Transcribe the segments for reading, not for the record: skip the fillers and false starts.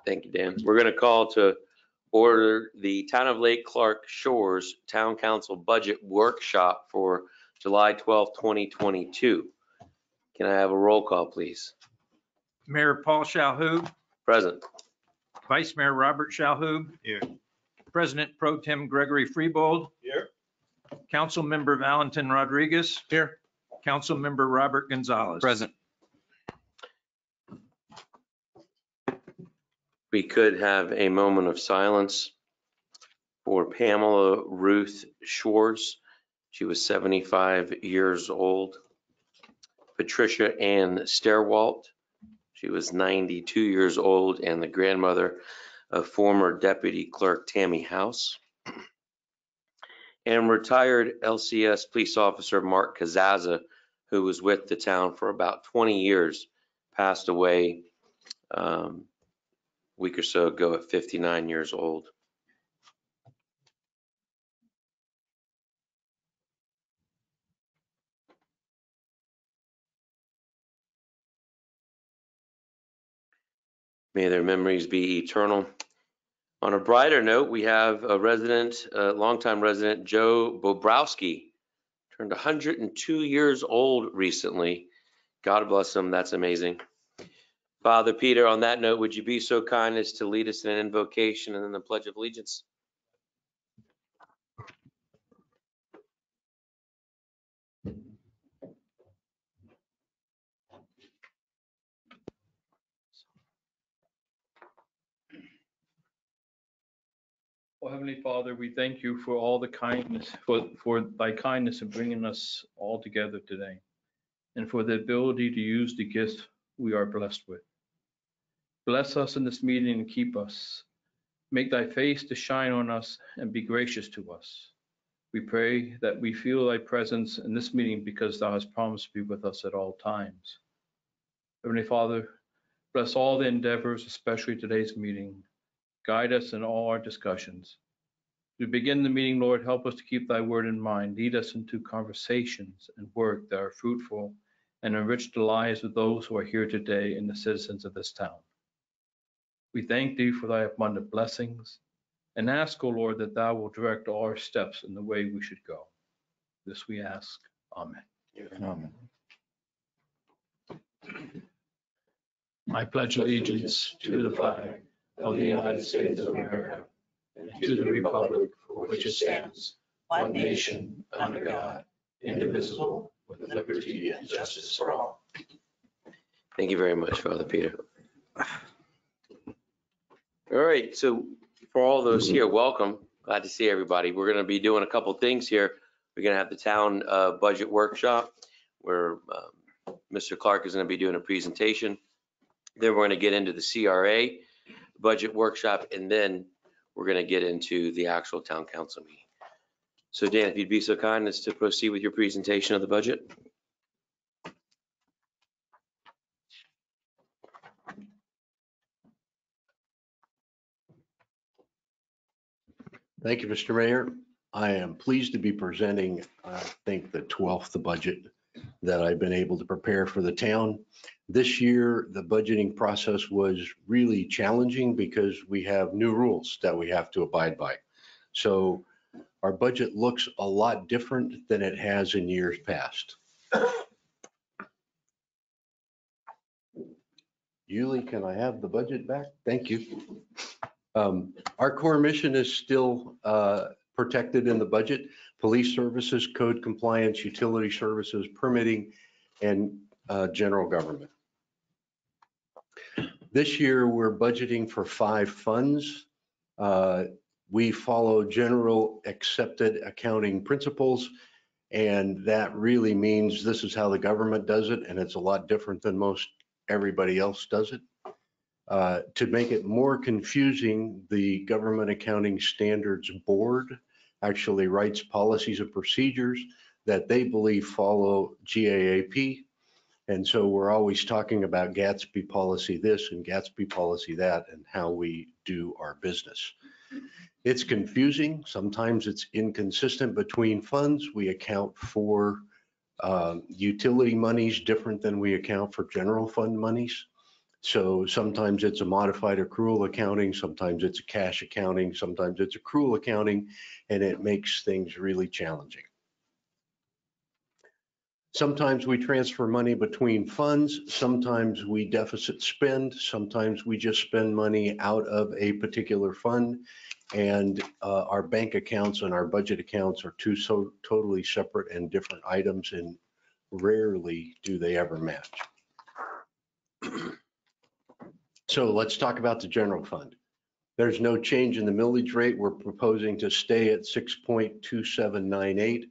Thank you, Dan. We're going to call to order the Town of Lake Clark Shores Town Council Budget Workshop for July 12th, 2022. Can I have a roll call, please? Mayor Paul Shalhoub, Present. Vice Mayor Robert Shalhoub. Here. President Pro Tem Gregory Freebold. Here. Council Member Valentin Rodriguez. Here. Council Member Robert Gonzalez. Present. We could have a moment of silence for Pamela Ruth Schwartz. She was 75 years old. Patricia Ann Sterwalt. She was 92 years old and the grandmother of former Deputy Clerk Tammy House. And retired LCS police officer Mark Kazaza, who was with the town for about 20 years, passed away week or so ago at 59 years old. May their memories be eternal. On a brighter note, we have a resident, longtime resident, Joe Bobrowski, turned 102 years old recently. God bless him. That's amazing. Father Peter, on that note, would you be so kind as to lead us in an invocation and then the Pledge of Allegiance? Oh, Heavenly Father, we thank you for all the kindness, for thy kindness in bringing us all together today, and for the ability to use the gifts we are blessed with. Bless us in this meeting and keep us. Make thy face to shine on us and be gracious to us. We pray that we feel thy presence in this meeting because thou hast promised to be with us at all times. Heavenly Father, bless all the endeavors, especially today's meeting. Guide us in all our discussions. To begin the meeting, Lord, help us to keep thy word in mind. Lead us into conversations and work that are fruitful and enrich the lives of those who are here today and the citizens of this town. We thank thee for thy abundant blessings and ask, O Lord, that thou will direct all our steps in the way we should go. This we ask. Amen. Amen. I pledge allegiance to the flag of the United States of America and to the republic for which it stands, one nation, under God, indivisible, with liberty and justice for all. Thank you very much, Father Peter. All right, so for all those here, welcome. Glad to see everybody. We're going to be doing a couple things here. We're going to have the town budget workshop where Mr. Clark is going to be doing a presentation. Then we're going to get into the CRA budget workshop, and then we're going to get into the actual town council meeting. So Dan, if you'd be so kind as to proceed with your presentation of the budget. Thank you, Mr. Mayor. I am pleased to be presenting, I think, the 12th budget that I've been able to prepare for the town. This year, the budgeting process was really challenging because we have new rules that we have to abide by. So our budget looks a lot different than it has in years past. Yuli, can I have the budget back? Thank you. Our core mission is still protected in the budget: police services, code compliance, utility services, permitting, and general government. This year, we're budgeting for 5 funds. We follow general accepted accounting principles, and that really means this is how the government does it, and it's a lot different than most everybody else does it. To make it more confusing, the Government Accounting Standards Board actually writes policies and procedures that they believe follow GAAP. And so we're always talking about Gatsby policy this and Gatsby policy that and how we do our business. It's confusing. Sometimes it's inconsistent between funds. We account for utility monies different than we account for general fund monies. So sometimes it's a modified accrual accounting, sometimes it's a cash accounting, sometimes it's accrual accounting, and it makes things really challenging. Sometimes we transfer money between funds, sometimes we deficit spend, sometimes we just spend money out of a particular fund, and our bank accounts and our budget accounts are two so totally separate and different items, and rarely do they ever match. So let's talk about the general fund. There's no change in the millage rate. We're proposing to stay at 6.2798.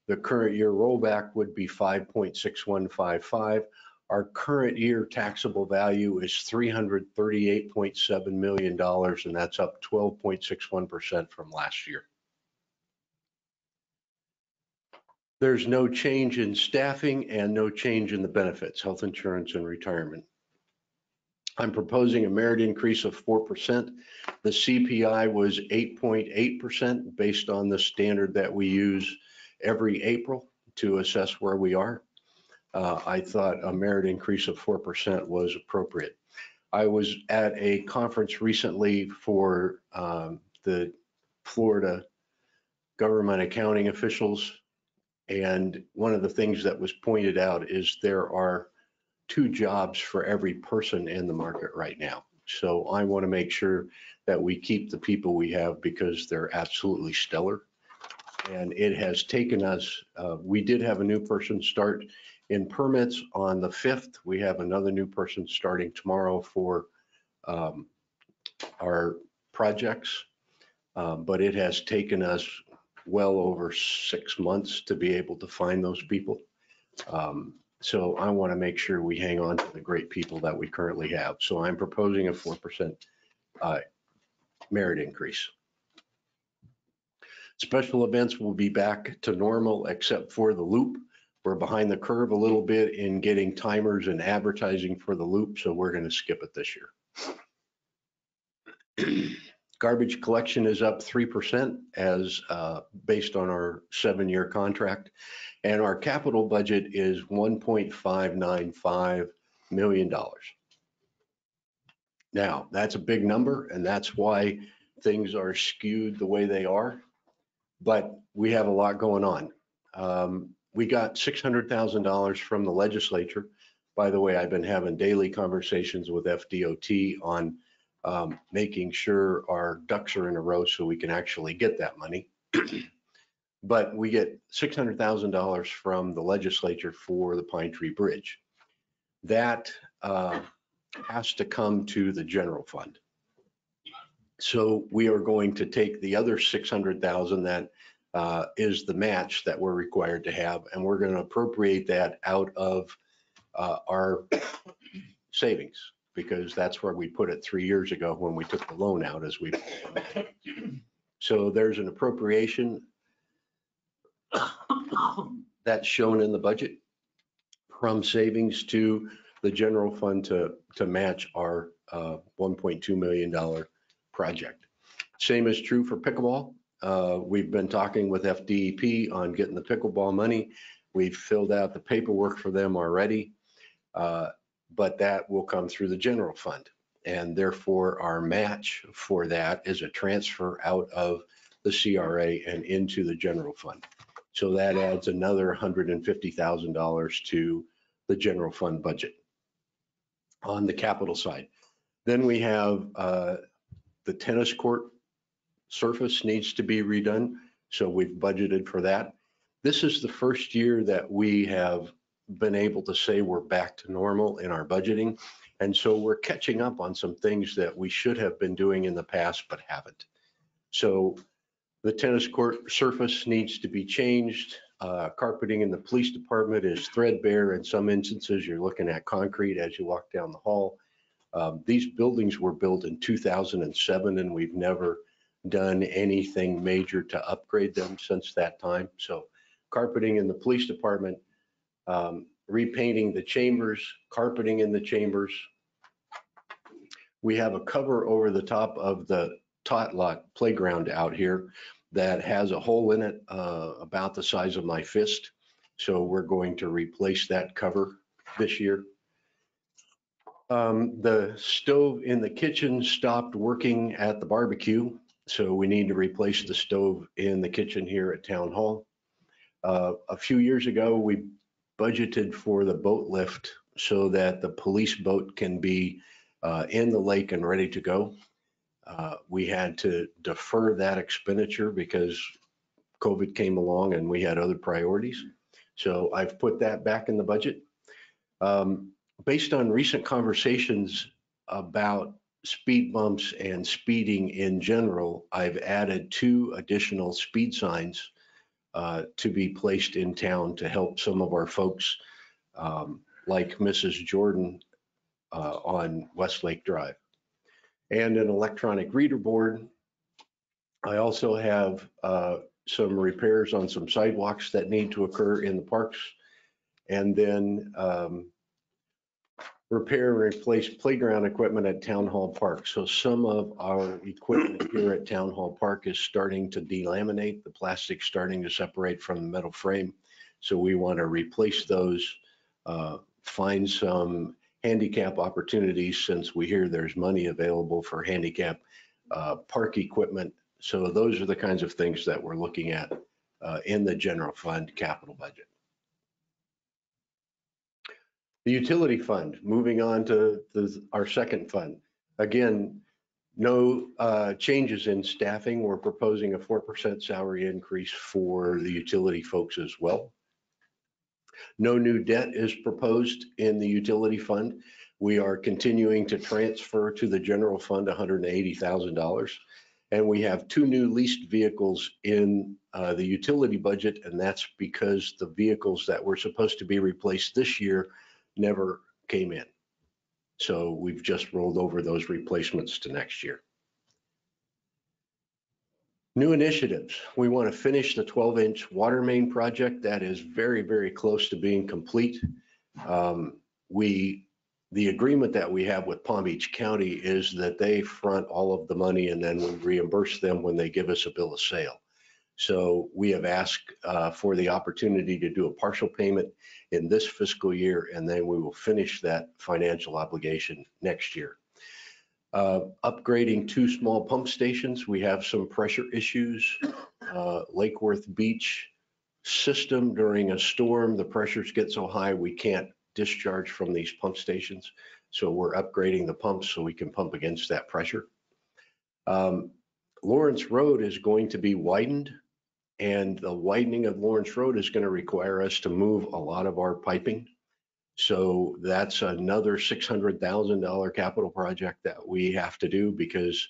The current year rollback would be 5.6155. Our current year taxable value is $338.7 million, and that's up 12.61% from last year. There's no change in staffing and no change in the benefits, health insurance and retirement. I'm proposing a merit increase of 4%. The CPI was 8.8% based on the standard that we use every April to assess where we are. I thought a merit increase of 4% was appropriate. I was at a conference recently for the Florida government accounting officials, and one of the things that was pointed out is there are 2 jobs for every person in the market right now. So I want to make sure that we keep the people we have because they're absolutely stellar. And it has taken us, we did have a new person start in permits on the 5th. We have another new person starting tomorrow for our projects. But it has taken us well over 6 months to be able to find those people. So I want to make sure we hang on to the great people that we currently have. So I'm proposing a 4% merit increase. Special events will be back to normal except for the loop. We're behind the curve a little bit in getting timers and advertising for the loop, so we're going to skip it this year. Garbage collection is up 3% as based on our 7-year contract. And our capital budget is $1.595 million. Now, that's a big number, and that's why things are skewed the way they are. But we have a lot going on. We got $600,000 from the legislature. By the way, I've been having daily conversations with FDOT on making sure our ducks are in a row so we can actually get that money. But we get $600,000 from the legislature for the Pine Tree Bridge. That has to come to the general fund. So we are going to take the other $600,000 that is the match that we're required to have, and we're going to appropriate that out of our savings, because that's where we put it 3 years ago when we took the loan out. As we so there's an appropriation that's shown in the budget from savings to the general fund to match our $1.2 million project. Same is true for pickleball. We've been talking with FDEP on getting the pickleball money. We've filled out the paperwork for them already, but that will come through the general fund. And therefore our match for that is a transfer out of the CRA and into the general fund. So that adds another $150,000 to the general fund budget on the capital side. Then we have the tennis court surface needs to be redone. So we've budgeted for that. This is the first year that we have been able to say we're back to normal in our budgeting. And so we're catching up on some things that we should have been doing in the past, but haven't. So the tennis court surface needs to be changed. Carpeting in the police department is threadbare. In some instances, you're looking at concrete as you walk down the hall. These buildings were built in 2007, and we've never done anything major to upgrade them since that time. So carpeting in the police department, repainting the chambers, carpeting in the chambers. We have a cover over the top of the tot lot playground out here that has a hole in it about the size of my fist. So we're going to replace that cover this year. The stove in the kitchen stopped working at the barbecue, so we need to replace the stove in the kitchen here at Town Hall. A few years ago, we budgeted for the boat lift so that the police boat can be in the lake and ready to go. We had to defer that expenditure because COVID came along and we had other priorities. So I've put that back in the budget. Based on recent conversations about speed bumps and speeding in general, I've added 2 additional speed signs to be placed in town to help some of our folks, like Mrs. Jordan on Westlake Drive. And an electronic reader board. I also have some repairs on some sidewalks that need to occur in the parks. And then repair and replace playground equipment at Town Hall Park. So some of our equipment here at Town Hall Park is starting to delaminate, the plastic's starting to separate from the metal frame. So we want to replace those, find some handicap opportunities since we hear there's money available for handicap park equipment. So those are the kinds of things that we're looking at in the general fund capital budget. The utility fund, moving on to our second fund. Again, no changes in staffing. We're proposing a 4% salary increase for the utility folks as well. No new debt is proposed in the utility fund. We are continuing to transfer to the general fund $180,000. And we have 2 new leased vehicles in the utility budget, and that's because the vehicles that were supposed to be replaced this year never came in. So we've just rolled over those replacements to next year. New initiatives. We want to finish the 12-inch water main project. That is very, very close to being complete. The agreement that we have with Palm Beach County is that they front all of the money and then we reimburse them when they give us a bill of sale. So we have asked for the opportunity to do a partial payment in this fiscal year, and then we will finish that financial obligation next year. Upgrading 2 small pump stations. We have some pressure issues. Lake Worth Beach system during a storm, the pressures get so high we can't discharge from these pump stations. So we're upgrading the pumps so we can pump against that pressure. Lawrence Road is going to be widened, and the widening of Lawrence Road is going to require us to move a lot of our piping. So that's another $600,000 capital project that we have to do because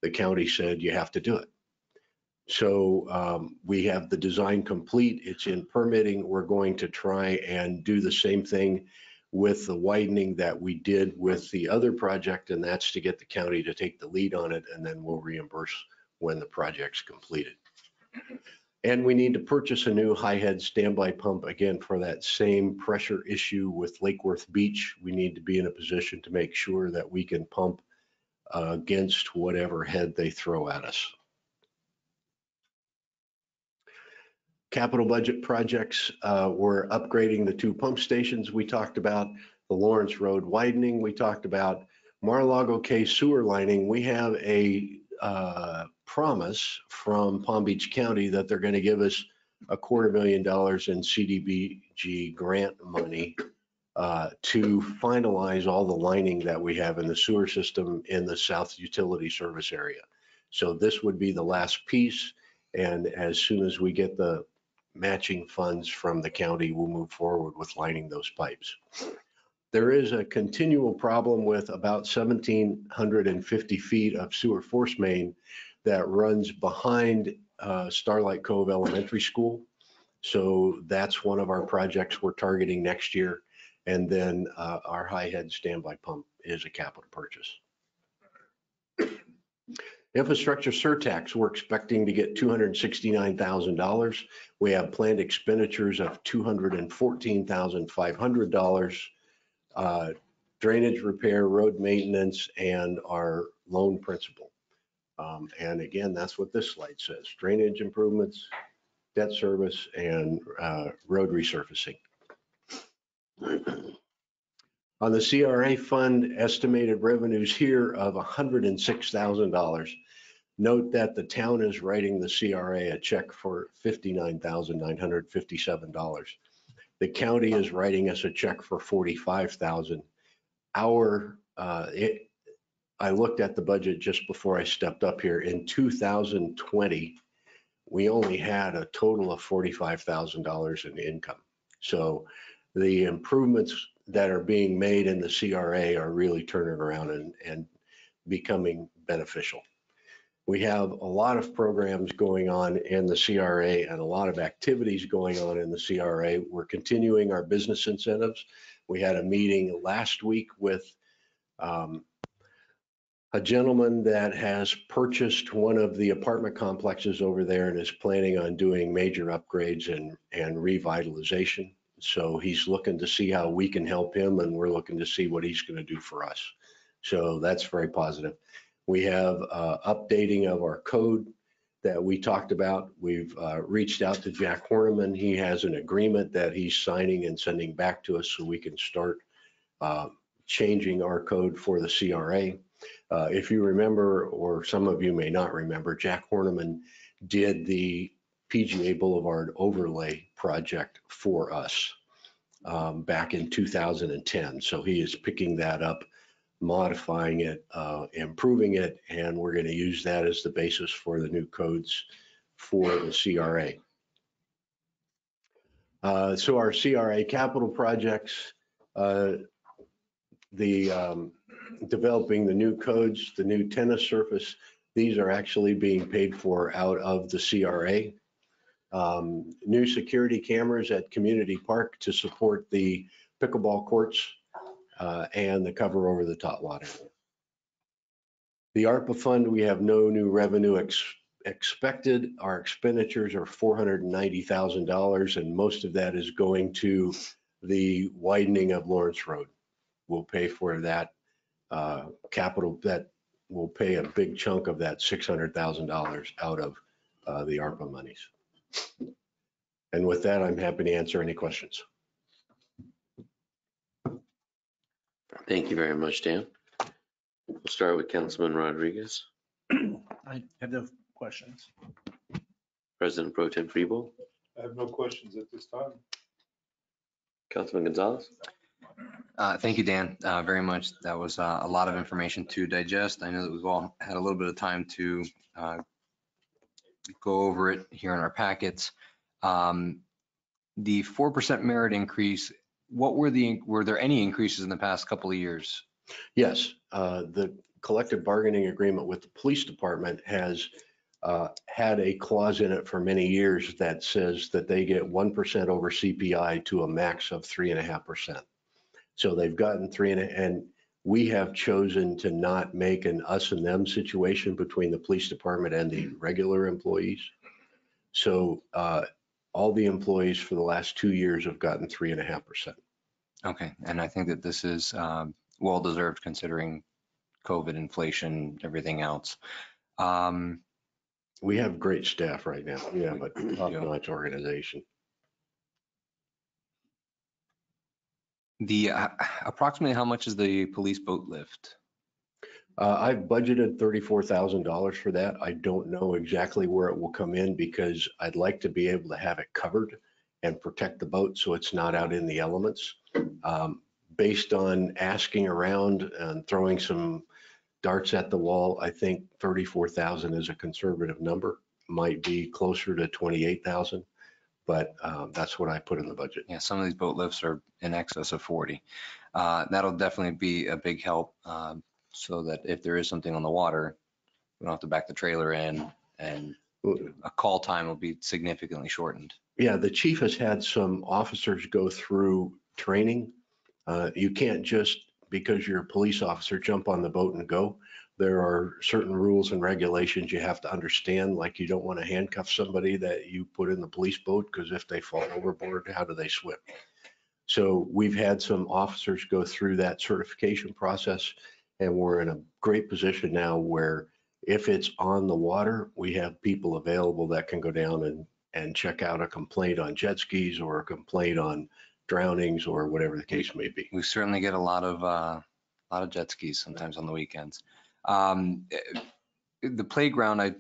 the county said you have to do it. So we have the design complete. It's in permitting. We're going to try and do the same thing with the widening that we did with the other project, and that's to get the county to take the lead on it, and then we'll reimburse when the project's completed. And we need to purchase a new high head standby pump again for that same pressure issue with Lake Worth Beach. We need to be in a position to make sure that we can pump against whatever head they throw at us. Capital budget projects, we're upgrading the 2 pump stations we talked about, the Lawrence Road widening we talked about, Mar-a-Lago Cay sewer lining. We have a promise from Palm Beach County that they're going to give us $250,000 in CDBG grant money to finalize all the lining that we have in the sewer system in the South Utility Service area. So this would be the last piece, and as soon as we get the matching funds from the county, we'll move forward with lining those pipes. There is a continual problem with about 1,750 feet of sewer force main that runs behind Starlight Cove Elementary School. So that's one of our projects we're targeting next year. And then our high head standby pump is a capital purchase. Infrastructure surtax, we're expecting to get $269,000. We have planned expenditures of $214,500, drainage repair, road maintenance, and our loan principal. And again, that's what this slide says: drainage improvements, debt service, and road resurfacing. On the CRA fund, estimated revenues here of $106,000. Note that the town is writing the CRA a check for $59,957. The county is writing us a check for $45,000. I looked at the budget just before I stepped up here. In 2020, we only had a total of $45,000 in income. So the improvements that are being made in the CRA are really turning around and becoming beneficial. We have a lot of programs going on in the CRA and a lot of activities going on in the CRA. We're continuing our business incentives. We had a meeting last week with a gentleman that has purchased one of the apartment complexes over there and is planning on doing major upgrades and revitalization. So he's looking to see how we can help him, and we're looking to see what he's going to do for us. So that's very positive. We have updating of our code that we talked about. We've reached out to Jack Horniman. He has an agreement that he's signing and sending back to us so we can start changing our code for the CRA. If you remember, or some of you may not remember, Jack Horniman did the PGA Boulevard overlay project for us back in 2010. So he is picking that up, modifying it, improving it, and we're going to use that as the basis for the new codes for the CRA. So our CRA capital projects, developing the new codes, the new tennis surface, these are actually being paid for out of the CRA. New security cameras at Community Park to support the pickleball courts and the cover over the top water. The ARPA fund, we have no new revenue expected. Our expenditures are $490,000, and most of that is going to the widening of Lawrence Road. We'll pay for that capital, that will pay a big chunk of that $600,000 out of the ARPA monies. And with that, I'm happy to answer any questions. Thank you very much, Dan. We'll start with Councilman Rodriguez. I have no questions. President Pro Tem Freeble. I have no questions at this time. Councilman Gonzalez. Thank you, Dan, very much. That was a lot of information to digest. I know that we've all had a little bit of time to go over it here in our packets. The 4% merit increase, were there any increases in the past couple of years? Yes, the collective bargaining agreement with the police department has had a clause in it for many years that says that they get 1% over CPI to a max of 3.5%. So they've gotten 3.5%, and we have chosen to not make an us and them situation between the police department and the regular employees. So all the employees for the last 2 years have gotten 3.5%. Okay, and I think that this is well-deserved considering COVID, inflation, everything else. We have great staff right now. We have a top-notch organization. The approximately how much is the police boat lift? I've budgeted $34,000 for that. I don't know exactly where it will come in because I'd like to be able to have it covered and protect the boat so it's not out in the elements. Based on asking around and throwing some darts at the wall, I think 34,000 is a conservative number. Might be closer to 28,000, but that's what I put in the budget. Yeah, some of these boat lifts are in excess of 40. That'll definitely be a big help so that if there is something on the water, we don't have to back the trailer in, and a call time will be significantly shortened. Yeah, the chief has had some officers go through training. You can't just, because you're a police officer, jump on the boat and go. There are certain rules and regulations you have to understand, like you don't want to handcuff somebody that you put in the police boat, because if they fall overboard, how do they swim? So we've had some officers go through that certification process, and we're in a great position now where if it's on the water, we have people available that can go down and check out a complaint on jet skis or a complaint on drownings or whatever the case may be. We certainly get a lot of jet skis sometimes on the weekends. The playground, I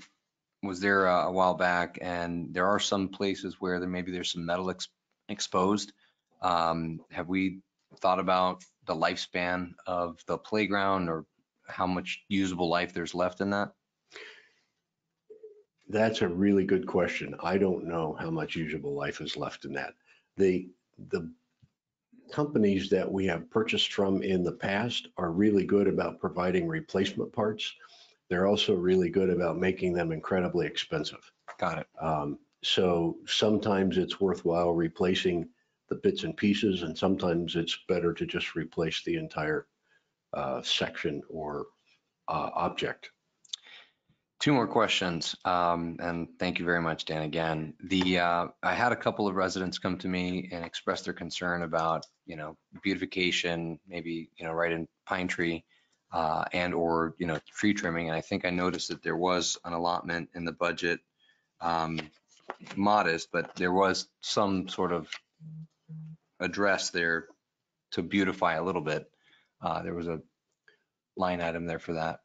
was there a while back, and there are some places where there's some metal exposed. Have we thought about the lifespan of the playground or how much usable life there's left in that? That's a really good question. I don't know how much usable life is left in that. The companies that we have purchased from in the past are really good about providing replacement parts. They're also really good about making them incredibly expensive. Got it. So sometimes it's worthwhile replacing the bits and pieces, and sometimes it's better to just replace the entire section or object. Two more questions, and thank you very much, Dan, again. I had a couple of residents come to me and express their concern about, beautification, maybe, right in Pine Tree, and or, tree trimming. And I think I noticed that there was an allotment in the budget, modest, but there was some sort of address there to beautify a little bit. There was a line item there for that.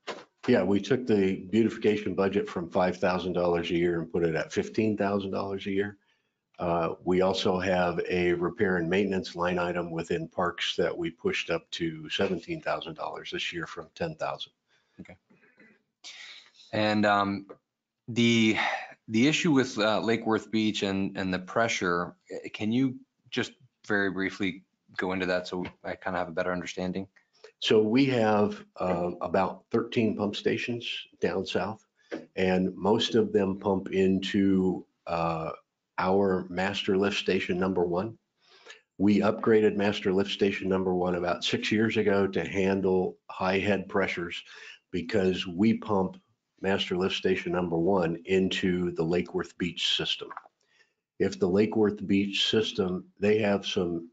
Yeah, we took the beautification budget from $5,000 a year and put it at $15,000 a year. We also have a repair and maintenance line item within parks that we pushed up to $17,000 this year from $10,000. Okay. And the issue with Lake Worth Beach and the pressure, can you just very briefly go into that so I kind of have a better understanding? So we have about 13 pump stations down south, and most of them pump into our master lift station number 1. We upgraded master lift station number 1 about 6 years ago to handle high head pressures because we pump master lift station number 1 into the Lake Worth Beach system. If the Lake Worth Beach system, they have some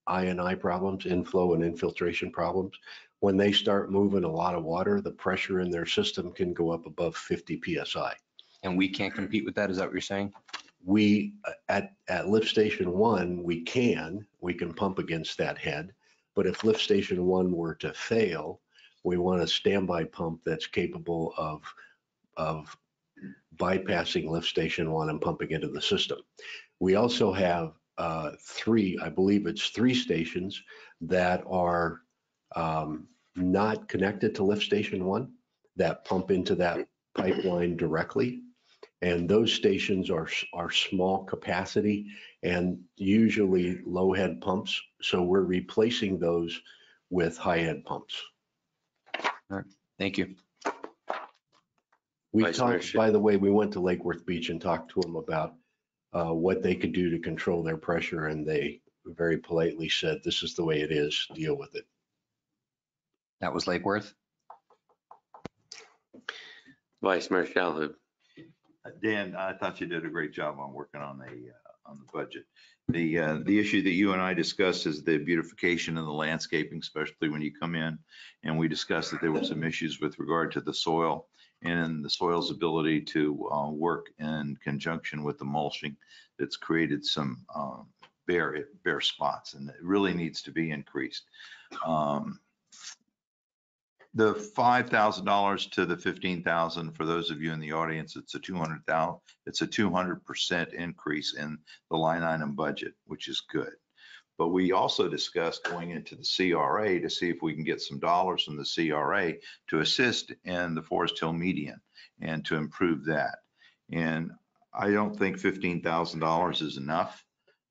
I&I problems, inflow and infiltration problems. When they start moving a lot of water, the pressure in their system can go up above 50 PSI. And we can't compete with that, is that what you're saying? We, at lift station 1, we can pump against that head. But if lift station 1 were to fail, we want a standby pump that's capable of bypassing lift station 1 and pumping into the system. We also have 3, I believe it's 3 stations that are not connected to lift station 1 that pump into that pipeline directly. And those stations are small capacity and usually low head pumps. So we're replacing those with high head pumps. All right, thank you. We talked, by the way, we went to Lake Worth Beach and talked to them about what they could do to control their pressure. And they very politely said, this is the way it is, deal with it. That was Lake Worth? Vice Mayor Shalhoub. Dan, I thought you did a great job on working on the budget. The issue that you and I discussed is the beautification and the landscaping, especially when you come in. And we discussed that there were some issues with regard to the soil and the soil's ability to work in conjunction with the mulching that's created some bare spots, and it really needs to be increased. The $5,000 to the $15,000, for those of you in the audience, it's a 200% increase in the line item budget, which is good. But we also discussed going into the CRA to see if we can get some dollars from the CRA to assist in the Forest Hill median and to improve that. And I don't think $15,000 is enough.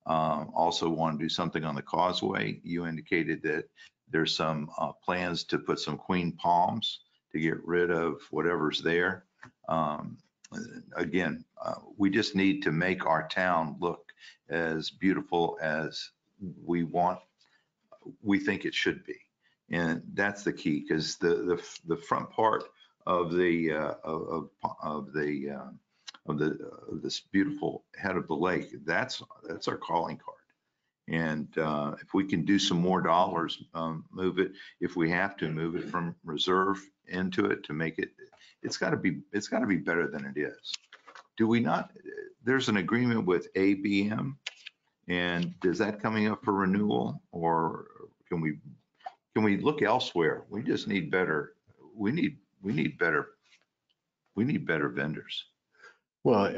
Also want to do something on the causeway. You indicated that there's some plans to put some queen palms to get rid of whatever's there. Again, we just need to make our town look as beautiful as we think it should be. And that's the key, because the front part of this beautiful head of the lake, that's our calling card. And if we can do some more dollars, move it, if we have to move it from reserve into it to make it, it's got to be better than it is. Do we not? There's an agreement with ABM And is that coming up for renewal, or can we look elsewhere? We just need better, we need better vendors. Well,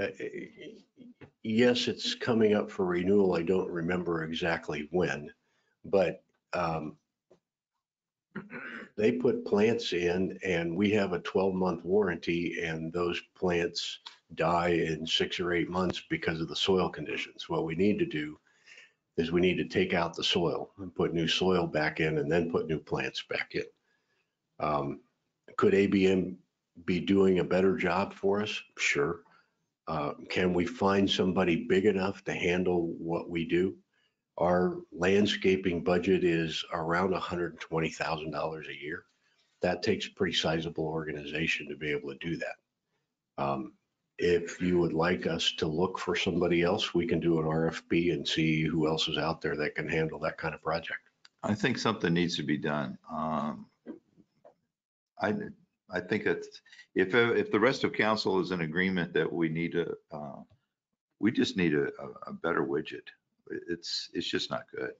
yes, it's coming up for renewal. I don't remember exactly when, but they put plants in and we have a 12-month warranty, and those plants die in 6 or 8 months because of the soil conditions. What we need to do is we need to take out the soil and put new soil back in and then put new plants back in. Could ABM be doing a better job for us? Sure. Can we find somebody big enough to handle what we do? Our landscaping budget is around $120,000 a year. That takes a pretty sizable organization to be able to do that. If you would like us to look for somebody else, we can do an RFP and see who else is out there that can handle that kind of project. I think something needs to be done. I think that if the rest of council is in agreement that we just need a better widget. It's just not good.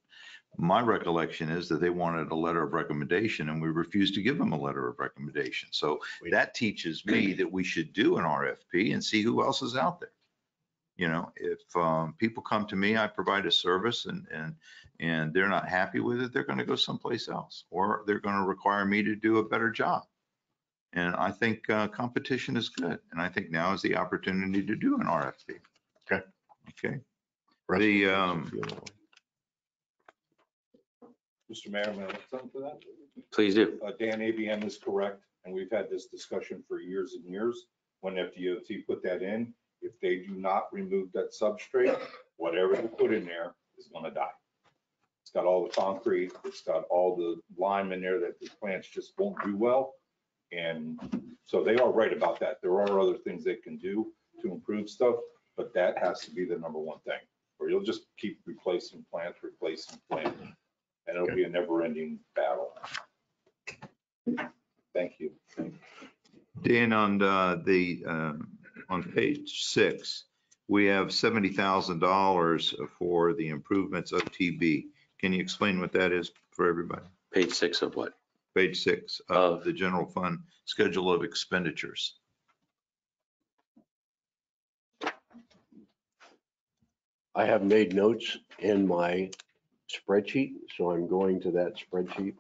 My recollection is that they wanted a letter of recommendation and we refused to give them a letter of recommendation. So that teaches me that we should do an RFP and see who else is out there. You know, if people come to me, I provide a service and they're not happy with it, they're going to go someplace else, or they're going to require me to do a better job. And I think competition is good. And I think now is the opportunity to do an RFP. Okay. Okay. Mr. Mayor, may I add something to that? Please do. Dan, ABM is correct, and we've had this discussion for years and years. When FDOT put that in, if they do not remove that substrate, whatever they put in there is gonna die. It's got all the concrete, it's got all the lime in there that the plants just won't do well. And so they are right about that. There are other things they can do to improve stuff, but that has to be the number one thing, or you'll just keep replacing plants, and it'll be a never-ending battle. Thank you. Dan, on page 6, we have $70,000 for the improvements of TB. Can you explain what that is for everybody? Page 6 of what? Page 6 of the general fund schedule of expenditures. I have made notes in my spreadsheet, so I'm going to that spreadsheet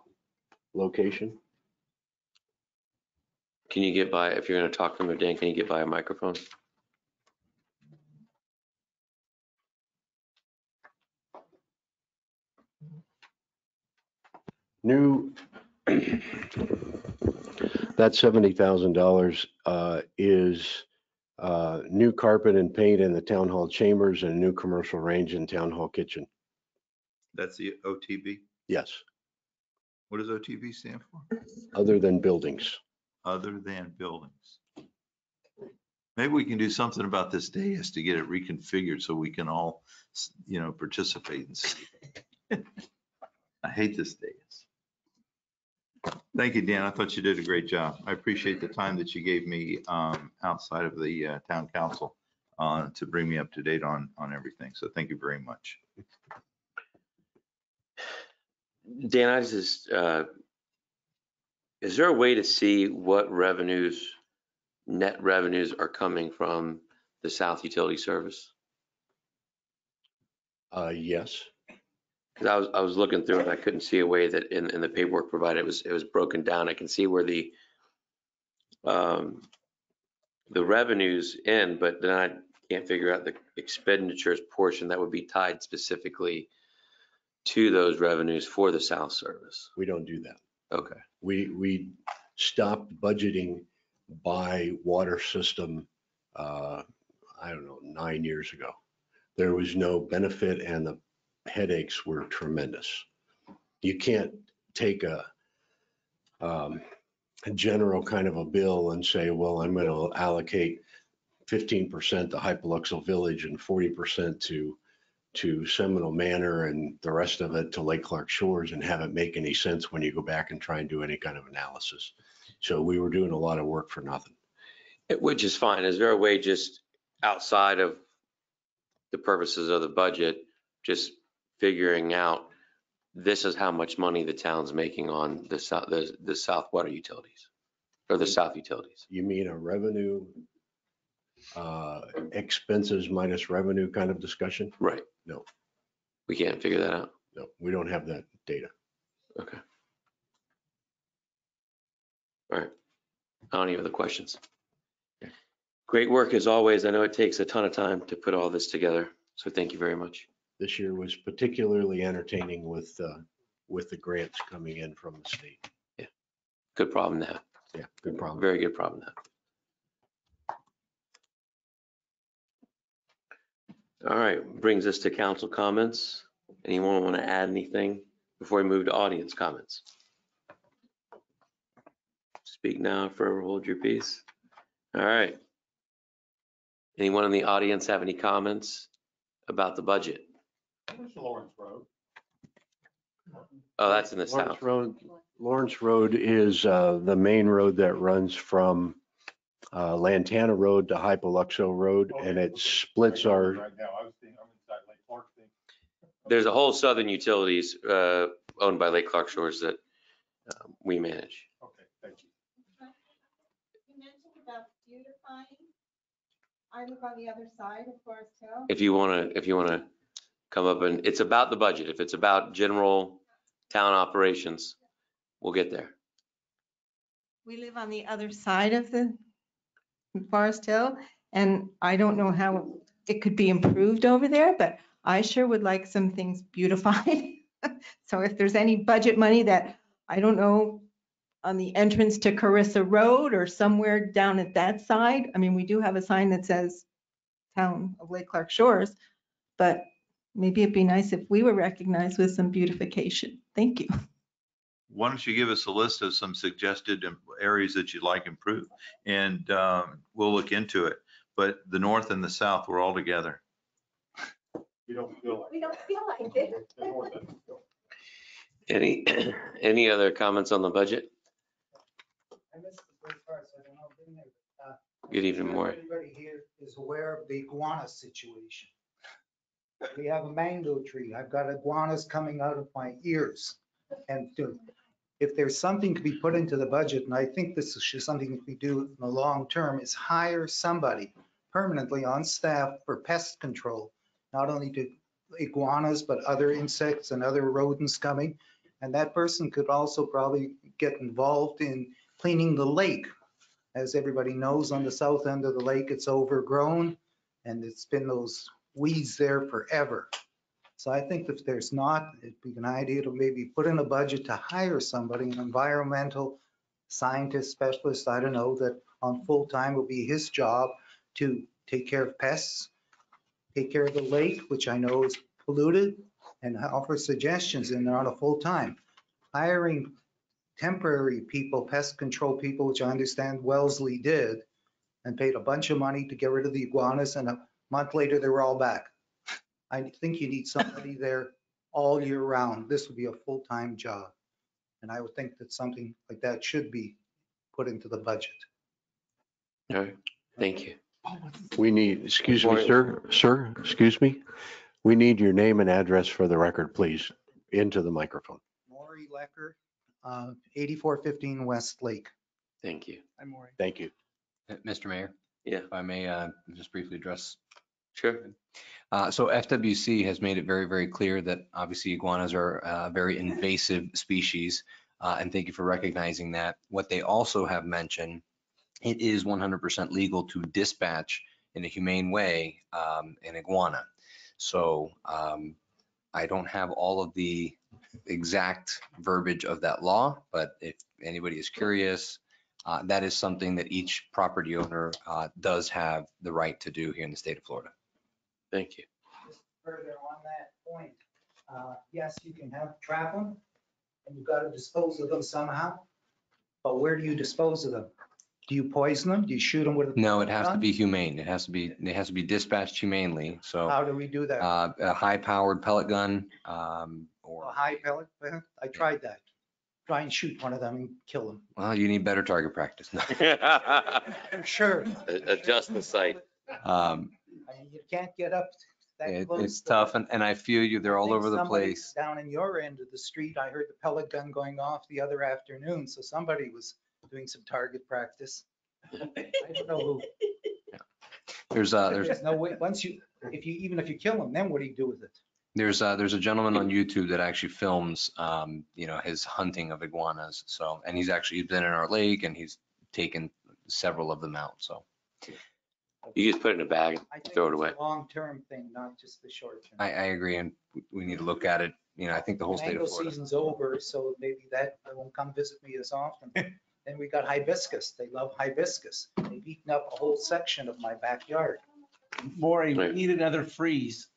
location. Can you get by, if you're going to talk to him, Dan, can you get by a microphone? New, that $70,000 is new carpet and paint in the town hall chambers and a new commercial range in town hall kitchen. That's the OTB? Yes, What does OTB stand for? other than buildings. Other than buildings. Maybe we can do something about this dais to get it reconfigured so we can all, participate and see. I hate this dais. Thank you, Dan. I thought you did a great job. I appreciate the time that you gave me outside of the town council to bring me up to date on everything. So thank you very much. Dan, I just, is there a way to see what net revenues are coming from the South Utility Service? Yes, Because I was looking through it, and I couldn't see a way that in the paperwork provided, it was broken down. I can see where the revenues end, but then I can't figure out the expenditures portion that would be tied specifically to those revenues for the South Service. we don't do that. Okay. We stopped budgeting by water system, I don't know, 9 years ago. There was no benefit and the headaches were tremendous. You can't take a general kind of a bill and say, well, I'm going to allocate 15% to Hypoluxal Village and 40% to Seminole Manor and the rest of it to Lake Clark Shores and have it make any sense when you go back and try and do any kind of analysis. So we were doing a lot of work for nothing. Which is fine. Is there a way just outside of the purposes of the budget just figuring out this is how much money the town's making on the south water utilities or the south utilities. You mean a revenue, expenses minus revenue kind of discussion? Right. No. We can't figure that out. No, we don't have that data. Okay. All right. I don't have other questions. Great work as always. I know it takes a ton of time to put all this together. So thank you very much. This year was particularly entertaining with the grants coming in from the state. Good problem to have. Yeah, good problem. Very good problem to have. All right, brings us to council comments. Anyone want to add anything before we move to audience comments? Speak now, forever hold your peace. All right. Anyone in the audience have any comments about the budget? Where's Lawrence Road? Oh, that's in the south. Lawrence Road is the main road that runs from Lantana Road to Hypoluxo Road, and it splits our, Right now, I'm inside Lake Clark thing. There's a whole southern utilities owned by Lake Clark Shores that we manage. Okay, thank you. You mentioned about beautifying. I live on the other side of Forest Hill. If you want to come up and it's about the budget. If it's about general town operations, we'll get there. We live on the other side of the Forest Hill, and I don't know how it could be improved over there, but I sure would like some things beautified. So if there's any budget money that, I don't know, on the entrance to Carissa Road or somewhere down at that side, I mean, we do have a sign that says Town of Lake Clark Shores, but maybe it'd be nice if we were recognized with some beautification. Thank you. Why don't you give us a list of some suggested areas that you'd like improved? And we'll look into it. But the north and the south, we're all together. You don't feel like. We don't feel like it. Any other comments on the budget? I missed the first part, so I don't know if it's in there, but, Good evening, Maury. everybody here is aware of the iguana situation. We have a mango tree. I've got iguanas coming out of my ears. And if there's something to be put into the budget, and I think this is just something that we do in the long term, is hire somebody permanently on staff for pest control, not only to iguanas, but other insects and other rodents coming. And that person could also probably get involved in cleaning the lake. As everybody knows, on the south end of the lake, it's overgrown and it's been those weeds there forever. So I think if there's not, it'd be an idea to maybe put in a budget to hire somebody, an environmental scientist, specialist, I don't know, that on full time will be his job to take care of pests, take care of the lake, which I know is polluted, and offer suggestions, and they're on a full time. Hiring temporary people, pest control people, which I understand Wellesley did, and paid a bunch of money to get rid of the iguanas, and a month later, they were all back. I think you need somebody there all year round. This would be a full-time job. And I would think that something like that should be put into the budget. All right, thank you. we need, excuse me, sir, excuse me. We need your name and address for the record, please, into the microphone. Maury Lecker, 8415 West Lake. Thank you. I'm Maury. Thank you. Mr. Mayor, Yeah, if I may just briefly address. sure. So FWC has made it very, very clear that obviously iguanas are a very invasive species. And thank you for recognizing that. What they also have mentioned, it is 100% legal to dispatch in a humane way an iguana. So I don't have all of the exact verbiage of that law, but if anybody is curious, that is something that each property owner does have the right to do here in the state of Florida. Thank you. Just further on that point, yes, you can trap them and you've got to dispose of them somehow. But where do you dispose of them? Do you poison them? Do you shoot them with a No, it has to gun? be humane. It has to be dispatched humanely. So How do we do that? a high-powered pellet gun A or, high pellet? Well, I tried that. Try and shoot one of them and kill them. well, you need better target practice. I'm sure. Adjust the site. I mean, you can't get up that close. It's tough and I feel you, they're I all think over the somebody place. Down in your end of the street, I heard the pellet gun going off the other afternoon, so somebody was doing some target practice. I don't know who. There's There's no way, even if you kill him, then what do you do with it? there's a gentleman on YouTube that actually films, his hunting of iguanas. So, and he's been in our lake and he's taken several of them out. So You just put it in a bag I and think throw it it's away. a long-term thing, not just the short term. I agree. And we need to look at it. I think the whole state Mango of Florida. season's over, so maybe that won't come visit me as often. Then we got hibiscus. They love hibiscus. They've eaten up a whole section of my backyard. Maury, we Right. need another freeze.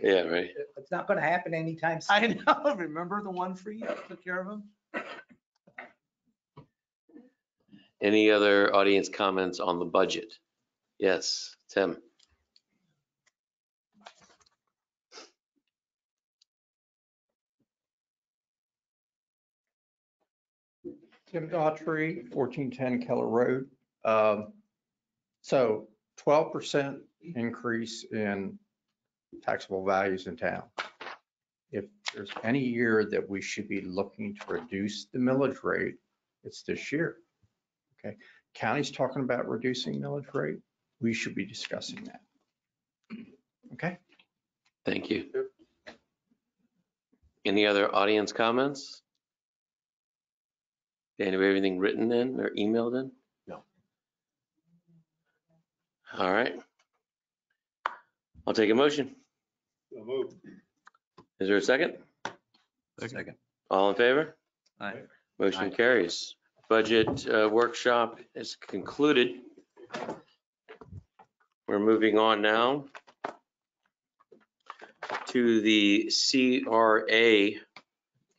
Yeah, right. It's not going to happen anytime soon. I know, remember the one freeze that took care of him? Any other audience comments on the budget? Yes, Tim. Tim Daughtry, 1410 Keller Road. So 12% increase in taxable values in town. If there's any year that we should be looking to reduce the millage rate, it's this year. Okay, county's talking about reducing millage rate. We should be discussing that. Okay. Thank you. Any other audience comments? Dan, do we have anything written in or emailed in? No. All right. I'll take a motion. So moved. Is there a second? Second. All in favor? Aye. Motion Aye. carries. Budget workshop is concluded. We're moving on now to the CRA,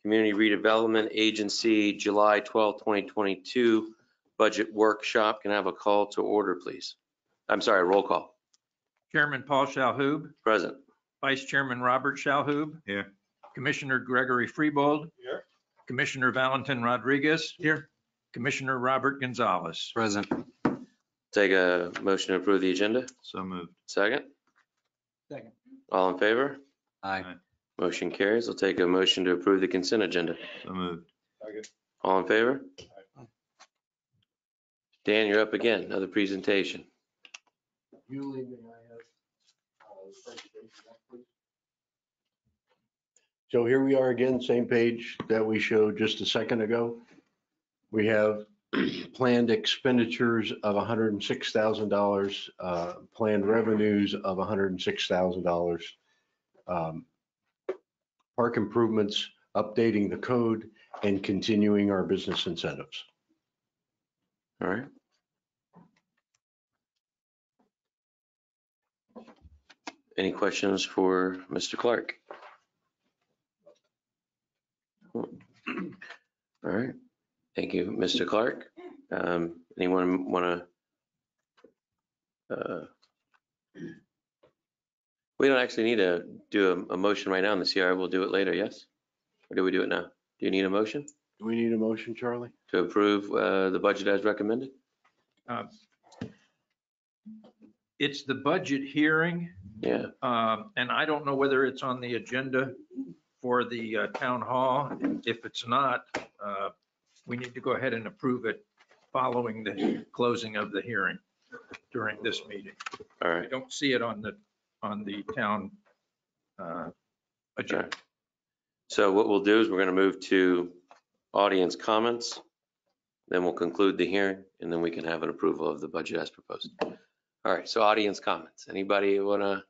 Community Redevelopment Agency, July 12, 2022 budget workshop. Can I have a call to order, please? I'm sorry, roll call. Chairman Paul Shalhoub, Present. Vice Chairman Robert Shalhoub. Here. Commissioner Gregory Freebold. Here. Commissioner Valentin Rodriguez. Here. Commissioner Robert Gonzalez. Present. Take a motion to approve the agenda. So moved. Second. Second. All in favor? Aye. Motion carries. I'll take a motion to approve the consent agenda. So moved. Second. All in favor? Dan, you're up again. Another presentation. Julie, may I have the presentation up, please? So here we are again, same page that we showed just a second ago. We have planned expenditures of $106,000, planned revenues of $106,000. Park improvements, updating the code, and continuing our business incentives. All right. Any questions for Mr. Clark? All right. Thank you, Mr. Clark. Anyone want to? We don't actually need to do a motion right now in the CR. We'll do it later, yes? Or do we do it now? Do you need a motion Do we need a motion, Charlie? to approve the budget as recommended? It's the budget hearing, Yeah. and I don't know whether it's on the agenda for the town hall. If it's not, we need to go ahead and approve it following the closing of the hearing during this meeting. All I right. don't see it on the town agenda. So what we'll do is we're going to move to audience comments. Then we'll conclude the hearing and then we can have an approval of the budget as proposed. All right, so audience comments. Anybody want to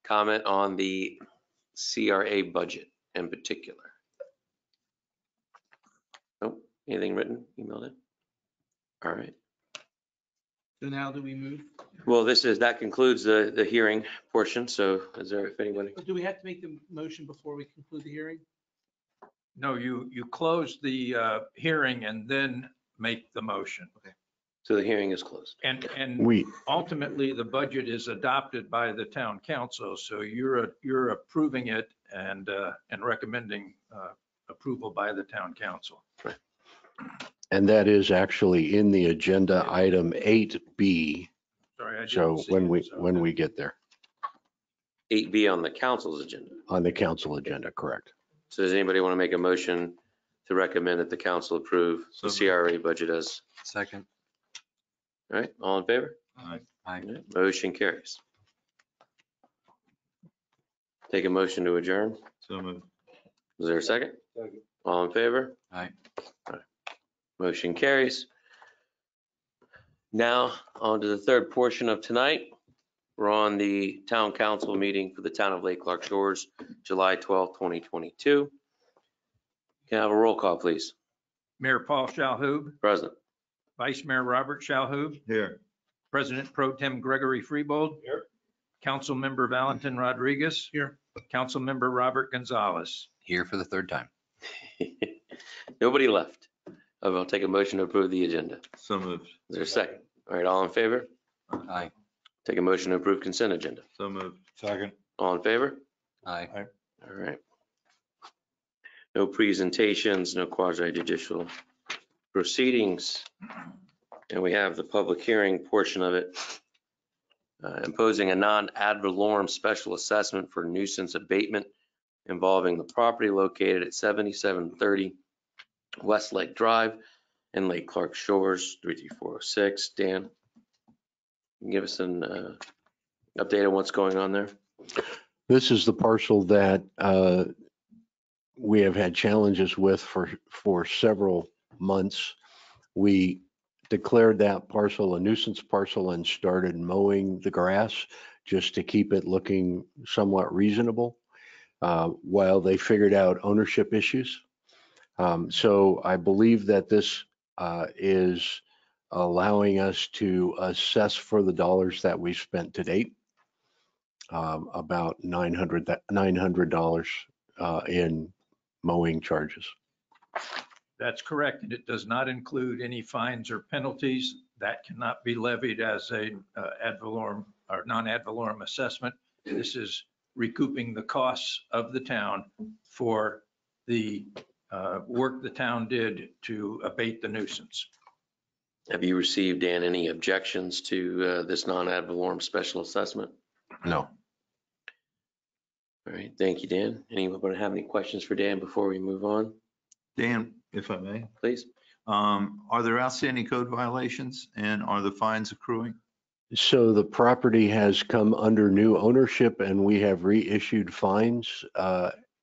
comment on the CRA budget in particular? Nope, anything written, emailed in? All right. So now do we move? Well, that concludes the hearing portion. So is there, if anybody? Do we have to make the motion before we conclude the hearing? No, you close the hearing and then make the motion. So the hearing is closed. And We, ultimately, the budget is adopted by the town council, so you're approving it and recommending approval by the town council. and that is actually in the agenda item 8B. Sorry, I didn't So see when it, we, so- when we get there. 8B on the council's agenda. On the council agenda, correct. So does anybody want to make a motion to recommend that the council approve the So CRA budget as, Second. all right, all in favor? Aye. All right, motion carries. Take a motion to adjourn. So moved. Is there a second? Second. All in favor? Aye. Motion carries. Now, on to the third portion of tonight. We're on the town council meeting for the town of Lake Clark Shores, July 12th, 2022. Can I have a roll call, please? Mayor Paul Shalhoub, Present. Vice Mayor Robert Shalhoub, Here. President Pro Tem Gregory Freebold. Here. Council Member Valentin Rodriguez. Here. Council Member Robert Gonzalez. Here for the third time. Nobody left. I'll take a motion to approve the agenda. So moved. Is there a second? All right, all in favor? Aye. Take a motion to approve consent agenda. So moved. Second. All in favor? Aye. All right. No presentations, no quasi judicial proceedings. And we have the public hearing portion of it. Imposing a non-ad valorem special assessment for nuisance abatement involving the property located at 7730 West Lake Drive in Lake Clark Shores, 33406. Dan, give us an update on what's going on there. This is the parcel that we have had challenges with for several months. We declared that parcel a nuisance parcel and started mowing the grass just to keep it looking somewhat reasonable while they figured out ownership issues. So I believe that this is allowing us to assess for the dollars that we've spent to date, about $900 in mowing charges. That's correct, and it does not include any fines or penalties. That cannot be levied as a ad valorem or non-ad valorem assessment. This is recouping the costs of the town for the work the town did to abate the nuisance. Have you received, Dan, any objections to this non-ad valorem special assessment? No. All right, thank you, Dan. Anyone have any questions for Dan before we move on? Dan, if I may, Please. are there outstanding code violations and are the fines accruing? So the property has come under new ownership and we have reissued fines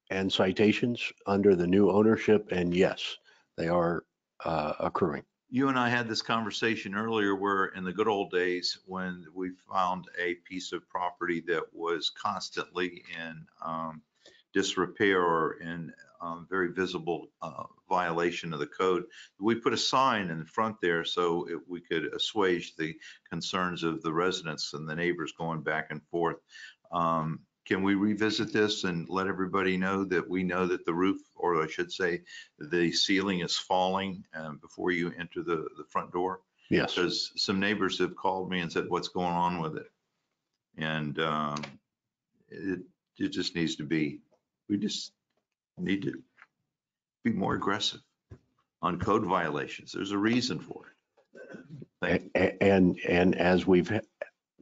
and citations under the new ownership. And yes, they are accruing. You and I had this conversation earlier where in the good old days, when we found a piece of property that was constantly in disrepair or in very visible violation of the code, we put a sign in the front there so we could assuage the concerns of the residents and the neighbors going back and forth. Can we revisit this and let everybody know that we know that the roof, or I should say, the ceiling is falling before you enter the front door? Yes. Because some neighbors have called me and said, what's going on with it? And it just needs to be, we just need to be more aggressive on code violations. There's a reason for it. Thank you. And as we've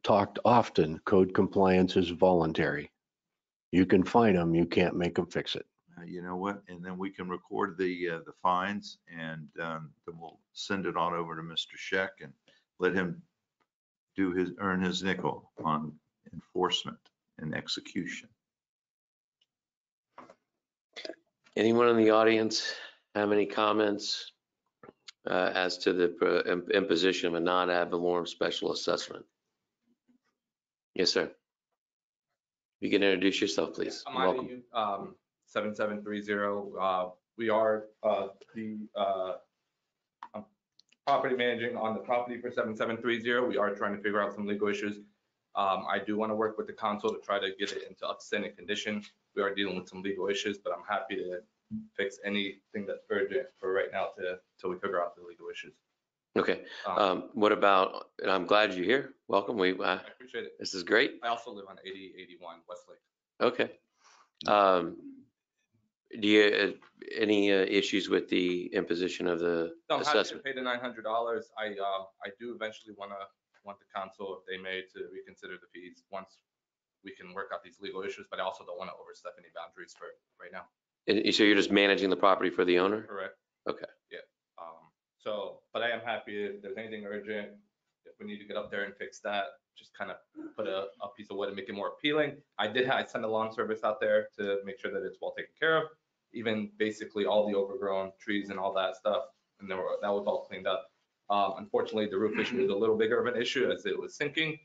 talked often, code compliance is voluntary. You can fine them, you can't make them fix it. You know what? And then we can record the fines and then we'll send it on over to Mr. Scheck and let him earn his nickel on enforcement and execution. Anyone in the audience have any comments as to the imposition of a non-ad valorem special assessment? Yes, sir. You can introduce yourself, please. Welcome. 7730. We are the property managing on the property for 7730. We are trying to figure out some legal issues. I do want to work with the council to try to get it into outstanding condition. We are dealing with some legal issues, but I'm happy to fix anything that's urgent for right now till we figure out the legal issues. Okay. What about, and I'm glad you're here. Welcome. I appreciate it. This is great. I also live on 8081 Westlake. Okay. Do you, any issues with the imposition of the No, I'm happy to assessment? pay the $900. I do eventually want the council, if they may, to reconsider the fees once we can work out these legal issues, but I also don't want to overstep any boundaries for right now. And so you're just managing the property for the owner? Correct. Okay. Yeah. So, but I am happy if there's anything urgent, if we need to get up there and fix that, just kind of put a piece of wood and make it more appealing. I sent a lawn service out there to make sure that it's well taken care of, even basically all the overgrown trees and all that stuff. And that was all cleaned up. Unfortunately, the roof issue was a little bigger of an issue as it was sinking.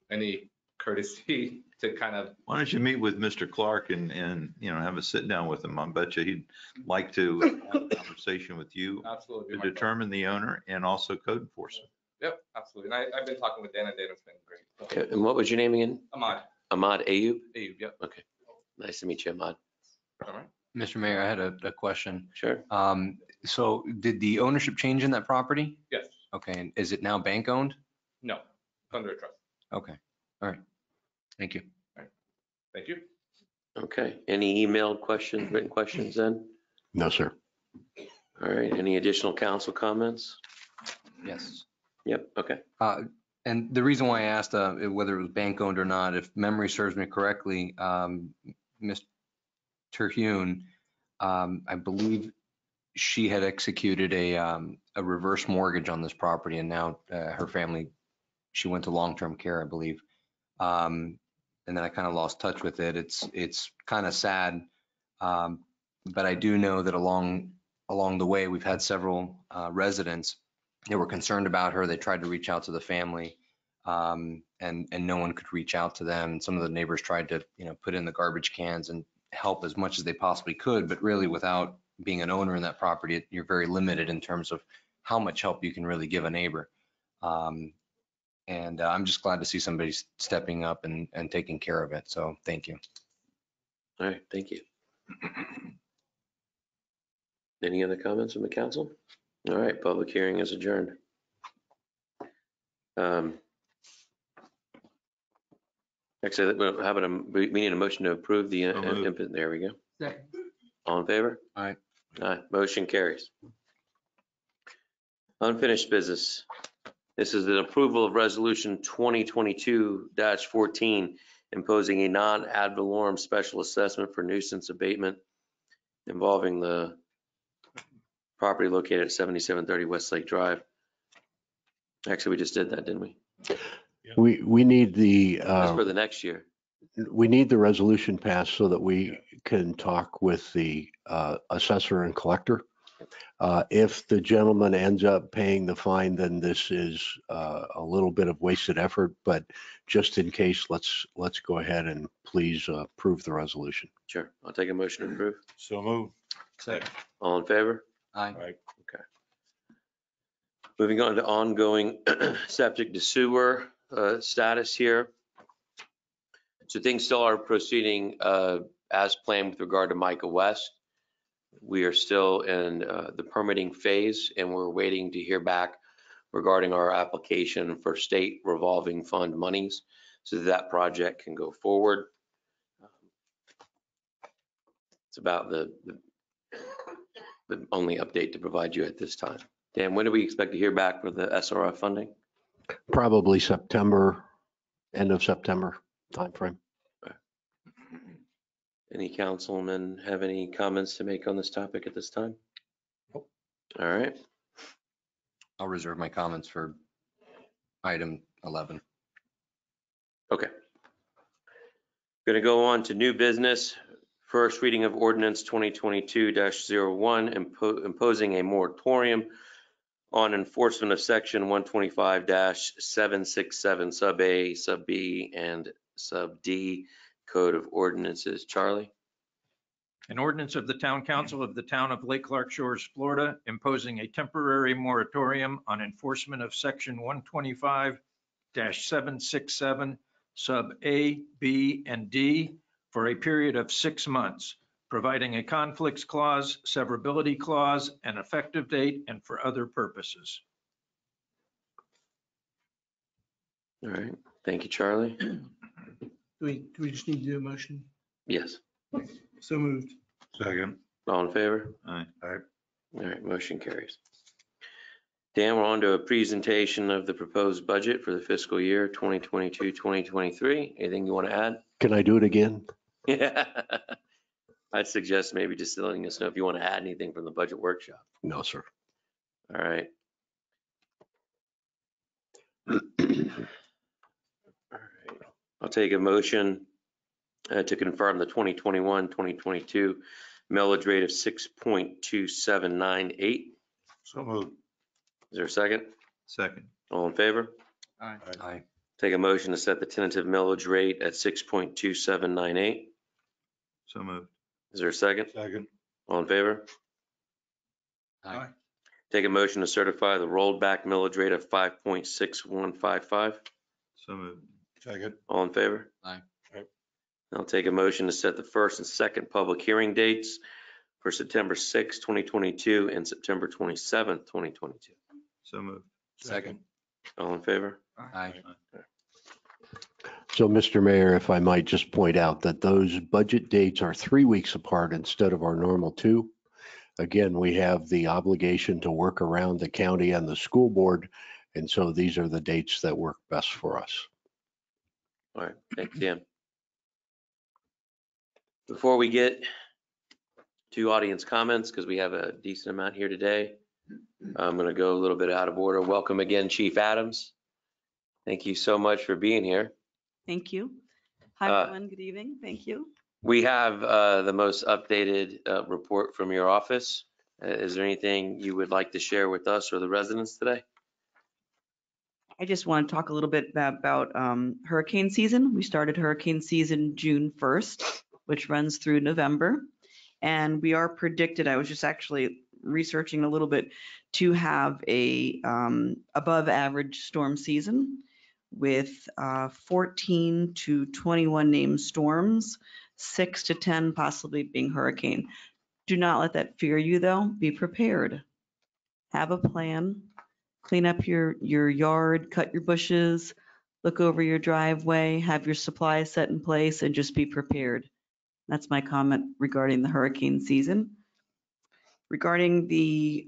Any courtesy to kind of. Why don't you meet with Mr. Clark and, have a sit down with him? I bet you he'd like to have a conversation with you Absolutely. to determine the owner and also code enforcement. Yep, absolutely. And I've been talking with Dan, and Dan's been great. Okay. And what was your name again? Ahmad. Ahmad Ayub? Ayub, yep. Okay. Nice to meet you, Ahmad. All right. Mr. Mayor, I had a question. Sure. So did the ownership change in that property? Yes. Okay, and is it now bank owned? No, it's under a trust. Okay, all right. Thank you. Thank you. Okay. Any emailed questions, written questions then? No, sir. All right. Any additional council comments? Yes. Yep. Okay. And the reason why I asked whether it was bank owned or not, if memory serves me correctly, Ms. Terhune, I believe she had executed a reverse mortgage on this property, and now her family, she went to long-term care, I believe. And then I kind of lost touch with it. It's kind of sad, but I do know that along the way, we've had several residents that were concerned about her. They tried to reach out to the family, and no one could reach out to them. Some of the neighbors tried to, put in the garbage cans and help as much as they possibly could, but really without being an owner in that property, you're very limited in terms of how much help you can really give a neighbor. And I'm just glad to see somebody stepping up and taking care of it. So thank you. All right. Thank you. Any other comments from the council? All right. Public hearing is adjourned. Actually, we need a motion to approve the input. There we go. Second. All in favor? Aye. Aye. Motion carries. Unfinished business. This is an approval of resolution 2022-14 imposing a non-ad valorem special assessment for nuisance abatement involving the property located at 7730 Westlake Drive. Actually, we just did that, didn't we? We need That's for the next year. we need the resolution passed so that we can talk with the assessor and collector. If the gentleman ends up paying the fine, then this is a little bit of wasted effort, but just in case, let's go ahead and please approve the resolution. Sure. I'll take a motion to approve. So move. Second. All in favor? Aye. Okay. Moving on to ongoing septic to sewer status here. So things still are proceeding as planned with regard to Micah West. We are still in the permitting phase, and we're waiting to hear back regarding our application for state revolving fund monies so that project can go forward. It's about the only update to provide you at this time. Dan, when do we expect to hear back for the SRF funding? Probably September, end of September timeframe. Any councilmen have any comments to make on this topic at this time? Nope. All right. I'll reserve my comments for item 11. Okay. Going to go on to new business. First reading of ordinance 2022-01 imposing a moratorium on enforcement of section 125-767 sub A, sub B, and sub D Code of Ordinances. Charlie? An ordinance of the Town Council of the Town of Lake Clark Shores, Florida, imposing a temporary moratorium on enforcement of section 125-767 sub A, B, and D for a period of 6 months, providing a conflicts clause, severability clause, an effective date, and for other purposes. All right. Thank you, Charlie. Do we just need to do a motion? Yes. So moved. Second. All in favor? Aye. All right. Motion carries. Dan, we're on to a presentation of the proposed budget for the fiscal year 2022, 2023. Anything you want to add? Can I do it again? Yeah. I'd suggest maybe just letting us know if you want to add anything from the budget workshop. No, sir. All right. I'll take a motion to confirm the 2021, 2022 millage rate of 6.2798. So moved. Is there a second? Second. All in favor? Aye. Take a motion to set the tentative millage rate at 6.2798. So moved. Is there a second? Second. All in favor? Aye. Take a motion to certify the rolled back millage rate of 5.6155. So moved. Second. All in favor? Aye. I'll take a motion to set the first and second public hearing dates for September 6, 2022 and September 27, 2022. So moved. Second. All in favor? Aye. So, Mr. Mayor, if I might just point out that those budget dates are 3 weeks apart instead of our normal 2. Again, we have the obligation to work around the county and the school board. And so these are the dates that work best for us. All right, thanks, Dan. Before we get to audience comments, because we have a decent amount here today, I'm going to go a little bit out of order. Welcome again, Chief Adams. Thank you so much for being here. Thank you. Hi, everyone. Good evening. Thank you. We have the most updated report from your office. Is there anything you would like to share with us or the residents today? I just want to talk a little bit about hurricane season. We started hurricane season June 1st, which runs through November. And we are predicted, I was just actually researching a little bit, to have a above average storm season with 14 to 21 named storms, 6 to 10 possibly being hurricane. Do not let that fear you though. Be prepared. Have a plan. Clean up your yard, cut your bushes, look over your driveway, have your supplies set in place, and just be prepared. That's my comment regarding the hurricane season. Regarding the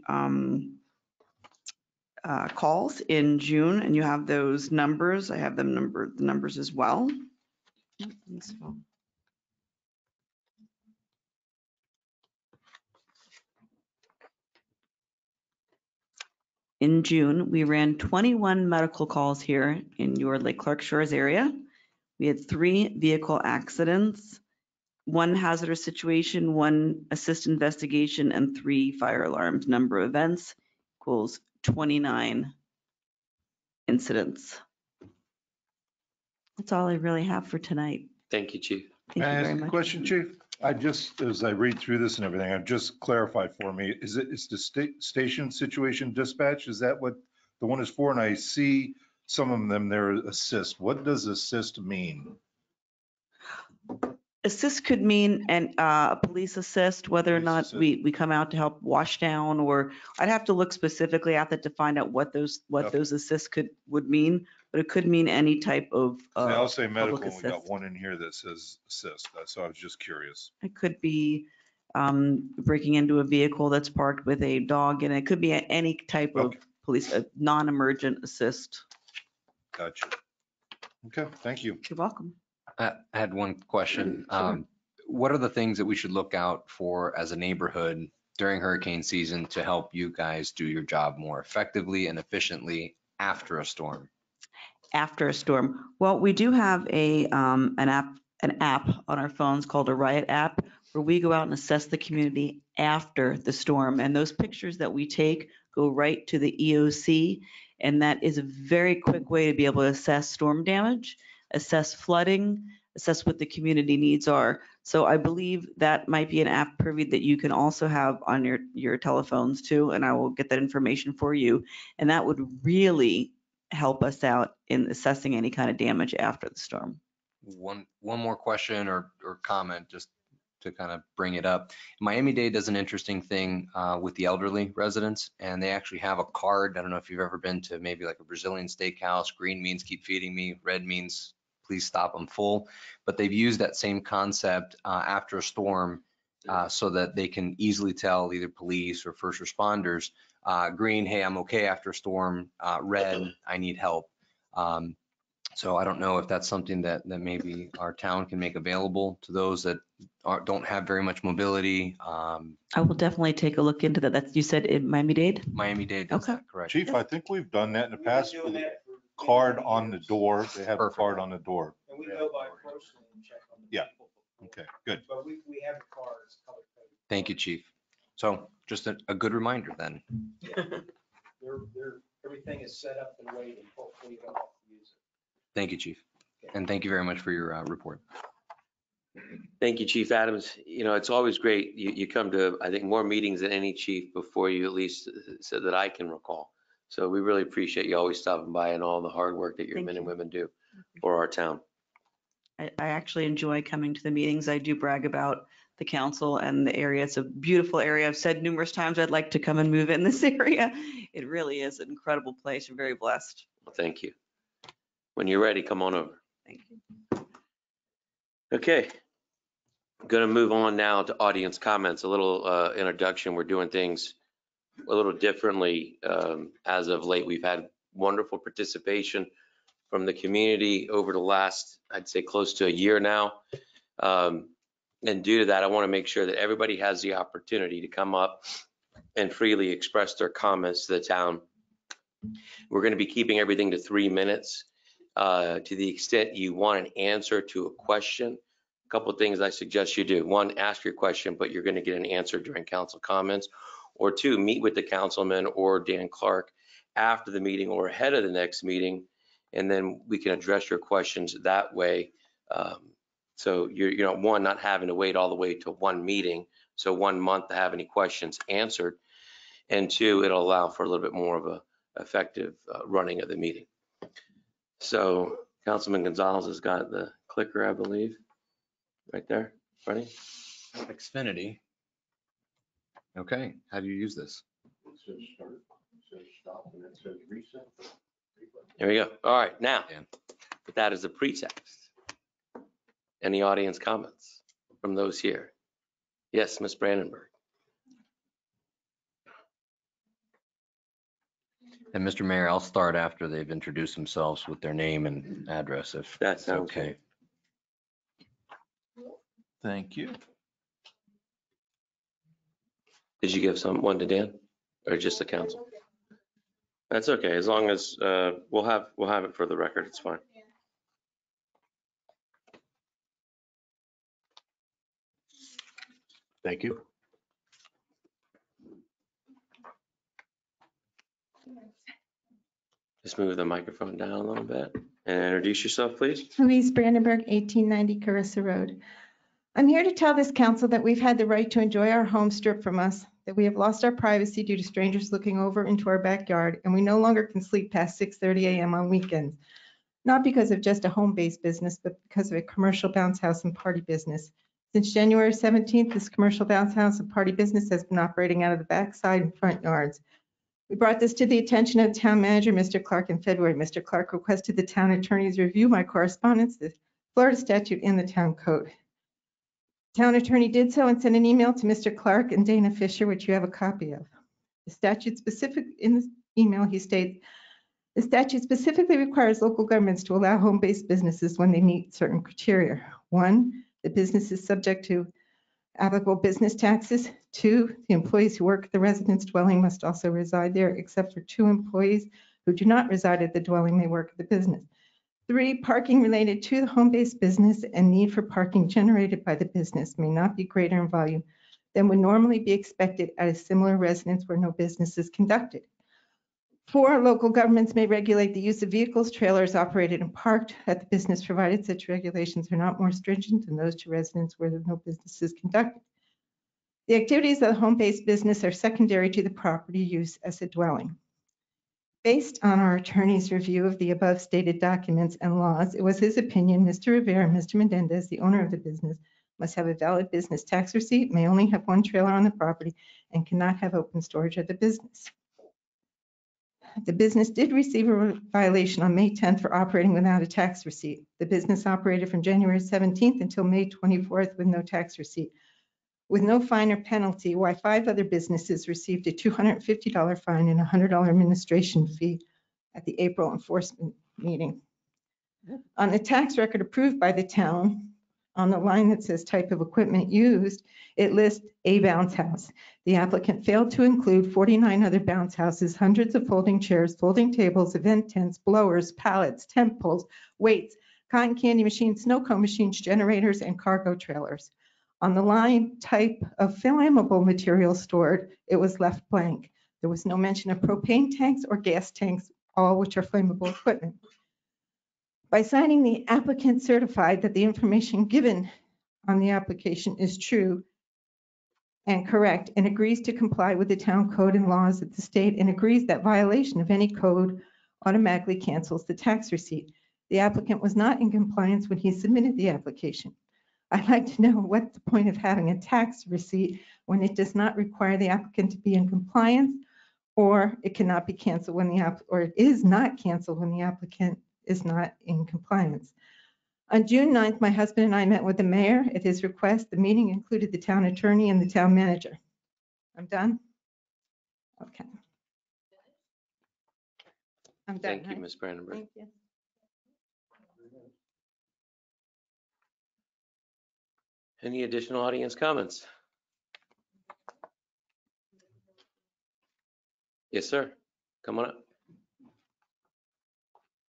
calls in June, and you have those numbers. I have them the numbers as well. In June, we ran 21 medical calls here in your Lake Clark Shores area. We had 3 vehicle accidents, 1 hazardous situation, 1 assist investigation, and 3 fire alarms. Number of events equals 29 incidents. That's all I really have for tonight. Thank you, Chief. Thank you Can I very ask a much. question, Chief? I just, as I read through this and everything, I've just clarified for me, is the station situation dispatch? Is that what the one is for? And I see some of them there assist. What does assist mean? Assist could mean a police assist, whether or Police not assist. we come out to help wash down, or I'd have to look specifically at that to find out what those assists would mean, but it could mean any type of See, I'll say medical, public and we got assist. one in here that says assist. So I was just curious. It could be breaking into a vehicle that's parked with a dog, and it could be any type of Okay. police, non-emergent assist. Gotcha. Okay, thank you. You're welcome. I had one question. What are the things that we should look out for as a neighborhood during hurricane season to help you guys do your job more effectively and efficiently after a storm? After a storm. Well, we do have an app on our phones called a Riot app, where we go out and assess the community after the storm. And those pictures that we take go right to the EOC. And that is a very quick way to be able to assess storm damage, assess flooding, assess what the community needs are. So I believe that might be an app, Privy, that you can also have on your telephones too. And I will get that information for you. And that would really help us out in assessing any kind of damage after the storm. One more question or comment, just to kind of bring it up. Miami-Dade does an interesting thing with the elderly residents, and they actually have a card. I don't know if you've ever been to maybe like a Brazilian steakhouse. Green means keep feeding me. Red means please stop, I'm full. But they've used that same concept after a storm so that they can easily tell either police or first responders Green, hey, I'm okay after storm. Red, I need help. So I don't know if that's something that maybe our town can make available to those that don't have very much mobility. I will definitely take a look into that. That's, you said in Miami-Dade? Miami-Dade does Okay. that, correct? Chief, I think we've done that in the past with a card on the door. They have a Perfect. card on the door. And we go by grocery and check on the Yeah. people. Okay, good. But we have cards color coded. Thank you, Chief. So just a good reminder then. Everything is set up in a way that hopefully you don't have to use it. Thank you, Chief. And thank you very much for your report. Thank you, Chief Adams. You know, it's always great. You come to, I think, more meetings than any chief before you, at least so that I can recall. So we really appreciate you always stopping by and all the hard work that your Thank men and you. women do for our town. I actually enjoy coming to the meetings. I do brag about the council and the area. It's a beautiful area. I've said numerous times I'd like to come and move in this area. It really is an incredible place. You're very blessed. Well, thank you. When you're ready, come on over. Thank you. Okay. Going to move on now to audience comments. A little introduction. We're doing things a little differently as of late. We've had wonderful participation from the community over the last, I'd say, close to a year now. And due to that, I want to make sure that everybody has the opportunity to come up and freely express their comments to the town. We're going to be keeping everything to 3 minutes. To the extent you want an answer to a question, a couple of things I suggest you do. One, ask your question, but you're going to get an answer during council comments. Or two, meet with the councilman or Dan Clark after the meeting or ahead of the next meeting, and then we can address your questions that way. So you're one, not having to wait all the way to one meeting, so 1 month to have any questions answered, and two, it'll allow for a little bit more of a effective running of the meeting. So Councilman Gonzalez has got the clicker, I believe, right there, ready? Xfinity. Okay, how do you use this? It says start, it says stop, and it says reset. There we go. All right, now, Yeah. with that as a pretext, any audience comments from those here? Yes, Ms. Brandenburg. And Mr. Mayor, I'll start after they've introduced themselves with their name and address if That it's sounds okay. Thank you. Did you give one to Dan or just the council? That's okay, as long as we'll have it for the record, it's fine. Thank you. Just move the microphone down a little bit and introduce yourself, please. Louise Brandenburg, 1890 Carissa Road. I'm here to tell this council that we've had the right to enjoy our home stripped from us, that we have lost our privacy due to strangers looking over into our backyard, and we no longer can sleep past 6:30 a.m. on weekends. Not because of just a home-based business, but because of a commercial bounce house and party business. Since January 17th, this commercial bounce house and party business has been operating out of the backside and front yards. We brought this to the attention of town manager, Mr. Clark, in February. Mr. Clark requested the town attorneys review my correspondence, the Florida statute and the town code. Town attorney did so and sent an email to Mr. Clark and Dana Fisher, which you have a copy of. The statute specific, in this email, he states, the statute specifically requires local governments to allow home-based businesses when they meet certain criteria. 1, the business is subject to applicable business taxes. 2, the employees who work at the residence dwelling must also reside there, except for 2 employees who do not reside at the dwelling may work at the business. 3, parking related to the home-based business and need for parking generated by the business may not be greater in volume than would normally be expected at a similar residence where no business is conducted. 4, local governments may regulate the use of vehicles, trailers operated and parked at the business, provided such regulations are not more stringent than those to residents where no business is conducted. The activities of the home-based business are secondary to the property use as a dwelling. Based on our attorney's review of the above stated documents and laws, it was his opinion Mr. Rivera and Mr. Mendez, the owner of the business, must have a valid business tax receipt, may only have 1 trailer on the property, and cannot have open storage at the business. The business did receive a violation on May 10th for operating without a tax receipt. The business operated from January 17th until May 24th with no tax receipt. with no fine or penalty, while 5 other businesses received a $250 fine and a $100 administration fee at the April enforcement meeting. On the tax record approved by the town, on the line that says type of equipment used, it lists a bounce house. The applicant failed to include 49 other bounce houses, hundreds of folding chairs, folding tables, event tents, blowers, pallets, tent poles, weights, cotton candy machines, snow cone machines, generators, and cargo trailers. On the line type of flammable material stored, it was left blank. There was no mention of propane tanks or gas tanks, all which are flammable equipment. By signing, the applicant certified that the information given on the application is true and correct, and agrees to comply with the town code and laws of the state, and agrees that violation of any code automatically cancels the tax receipt. The applicant was not in compliance when he submitted the application. I'd like to know what the point of having a tax receipt when it does not require the applicant to be in compliance, or it cannot be canceled when or it is not canceled when the applicant is not in compliance. On June 9th, my husband and I met with the mayor. At his request, the meeting included the town attorney and the town manager. I'm done? Okay. I'm done. Thank you, right? Ms. Brandenburg. Thank you. Any additional audience comments? Yes, sir. Come on up.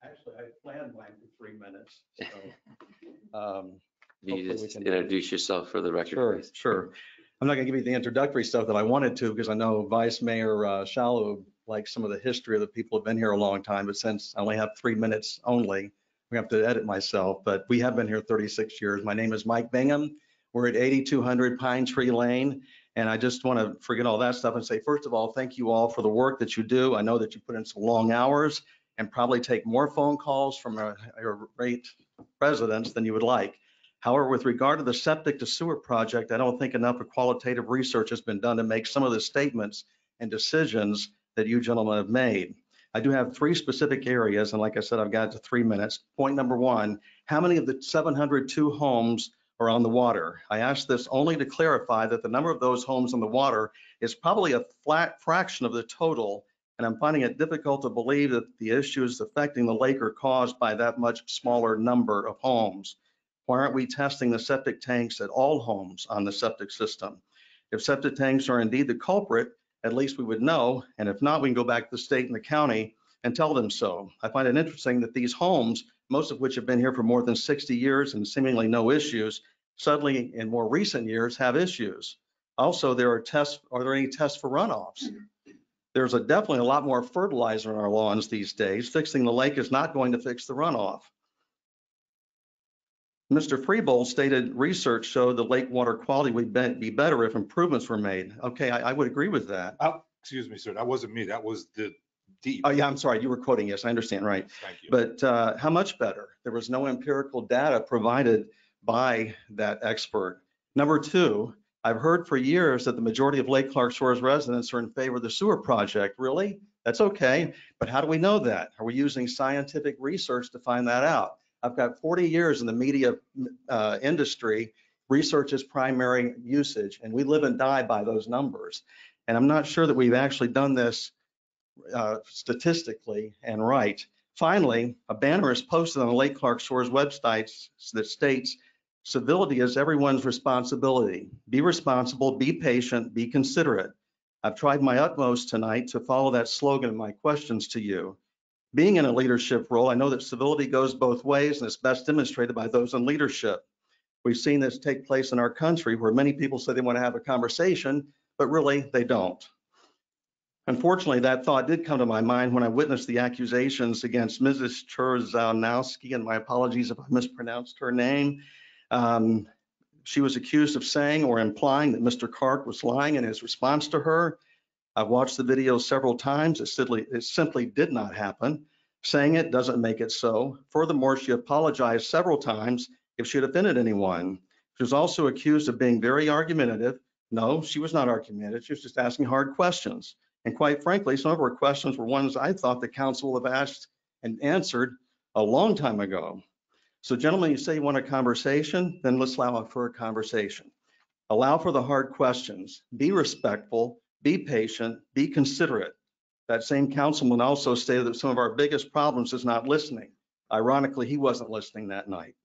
Actually, I planned mine for 3 minutes. So, You hopefully we just can- introduce yourself for the record, Sure, please. sure. I'm not going to give you the introductory stuff that I wanted to because I know Vice Mayor Shallow likes some of the history of the people who have been here a long time. But since I only have 3 minutes only, we have to edit myself. But we have been here 36 years. My name is Mike Bingham. We're at 8200 Pine Tree Lane. And I just want to forget all that stuff and say, first of all, thank you all for the work that you do. I know that you put in some long hours and probably take more phone calls from your great residents than you would like. However, with regard to the septic to sewer project, I don't think enough of qualitative research has been done to make some of the statements and decisions that you gentlemen have made. I do have 3 specific areas, and like I said, I've got to 3 minutes. Point number 1, how many of the 702 homes are on the water? I ask this only to clarify that the number of those homes on the water is probably a flat fraction of the total, and I'm finding it difficult to believe that the issues affecting the lake are caused by that much smaller number of homes. Why aren't we testing the septic tanks at all homes on the septic system? If septic tanks are indeed the culprit, at least we would know, and if not, we can go back to the state and the county and tell them so. I find it interesting that these homes, most of which have been here for more than 60 years and seemingly no issues, suddenly in more recent years have issues. Also, are there any tests for runoffs? There's definitely a lot more fertilizer on our lawns these days. Fixing the lake is not going to fix the runoff. Mr. Freebold stated research showed the lake water quality would be better if improvements were made. Okay, I would agree with that. Excuse me, sir, that wasn't me. That was the deep. Oh, yeah, I'm sorry. You were quoting. Yes, I understand. Right. Thank you. But how much better? There was no empirical data provided by that expert. Number 2, I've heard for years that the majority of Lake Clark Shores residents are in favor of the sewer project. Really? That's okay. But how do we know that? Are we using scientific research to find that out? I've got 40 years in the media industry. Research is primary usage, and we live and die by those numbers. And I'm not sure that we've actually done this statistically and right. Finally, a banner is posted on the Lake Clark Shores websites that states, civility is everyone's responsibility. Be responsible, be patient, be considerate. I've tried my utmost tonight to follow that slogan in my questions to you. Being in a leadership role, I know that civility goes both ways, and it's best demonstrated by those in leadership. We've seen this take place in our country where many people say they want to have a conversation, but really they don't. Unfortunately, that thought did come to my mind when I witnessed the accusations against Mrs. Churzanowski, and my apologies if I mispronounced her name. She was accused of saying or implying that Mr. Clark was lying in his response to her. I've watched the video several times. It simply did not happen. Saying it doesn't make it so. Furthermore, she apologized several times if she had offended anyone. She was also accused of being very argumentative. No, she was not argumentative. She was just asking hard questions. And quite frankly, some of her questions were ones I thought the council would have asked and answered a long time ago. So gentlemen, you say you want a conversation, then let's allow for a conversation. Allow for the hard questions. Be respectful, be patient, be considerate. That same councilman also stated that some of our biggest problems is not listening. Ironically, he wasn't listening that night.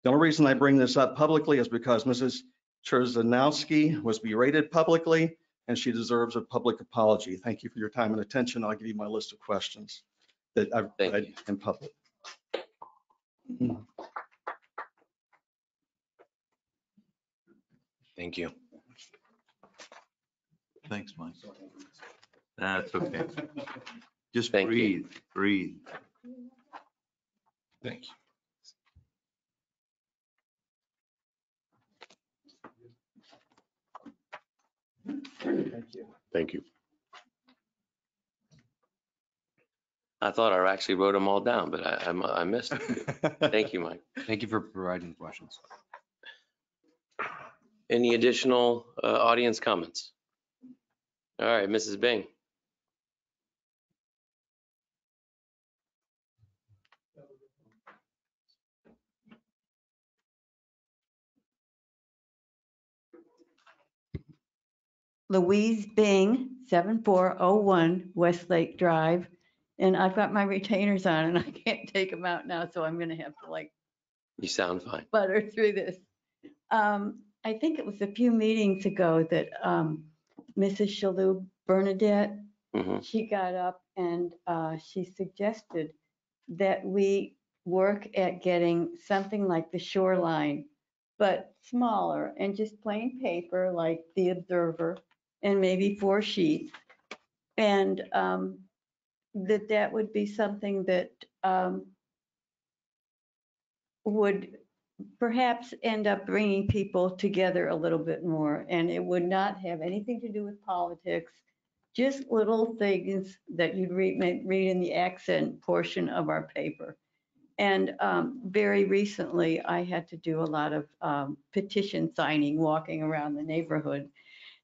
The only reason I bring this up publicly is because Mrs. Cherzanowski was berated publicly, and she deserves a public apology. Thank you for your time and attention. I'll give you my list of questions that I've read in public. Thank you. Thanks, Mike. That's okay. Just Thank you. breathe, breathe. Thank you. Thank you. Thank you. I thought I actually wrote them all down, but I missed it. Thank you, Mike. Thank you for providing questions. Any additional audience comments? All right, Mrs. Bing. Louise Bing, 7401 Westlake Drive. And I've got my retainers on and I can't take them out now, so I'm gonna have to like You sound fine. butter through this. I think it was a few meetings ago that Mrs. Shalhoub Bernadette, she got up and she suggested that we work at getting something like the shoreline, but smaller and just plain paper like the Observer and maybe 4 sheets. And that would be something that would perhaps end up bringing people together a little bit more. And it would not have anything to do with politics, just little things that you'd read in the accent portion of our paper. And very recently, I had to do a lot of petition signing, walking around the neighborhood.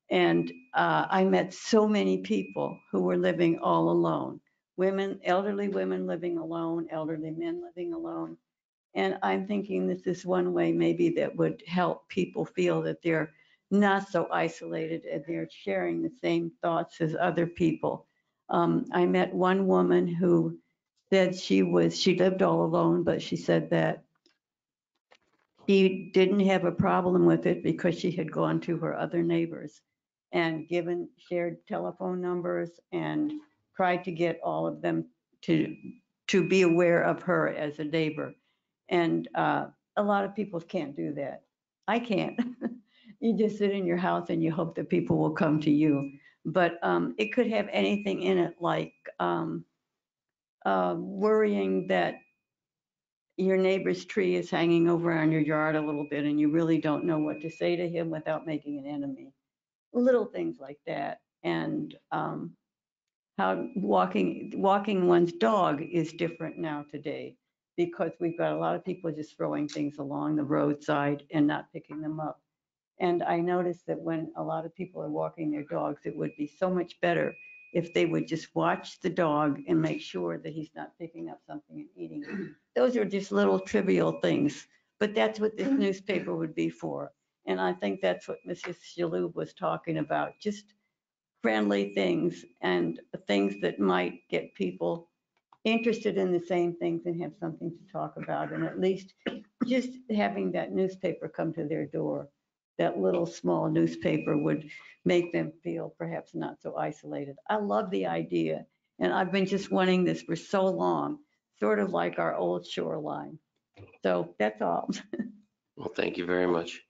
And I met so many people who were living all alone. Women, elderly women living alone, elderly men living alone. And I'm thinking this is one way maybe that would help people feel that they're not so isolated and they're sharing the same thoughts as other people. I met one woman who said she lived all alone, but she said that she didn't have a problem with it because she had gone to her other neighbors and shared telephone numbers and tried to get all of them to be aware of her as a neighbor. And a lot of people can't do that. I can't. You just sit in your house and you hope that people will come to you. But it could have anything in it like worrying that your neighbor's tree is hanging over on your yard a little bit and you really don't know what to say to him without making an enemy. Little things like that. And how walking one's dog is different now today because we've got a lot of people just throwing things along the roadside and not picking them up. And I noticed that when a lot of people are walking their dogs, it would be so much better if they would just watch the dog and make sure that he's not picking up something and eating it. Those are just little trivial things, but that's what this newspaper would be for. And I think that's what Mrs. Shalhoub was talking about, just friendly things and things that might get people interested in the same things and have something to talk about. And at least just having that newspaper come to their door, that little small newspaper would make them feel perhaps not so isolated. I love the idea. And I've been just wanting this for so long, sort of like our old shoreline. So that's all. Well, thank you very much.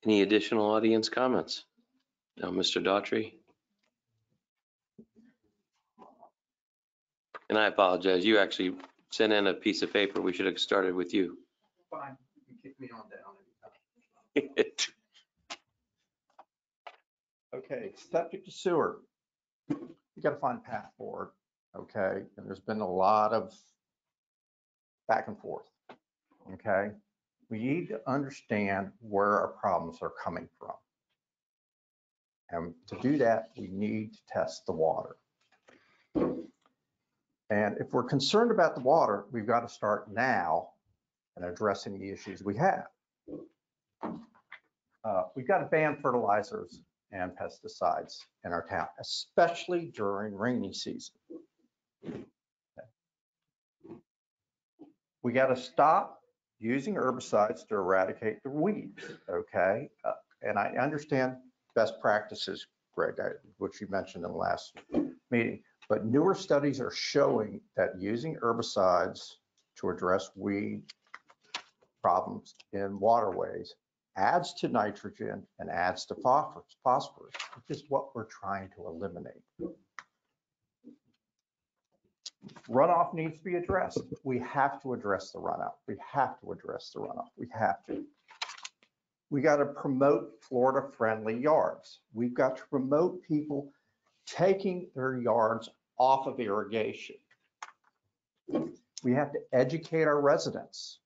Any additional audience comments? No, Mr. Daughtry? And I apologize, you actually sent in a piece of paper. We should have started with you. Fine, you can kick me on down anytime. Okay, septic to sewer. You got to find a path forward, okay? And there's been a lot of back and forth, okay? We need to understand where our problems are coming from. And to do that, we need to test the water. And if we're concerned about the water, we've got to start now and addressing the issues we have. We've got to ban fertilizers and pesticides in our town, especially during rainy season. We got to stop using herbicides to eradicate the weeds, okay? And I understand best practices, Greg, which you mentioned in the last meeting, but newer studies are showing that using herbicides to address weed problems in waterways adds to nitrogen and adds to phosphorus, which is what we're trying to eliminate. Runoff needs to be addressed. We have to address the runoff. We have to address the runoff. We have to. We got to promote Florida-friendly yards. We've got to promote people taking their yards off of irrigation. We have to educate our residents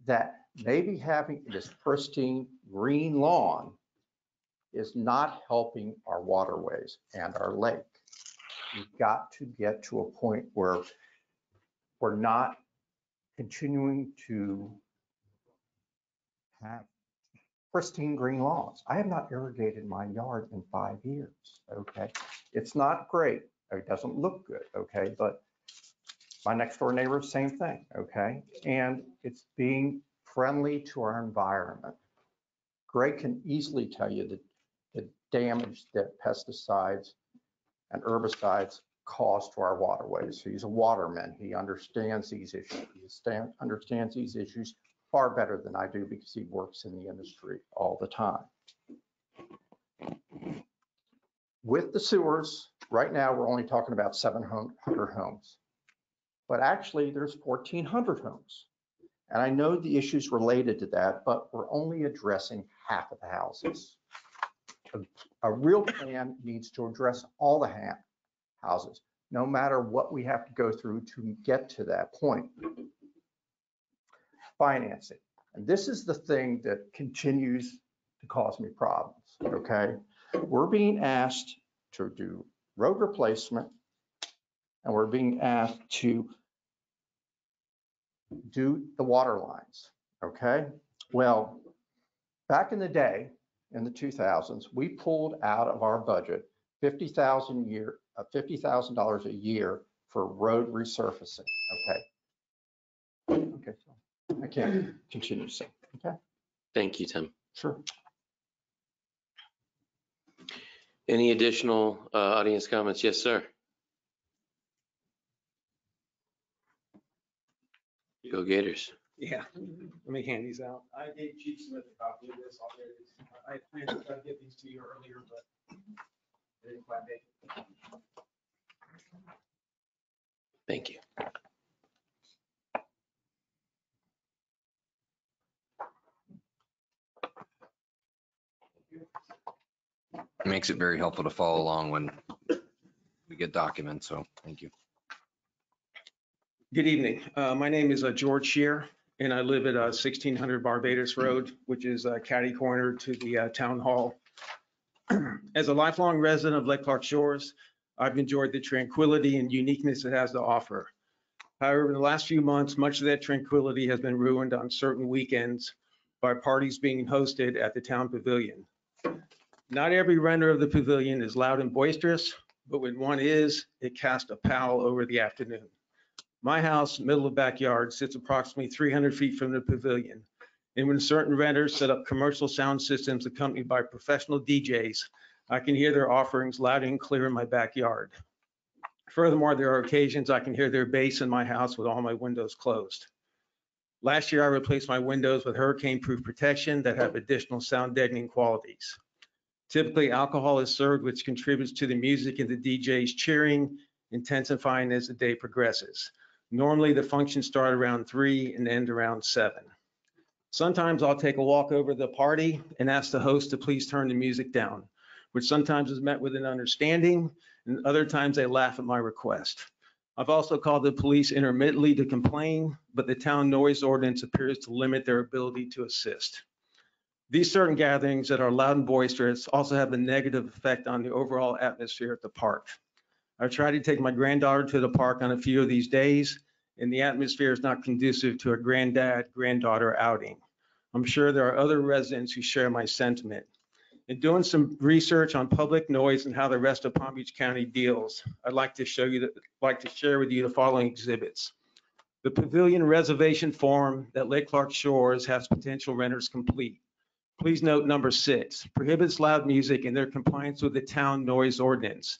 that maybe having this pristine green lawn is not helping our waterways and our lake. We've got to get to a point where we're not continuing to have pristine green lawns. I have not irrigated my yard in 5 years, okay? It's not great. It doesn't look good, okay? But my next door neighbor, same thing, okay? And it's being friendly to our environment. Greg can easily tell you the damage that pesticides and herbicides cause to our waterways. He's a waterman. He understands these issues. He understands these issues far better than I do because he works in the industry all the time. With the sewers, right now, we're only talking about 700 homes. But actually, there's 1,400 homes. And I know the issues related to that, but we're only addressing half of the houses. A real plan needs to address all the houses, no matter what we have to go through to get to that point. Financing. And this is the thing that continues to cause me problems, okay? We're being asked to do road replacement, and we're being asked to do the water lines, okay? Well, back in the day, in the 2000s, we pulled out of our budget $50,000 a year for road resurfacing, okay? Okay, so I can't continue, so, okay? Thank you, Tim. Sure. Any additional audience comments? Yes, sir. Go Gators. Yeah, let me hand these out. I gave Chief Smith a copy of this already. I planned to try to get these to you earlier, but I didn't quite make it. Thank you. It makes it very helpful to follow along when we get documents, so thank you. Good evening. My name is George Shear, and I live at 1600 Barbados Road, which is catty corner to the town hall. As a lifelong resident of Lake Clark Shores, I've enjoyed the tranquility and uniqueness it has to offer. However, in the last few months, much of that tranquility has been ruined on certain weekends by parties being hosted at the town pavilion. Not every renter of the pavilion is loud and boisterous, but when one is, it casts a pall over the afternoon. My house, middle of backyard, sits approximately 300 feet from the pavilion. And when certain renters set up commercial sound systems accompanied by professional DJs, I can hear their offerings loud and clear in my backyard. Furthermore, there are occasions I can hear their bass in my house with all my windows closed. Last year, I replaced my windows with hurricane-proof protection that have additional sound deadening qualities. Typically, alcohol is served, which contributes to the music and the DJs cheering, intensifying as the day progresses. Normally, the functions start around 3 and end around 7. Sometimes I'll take a walk over the party and ask the host to please turn the music down, which sometimes is met with an understanding, and other times they laugh at my request. I've also called the police intermittently to complain, but the town noise ordinance appears to limit their ability to assist. These certain gatherings that are loud and boisterous also have a negative effect on the overall atmosphere at the park. I've tried to take my granddaughter to the park on a few of these days, and the atmosphere is not conducive to a granddad-granddaughter outing. I'm sure there are other residents who share my sentiment. In doing some research on public noise and how the rest of Palm Beach County deals, I'd like to share with you the following exhibits. The pavilion reservation form that Lake Clark Shores has potential renters complete. Please note number 6, prohibits loud music in their compliance with the town noise ordinance.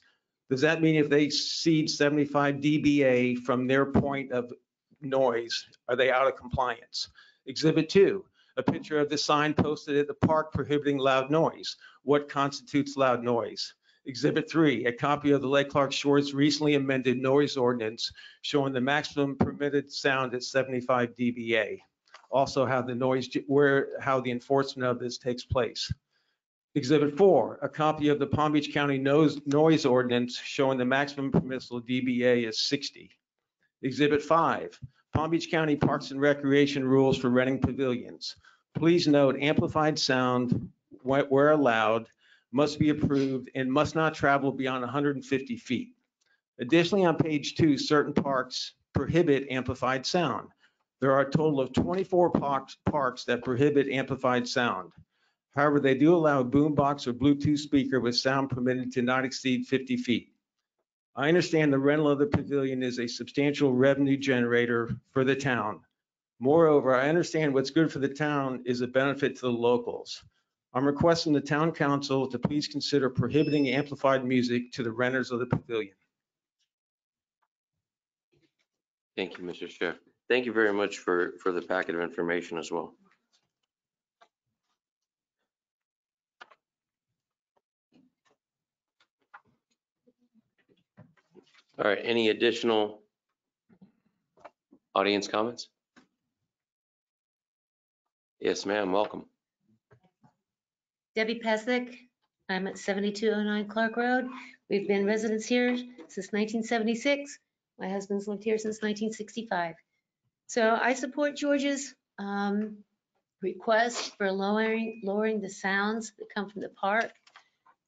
Does that mean if they exceed 75 dBA from their point of noise, are they out of compliance? Exhibit 2, a picture of the sign posted at the park prohibiting loud noise. What constitutes loud noise? Exhibit 3, a copy of the Lake Clark Shores recently amended noise ordinance showing the maximum permitted sound at 75 dBA. Also how the enforcement of this takes place. Exhibit 4, a copy of the Palm Beach County noise ordinance showing the maximum permissible dBA is 60. Exhibit 5, Palm Beach County Parks and Recreation rules for renting pavilions. Please note amplified sound, where allowed, must be approved and must not travel beyond 150 feet. Additionally, on page 2, certain parks prohibit amplified sound. There are a total of 24 parks that prohibit amplified sound. However, they do allow a boombox or Bluetooth speaker with sound permitted to not exceed 50 feet. I understand the rental of the pavilion is a substantial revenue generator for the town. Moreover, I understand what's good for the town is a benefit to the locals. I'm requesting the town council to please consider prohibiting amplified music to the renters of the pavilion. Thank you, Mr. Chair. Thank you very much for the packet of information as well. All right, any additional audience comments? Yes, ma'am, welcome. Debbie Pesek. I'm at 7209 Clark Road. We've been residents here since 1976. My husband's lived here since 1965. So I support George's request for lowering the sounds that come from the park.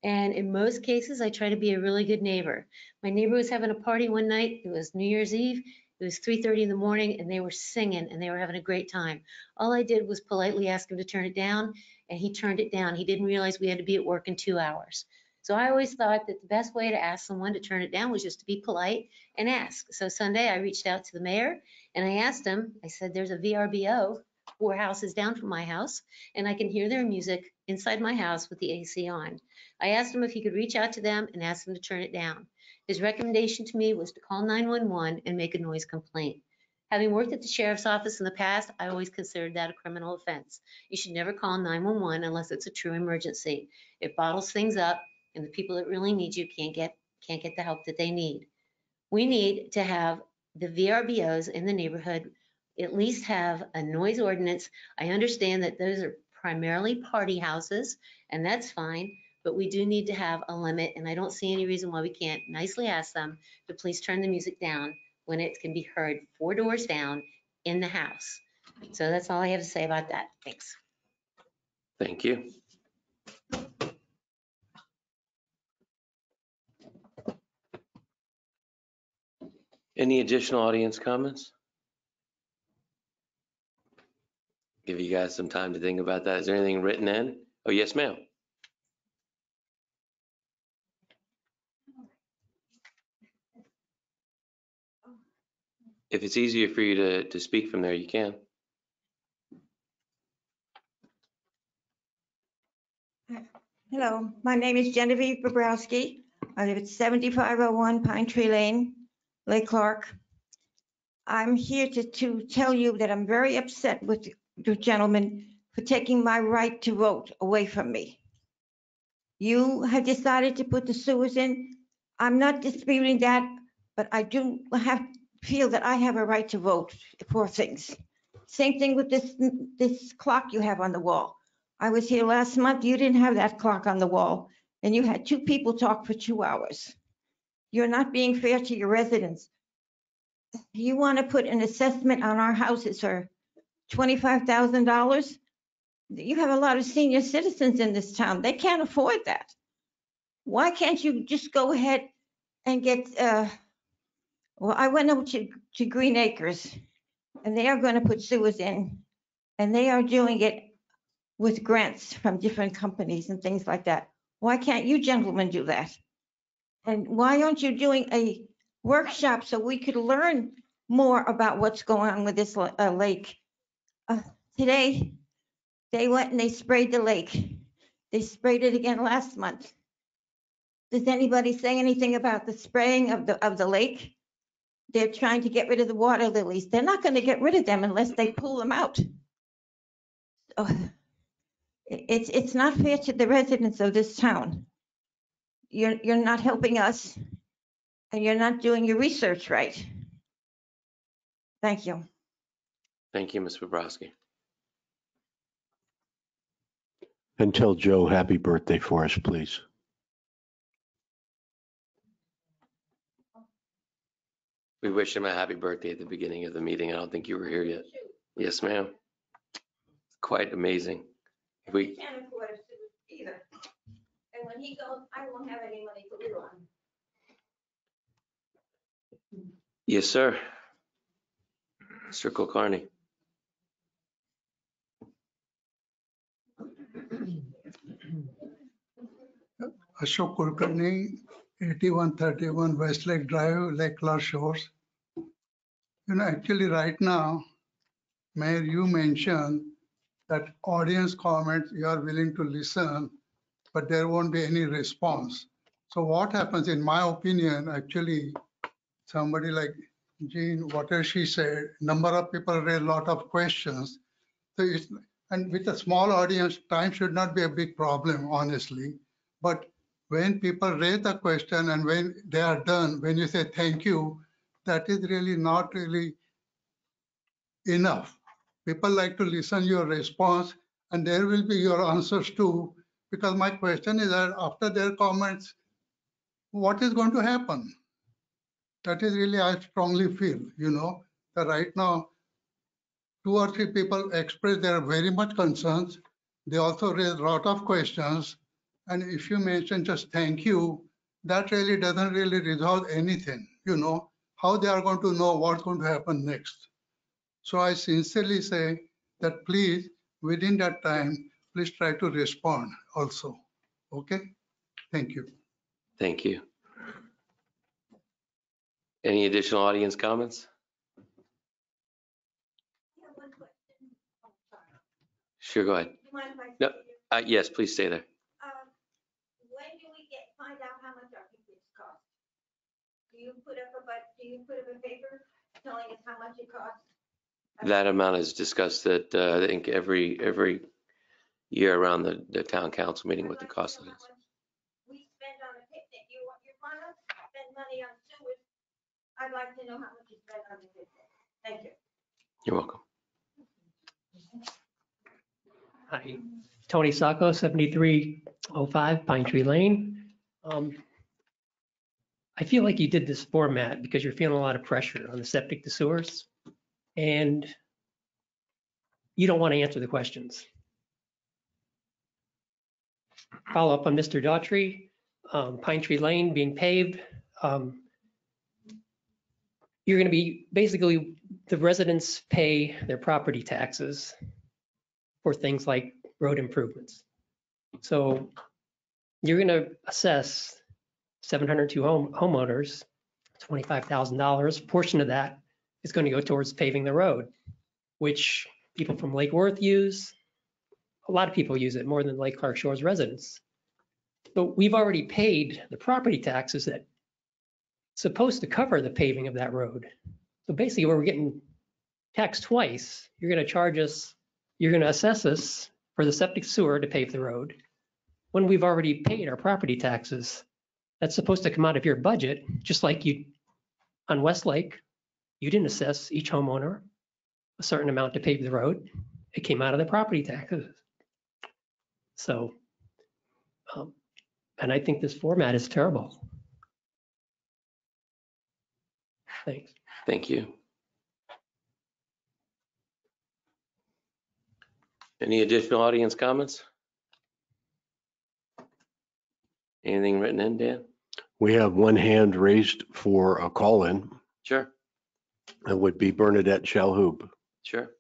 And in most cases, I try to be a really good neighbor. My neighbor was having a party one night. It was New Year's Eve. It was 3:30 in the morning and they were singing and they were having a great time. All I did was politely ask him to turn it down and he turned it down. He didn't realize we had to be at work in 2 hours. So I always thought that the best way to ask someone to turn it down was just to be polite and ask. So Sunday I reached out to the mayor and I asked him, I said, there's a VRBO 4 houses down from my house and I can hear their music inside my house with the AC on. I asked him if he could reach out to them and ask them to turn it down. His recommendation to me was to call 911 and make a noise complaint. Having worked at the sheriff's office in the past, I always considered that a criminal offense. You should never call 911 unless it's a true emergency. It bottles things up and the people that really need you can't get the help that they need. We need to have the VRBOs in the neighborhood at least have a noise ordinance. I understand that those are primarily party houses and that's fine, but we do need to have a limit and I don't see any reason why we can't nicely ask them to please turn the music down when it can be heard 4 doors down in the house. So that's all I have to say about that. Thanks. Thank you. Any additional audience comments? Give you guys some time to think about that. Is there anything written in? Oh, yes, ma'am. If it's easier for you to speak from there, you can. Hello, my name is Genevieve Bobrowski. I live at 7501 Pine Tree Lane, Lake Clark. I'm here to tell you that I'm very upset with the gentleman for taking my right to vote away from me. You have decided to put the sewers in. I'm not disputing that, but I do feel that I have a right to vote for things. Same thing with this clock you have on the wall. I was here last month, you didn't have that clock on the wall, and you had 2 people talk for 2 hours. You're not being fair to your residents. You want to put an assessment on our houses for $25,000? You have a lot of senior citizens in this town. They can't afford that. Why can't you just go ahead and get, well, I went over to Green Acres, and they are going to put sewers in, and they are doing it with grants from different companies and things like that. Why can't you gentlemen do that? And why aren't you doing a workshop so we could learn more about what's going on with this lake? Today, they went and they sprayed the lake. They sprayed it again last month. Does anybody say anything about the spraying of the lake? They're trying to get rid of the water lilies. They're not going to get rid of them unless they pull them out. It's not fair to the residents of this town. You're not helping us, and you're not doing your research right. Thank you. Thank you, Ms. Bobrowski. And tell Joe happy birthday for us, please. We wish him a happy birthday at the beginning of the meeting. I don't think you were here yet. Yes, ma'am. Quite amazing. If we, Can't afford a sewer either. And when he goes, I won't have any money to live on. yes, sir. Mr. Kulkarni. Ashok Kulkarni, 8131 Westlake Drive, Lake Clark Shores. Actually right now, Mayor, you mentioned that audience comments, you are willing to listen, but there won't be any response. So what happens, in my opinion, actually, somebody like Jean, whatever she said, number of people raise a lot of questions. So and with a small audience, time should not be a big problem, honestly. But when people raise the question and when they are done, when you say thank you, that is really not really enough. People like to listen your response, and there will be your answers too, because my question is that after their comments, what is going to happen? That is really, I strongly feel, that right now, 2 or 3 people express their very much concerns. They also raise a lot of questions. And if you mention just thank you, that really doesn't really resolve anything, how they are going to know what's going to happen next. So I sincerely say that please, within that time, please try to respond also. Okay? Thank you. Thank you. Any additional audience comments? Sure, go ahead. No, yes, please stay there. When do we find out how much our tickets cost? Do you put up a paper telling us how much it costs? That amount is discussed at, I think, every year around the town council meeting what the cost of it is. We spend on a picnic. You want to spend money on sewers? I'd like to know how much you spend on the picnic. Thank you. You're welcome. Hi, Tony Sacco, 7305 Pine Tree Lane. I feel like you did this format because you're feeling a lot of pressure on the septic to sewers, and you don't want to answer the questions. Follow up on Mr. Daughtry, Pine Tree Lane being paved. You're going to be, basically, the residents pay their property taxes for things like road improvements. So you're going to assess 702 homeowners, $25,000. A portion of that is going to go towards paving the road, which people from Lake Worth use. A lot of people use it, more than Lake Clark Shores residents. But we've already paid the property taxes that supposed to cover the paving of that road. So basically, we're getting taxed twice. You're going to charge us, you're going to assess us for the septic sewer to pave the road when we've already paid our property taxes. That's supposed to come out of your budget, just like you on Westlake. You didn't assess each homeowner a certain amount to pave the road. It came out of the property taxes. So, and I think this format is terrible. Thanks. Thank you. Any additional audience comments? Anything written in, Dan? We have one hand raised for a call-in. Sure, It would be Bernadette Shalhoub. sure.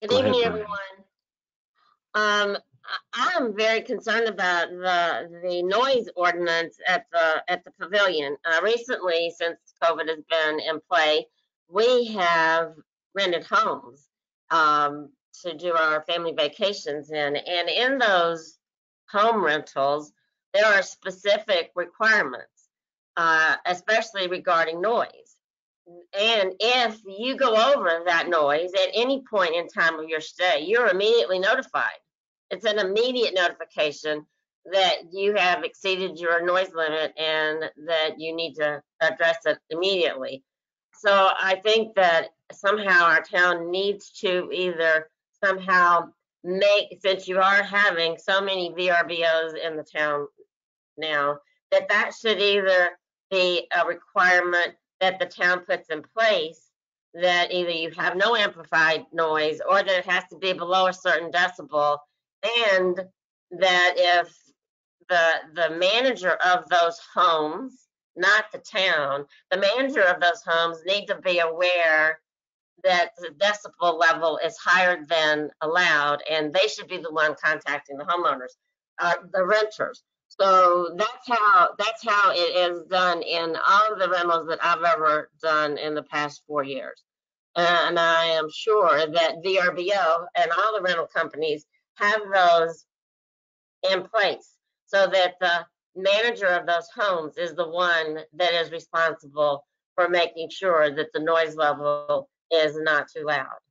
Good Go ahead, evening, Bernadette. everyone. I'm very concerned about the noise ordinance at the pavilion. Recently, since COVID has been in play, we have rented homes to do our family vacations in, and in those home rentals, there are specific requirements, especially regarding noise. And if you go over that noise at any point in time of your stay, you're immediately notified. It's an immediate notification that you have exceeded your noise limit and that you need to address it immediately. So I think that somehow our town needs to either somehow make, since you are having so many VRBOs in the town now, that should either be a requirement that the town puts in place, that either you have no amplified noise or that it has to be below a certain decibel, and that if the manager of those homes, not the town, the manager of those homes need to be aware that the decibel level is higher than allowed, and they should be the one contacting the homeowners, the renters. So that's how it is done in all of the rentals that I've ever done in the past 4 years. And I am sure that VRBO and all the rental companies have those in place so that the manager of those homes is the one that is responsible for making sure that the noise level is not too loud.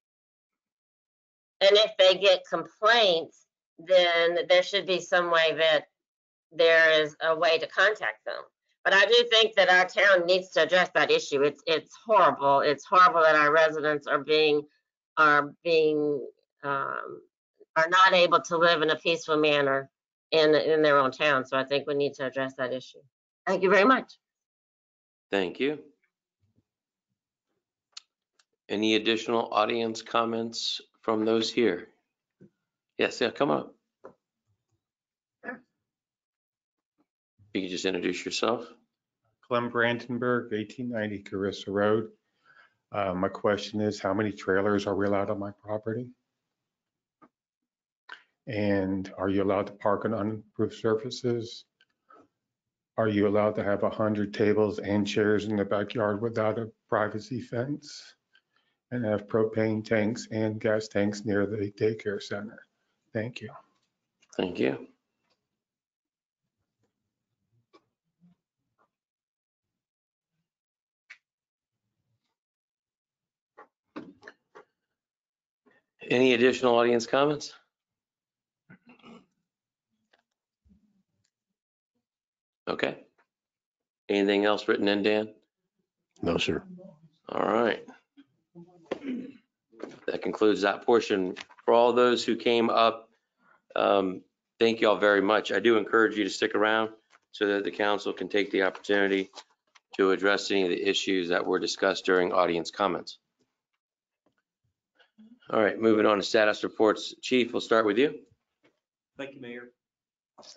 And if they get complaints, then there should be some way that there is a way to contact them. But I do think that our town needs to address that issue. It's horrible. It's horrible that our residents are not able to live in a peaceful manner in their own town. So I think we need to address that issue. Thank you very much. Thank you. Any additional audience comments from those here? Yes, yeah, come up. You can just introduce yourself. Clem Brandenburg, 1890 Carissa Road. My question is, how many trailers are we allowed on my property? And are you allowed to park on unimproved surfaces? Are you allowed to have 100 tables and chairs in the backyard without a privacy fence? And have propane tanks and gas tanks near the daycare center? Thank you. Thank you. Any additional audience comments? Okay. Anything else written in, Dan? No, sir. All right. That concludes that portion. For all those who came up, thank you all very much. I do encourage you to stick around so that the council can take the opportunity to address any of the issues that were discussed during audience comments. All right, moving on to status reports. Chief, we'll start with you. Thank you, Mayor.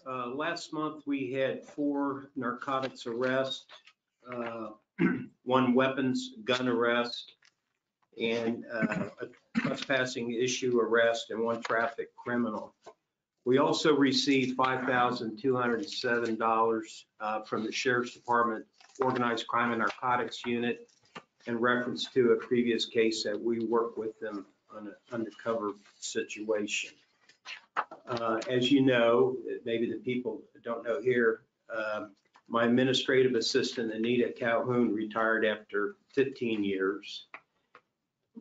Last month, we had 4 narcotics arrests, 1 weapons gun arrest, and a trespassing issue arrest, and 1 traffic criminal. We also received $5,207 from the Sheriff's Department Organized Crime and Narcotics Unit in reference to a previous case that we worked with them on an undercover situation. As you know, maybe the people don't know here, my administrative assistant, Anita Calhoun, retired after 15 years.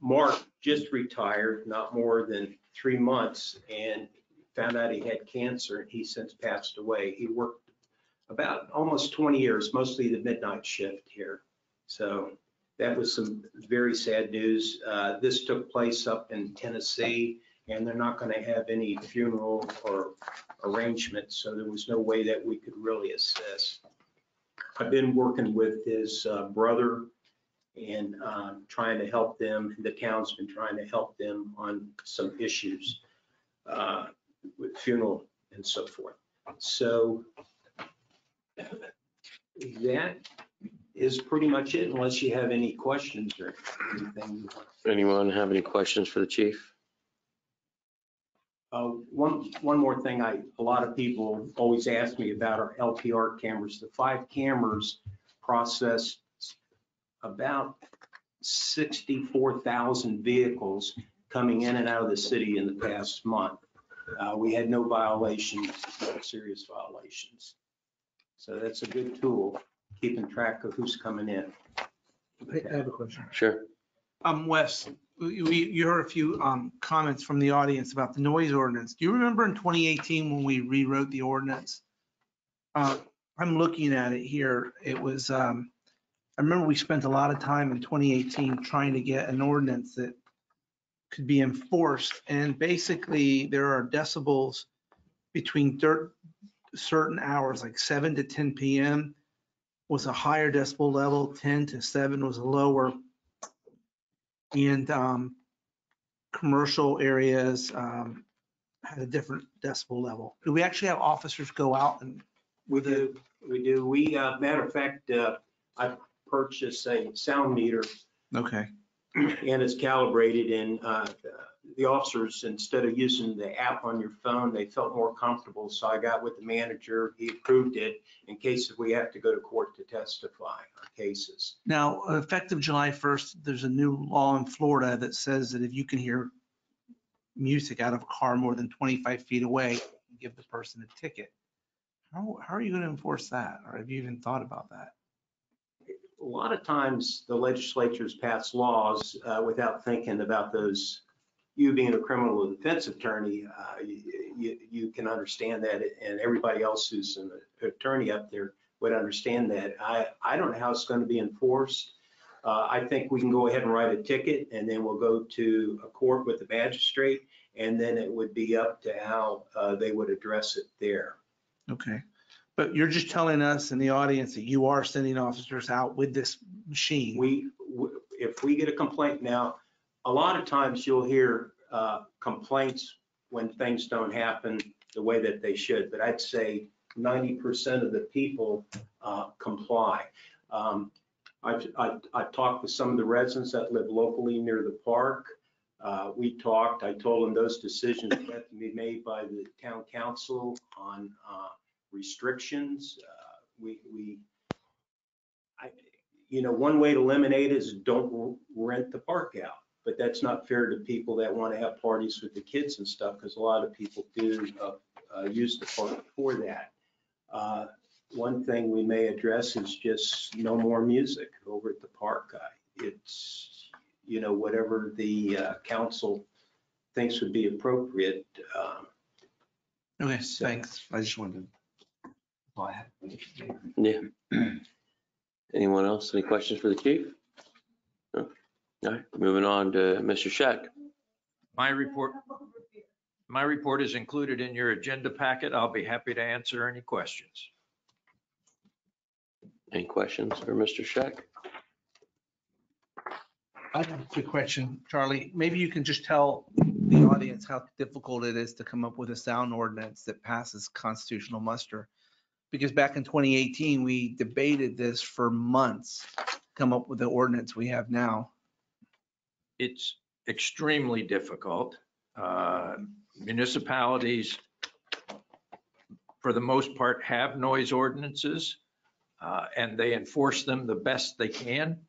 Mark just retired, not more than 3 months, and found out he had cancer. He since passed away. He worked about almost 20 years, mostly the midnight shift here. So that was some very sad news. This took place up in Tennessee, and they're not going to have any funeral or arrangements, so there was no way that we could really assist. I've been working with his brother and trying to help them. The town's been trying to help them on some issues with funeral and so forth. So that is pretty much it, unless you have any questions or anything. Anyone have any questions for the chief? One more thing, a lot of people always ask me about our LPR cameras. The 5 cameras processed about 64,000 vehicles coming in and out of the city in the past month. We had no violations, no serious violations. So that's a good tool, keeping track of who's coming in. I have a question. Sure. Wes, you heard a few comments from the audience about the noise ordinance. Do you remember in 2018 when we rewrote the ordinance? I'm looking at it here. It was, I remember we spent a lot of time in 2018 trying to get an ordinance that could be enforced. And basically there are decibels between certain hours, like 7 to 10 p.m. was a higher decibel level, 10 to 7 was a lower. And commercial areas had a different decibel level. Do we actually have officers go out and? We do. Matter of fact, I purchased a sound meter. Okay. And it's calibrated, and the officers, instead of using the app on your phone, they felt more comfortable. So I got with the manager, he approved it in case we have to go to court to testify on cases. Now, effective July 1st, there's a new law in Florida that says that if you can hear music out of a car more than 25 feet away, you can give the person a ticket. How are you going to enforce that? Or have you even thought about that? A lot of times the legislatures pass laws without thinking about those. You being a criminal defense attorney, you can understand that, and everybody else who's an attorney up there would understand that. I don't know how it's going to be enforced. I think we can go ahead and write a ticket, and then we'll go to a court with the magistrate, and then it would be up to how they would address it there. Okay. But you're just telling us in the audience that you are sending officers out with this machine. If we get a complaint now, a lot of times you'll hear complaints when things don't happen the way that they should, but I'd say 90% of the people comply. I've talked with some of the residents that live locally near the park. We talked, I told them those decisions have to be made by the town council on restrictions. One way to eliminate it is don't rent the park out, but that's not fair to people that want to have parties with the kids and stuff, because a lot of people do use the park for that. One thing we may address is just no more music over at the park. It's, whatever the council thinks would be appropriate. Okay, thanks. I just wanted to. Yeah. Anyone else? Any questions for the chief? No? All right, moving on to Mr. Scheck. My report is included in your agenda packet. I'll be happy to answer any questions. Any questions for Mr. Scheck? I have a quick question, Charlie. Maybe you can just tell the audience how difficult it is to come up with a sound ordinance that passes constitutional muster. Because back in 2018, we debated this for months, come up with the ordinance we have now. It's extremely difficult. Municipalities, for the most part, have noise ordinances, and they enforce them the best they can.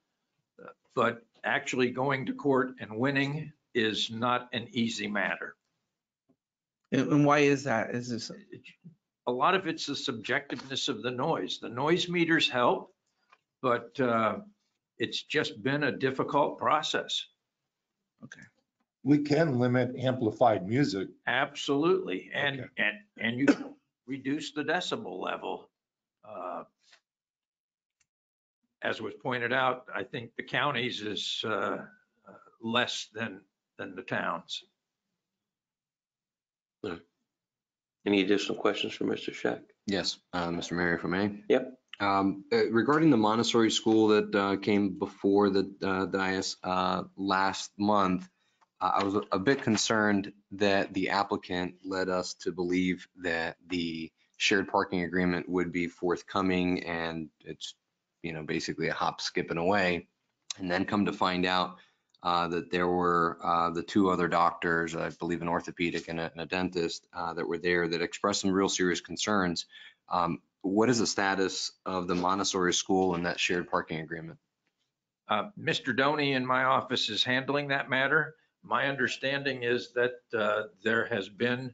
But actually going to court and winning is not an easy matter. And why is that? Is this? A lot of it's the subjectiveness of the noise. The noise meters help, but it's just been a difficult process. Okay. We can limit amplified music. Absolutely. And you can reduce the decibel level. As was pointed out, I think the counties is less than the towns. Any additional questions for Mr. Scheck? Yes, Mr. Mayor, if I may. Yep. Regarding the Montessori school that came before the dais last month, I was a bit concerned that the applicant led us to believe that the shared parking agreement would be forthcoming and it's, basically a hop, skip and away. And then come to find out that there were the two other doctors, I believe an orthopedic and a dentist that were there that expressed some real serious concerns. What is the status of the Montessori school and that shared parking agreement? Mr. Doney in my office is handling that matter. My understanding is that there has been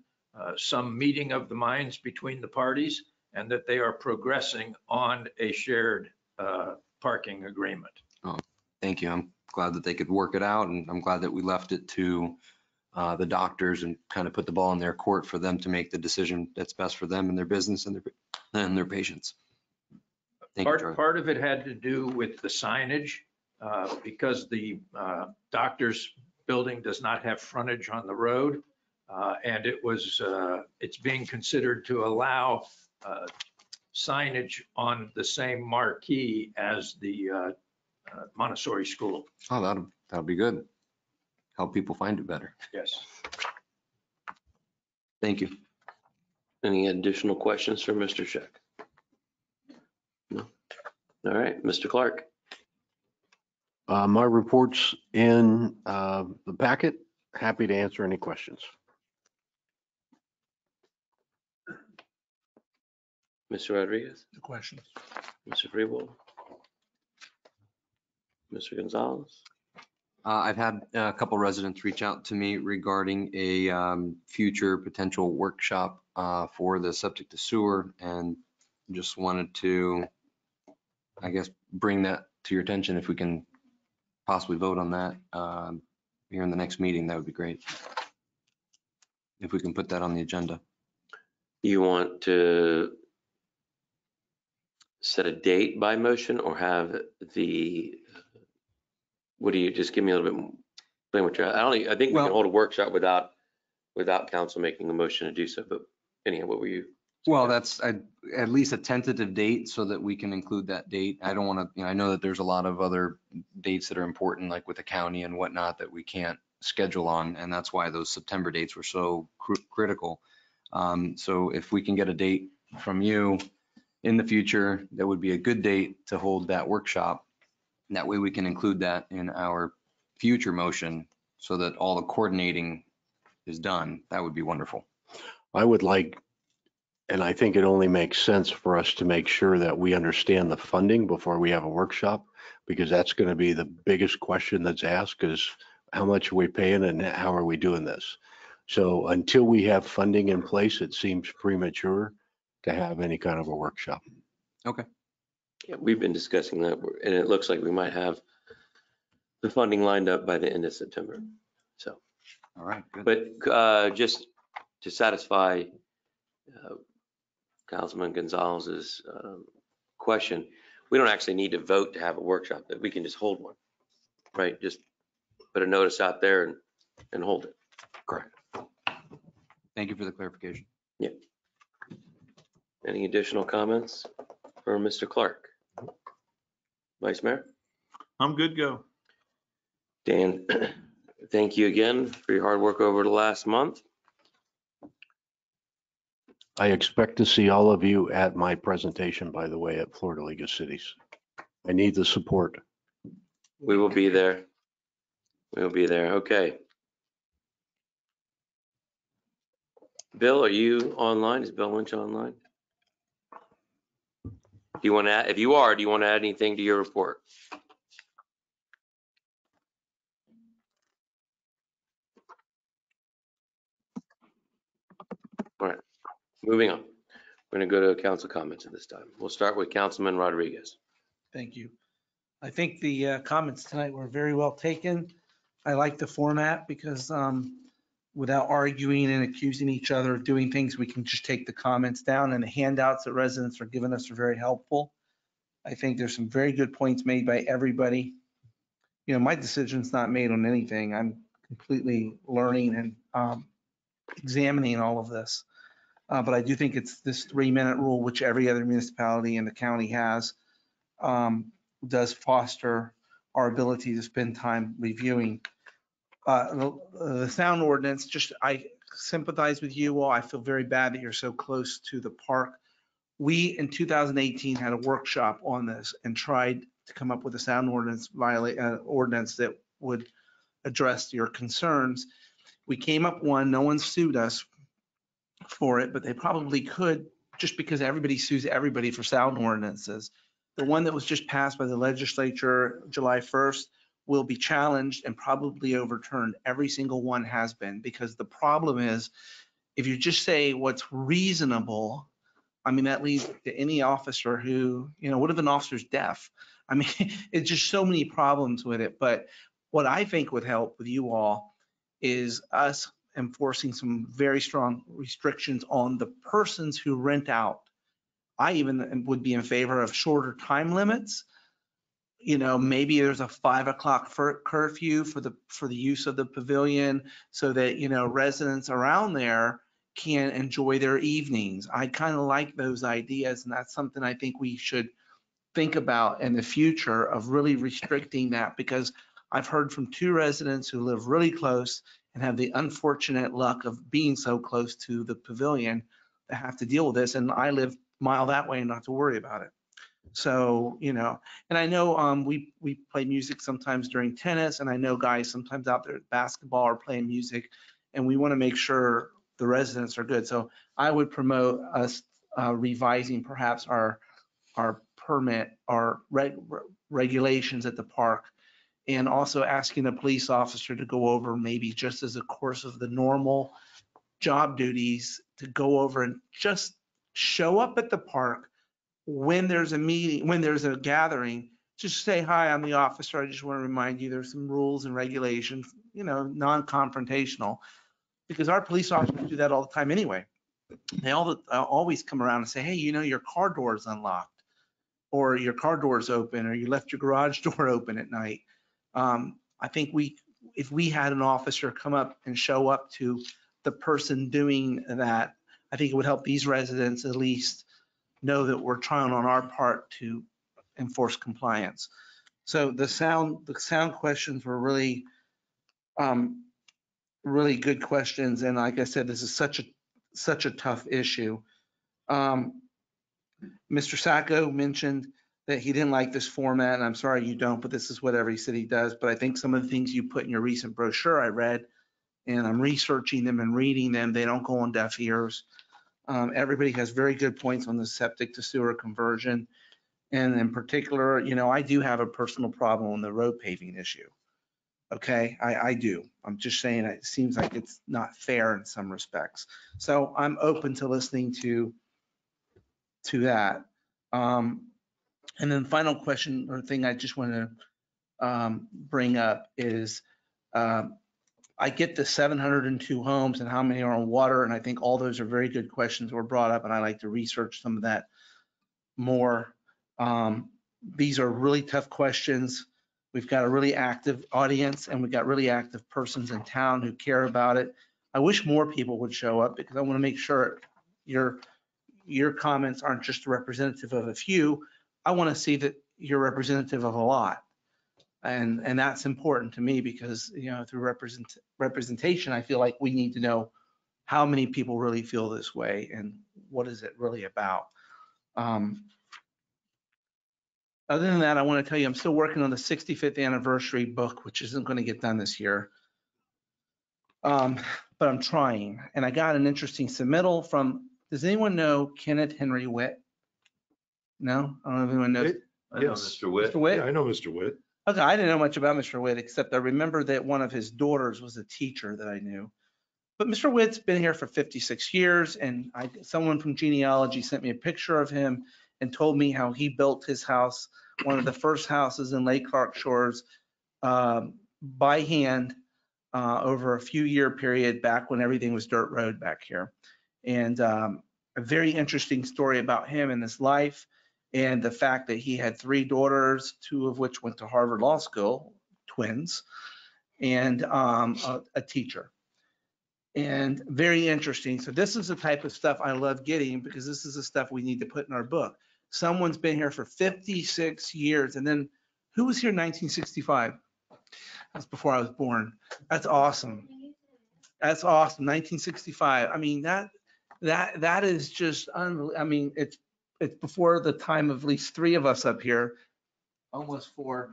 some meeting of the minds between the parties and that they are progressing on a shared parking agreement. Oh, thank you. I'm glad that they could work it out, and I'm glad that we left it to the doctors and kind of put the ball in their court for them to make the decision that's best for them and their business and their patients. Thank you, Charlie. Part of it had to do with the signage because the doctor's building does not have frontage on the road. And it's being considered to allow signage on the same marquee as the Montessori school. Oh, that'll be good. Help people find it better. Yes. Thank you. Any additional questions for Mr. Scheck? No. All right, Mr. Clark. My report's in the packet. Happy to answer any questions. Mr. Rodriguez, The questions. Mr. Freewold, Mr. Gonzalez. I've had a couple residents reach out to me regarding a future potential workshop for the septic to sewer, and just wanted to, I guess, bring that to your attention. If we can possibly vote on that here in the next meeting, that would be great. If we can put that on the agenda. You want to set a date by motion or have what do you, just give me a little bit, explain what I think we can hold a workshop without council making a motion to do so, but anyhow, what were you? Well, that's at least a tentative date so that we can include that date. I don't want to, I know that there's a lot of other dates that are important, like with the county and whatnot, that we can't schedule on. And that's why those September dates were so critical. So if we can get a date from you in the future, that would be a good date to hold that workshop. And that way we can include that in our future motion so that all the coordinating is done. That would be wonderful. I would like, and I think it only makes sense for us to make sure that we understand the funding before we have a workshop, because that's going to be the biggest question that's asked is how much are we paying and how are we doing this? So until we have funding in place, it seems premature to have any kind of a workshop. Okay. Yeah, we've been discussing that, and it looks like we might have the funding lined up by the end of September. So, all right, good. But just to satisfy Councilman Gonzalez's question, we don't actually need to vote to have a workshop, that we can just hold one, right? Just put a notice out there and hold it. Correct. Thank you for the clarification. Yeah. Any additional comments for Mr. Clark? Vice Mayor? I'm good, go. Dan, thank you again for your hard work over the last month. I expect to see all of you at my presentation, by the way, at Florida League of Cities. I need the support. We will be there. We will be there. Okay. Bill, are you online? Is Bill Lynch online? Do you want to add, if you are, do you want to add anything to your report? All right, moving on. We're going to go to council comments at this time. We'll start with Councilman Rodriguez. Thank you. I think the comments tonight were very well taken. I like the format because without arguing and accusing each other of doing things, we can just take the comments down, and the handouts that residents are giving us are very helpful. I think there's some very good points made by everybody. You know, my decision's not made on anything. I'm completely learning and examining all of this. But I do think it's this 3-minute rule, which every other municipality in the county has, does foster our ability to spend time reviewing. the sound ordinance, just, I sympathize with you all. I feel very bad that you're so close to the park. We, in 2018, had a workshop on this and tried to come up with a sound ordinance ordinance that would address your concerns. We came up one, no one sued us for it, but they probably could, just because everybody sues everybody for sound ordinances. The one that was just passed by the legislature July 1st will be challenged and probably overturned. Every single one has been, because the problem is, if you just say what's reasonable, I mean, that leads to any officer who, what if an officer's deaf? I mean, it's just so many problems with it. But what I think would help with you all is us enforcing some very strong restrictions on the persons who rent out. I even would be in favor of shorter time limits. Maybe there's a 5 o'clock curfew for the use of the pavilion, so that, residents around there can enjoy their evenings. I kind of like those ideas, and that's something I think we should think about in the future, of really restricting that, because I've heard from 2 residents who live really close and have the unfortunate luck of being so close to the pavilion that have to deal with this, and I live a mile that way and not to worry about it. So, and I know we play music sometimes during tennis, and I know guys sometimes out there at basketball are playing music, and we want to make sure the residents are good. So I would promote us revising perhaps our permit, our regulations at the park, and also asking a police officer to go over, maybe just as a course of the normal job duties, to go over and just show up at the park when there's a meeting, when there's a gathering. Just say, hi, I'm the officer. I just want to remind you there's some rules and regulations, non-confrontational, because our police officers do that all the time anyway. They always come around and say, hey, your car door is unlocked, or your car door is open, or you left your garage door open at night. I think if we had an officer come up and show up to the person doing that, I think it would help these residents at least know that we're trying on our part to enforce compliance. So the sound questions were really, really good questions. And like I said, this is such a tough issue. Mr. Sacco mentioned that he didn't like this format, and I'm sorry you don't, but this is what every city does. But I think some of the things you put in your recent brochure I read, and I'm researching them and reading them, they don't go on deaf ears. Everybody has very good points on the septic to sewer conversion. And in particular, I do have a personal problem on the road paving issue. Okay, I do. I'm just saying it seems like it's not fair in some respects. So I'm open to listening to that. And then the final question or thing I just want to bring up is, I get the 702 homes and how many are on water, and I think all those are very good questions were brought up, and I like to research some of that more. These are really tough questions. We've got a really active audience, and we've got really active persons in town who care about it. I wish more people would show up, because I want to make sure your comments aren't just representative of a few. I want to see that you're representative of a lot. And that's important to me, because, through representation, I feel like we need to know how many people really feel this way and what is it really about. Other than that, I want to tell you, I'm still working on the 65th anniversary book, which isn't going to get done this year. But I'm trying. And I got an interesting submittal from, does anyone know Kenneth Henry Witt? No? I don't know if anyone knows. I know Mr. Witt. Mr. Witt? Yeah, I know Mr. Witt. Okay, I didn't know much about Mr. Witt, except I remember that one of his daughters was a teacher that I knew. But Mr. Witt's been here for 56 years, and someone from genealogy sent me a picture of him and told me how he built his house, one of the first houses in Lake Clark Shores, by hand over a few year period back when everything was dirt road back here. And a very interesting story about him and his life, and the fact that he had 3 daughters, 2 of which went to Harvard Law School, twins, and a teacher. And very interesting. So this is the type of stuff I love getting, because this is the stuff we need to put in our book. Someone's been here for 56 years. And then who was here in 1965? That's before I was born. That's awesome. That's awesome. 1965. I mean, that is just, I mean, it's before the time of at least three of us up here, almost four.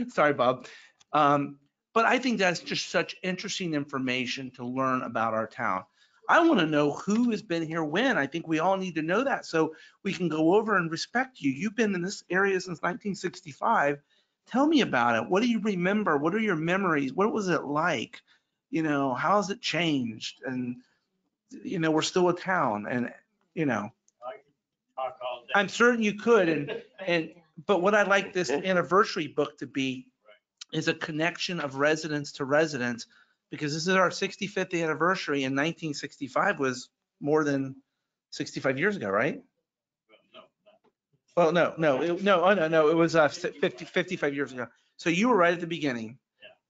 Sorry, Bob. But I think that's just such interesting information to learn about our town. I want to know who has been here when. I think we all need to know that so we can go over and respect you. You've been in this area since 1965. Tell me about it. What do you remember? What are your memories? What was it like? You know, how has it changed? And, you know, we're still a town and, you know, I'm certain you could. But what I'd like this anniversary book to be is a connection of residents to residents, because this is our 65th anniversary and 1965 was more than 65 years ago, right? Well, no, it was 55 years ago. So you were right at the beginning.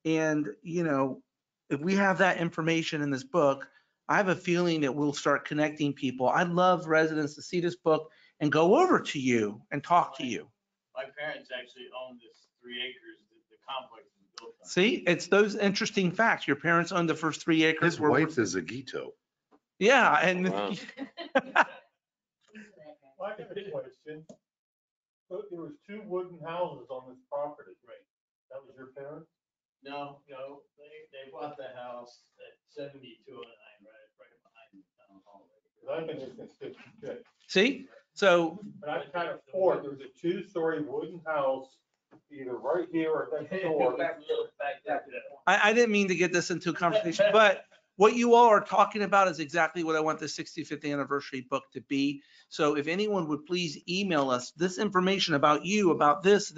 And, you know, if we have that information in this book, I have a feeling that we'll start connecting people. I'd love residents to see this book and go over to you and talk to you. My parents actually owned this 3 acres that the complex was built on. See, it's those interesting facts. Your parents owned the first 3 acres. His wife is a Gito. Yeah, and Wow. I got a question. So there was 2 wooden houses on this property. Right. That was your parents? No, they bought the house at 7209, right behind the town hall. I've been here since 56. See, so. And I've kind of fought. There was a 2-story wooden house either right here or next door. I didn't mean to get this into a conversation, but what you all are talking about is exactly what I want the 65th anniversary book to be. So if anyone would please email us this information about you, about this.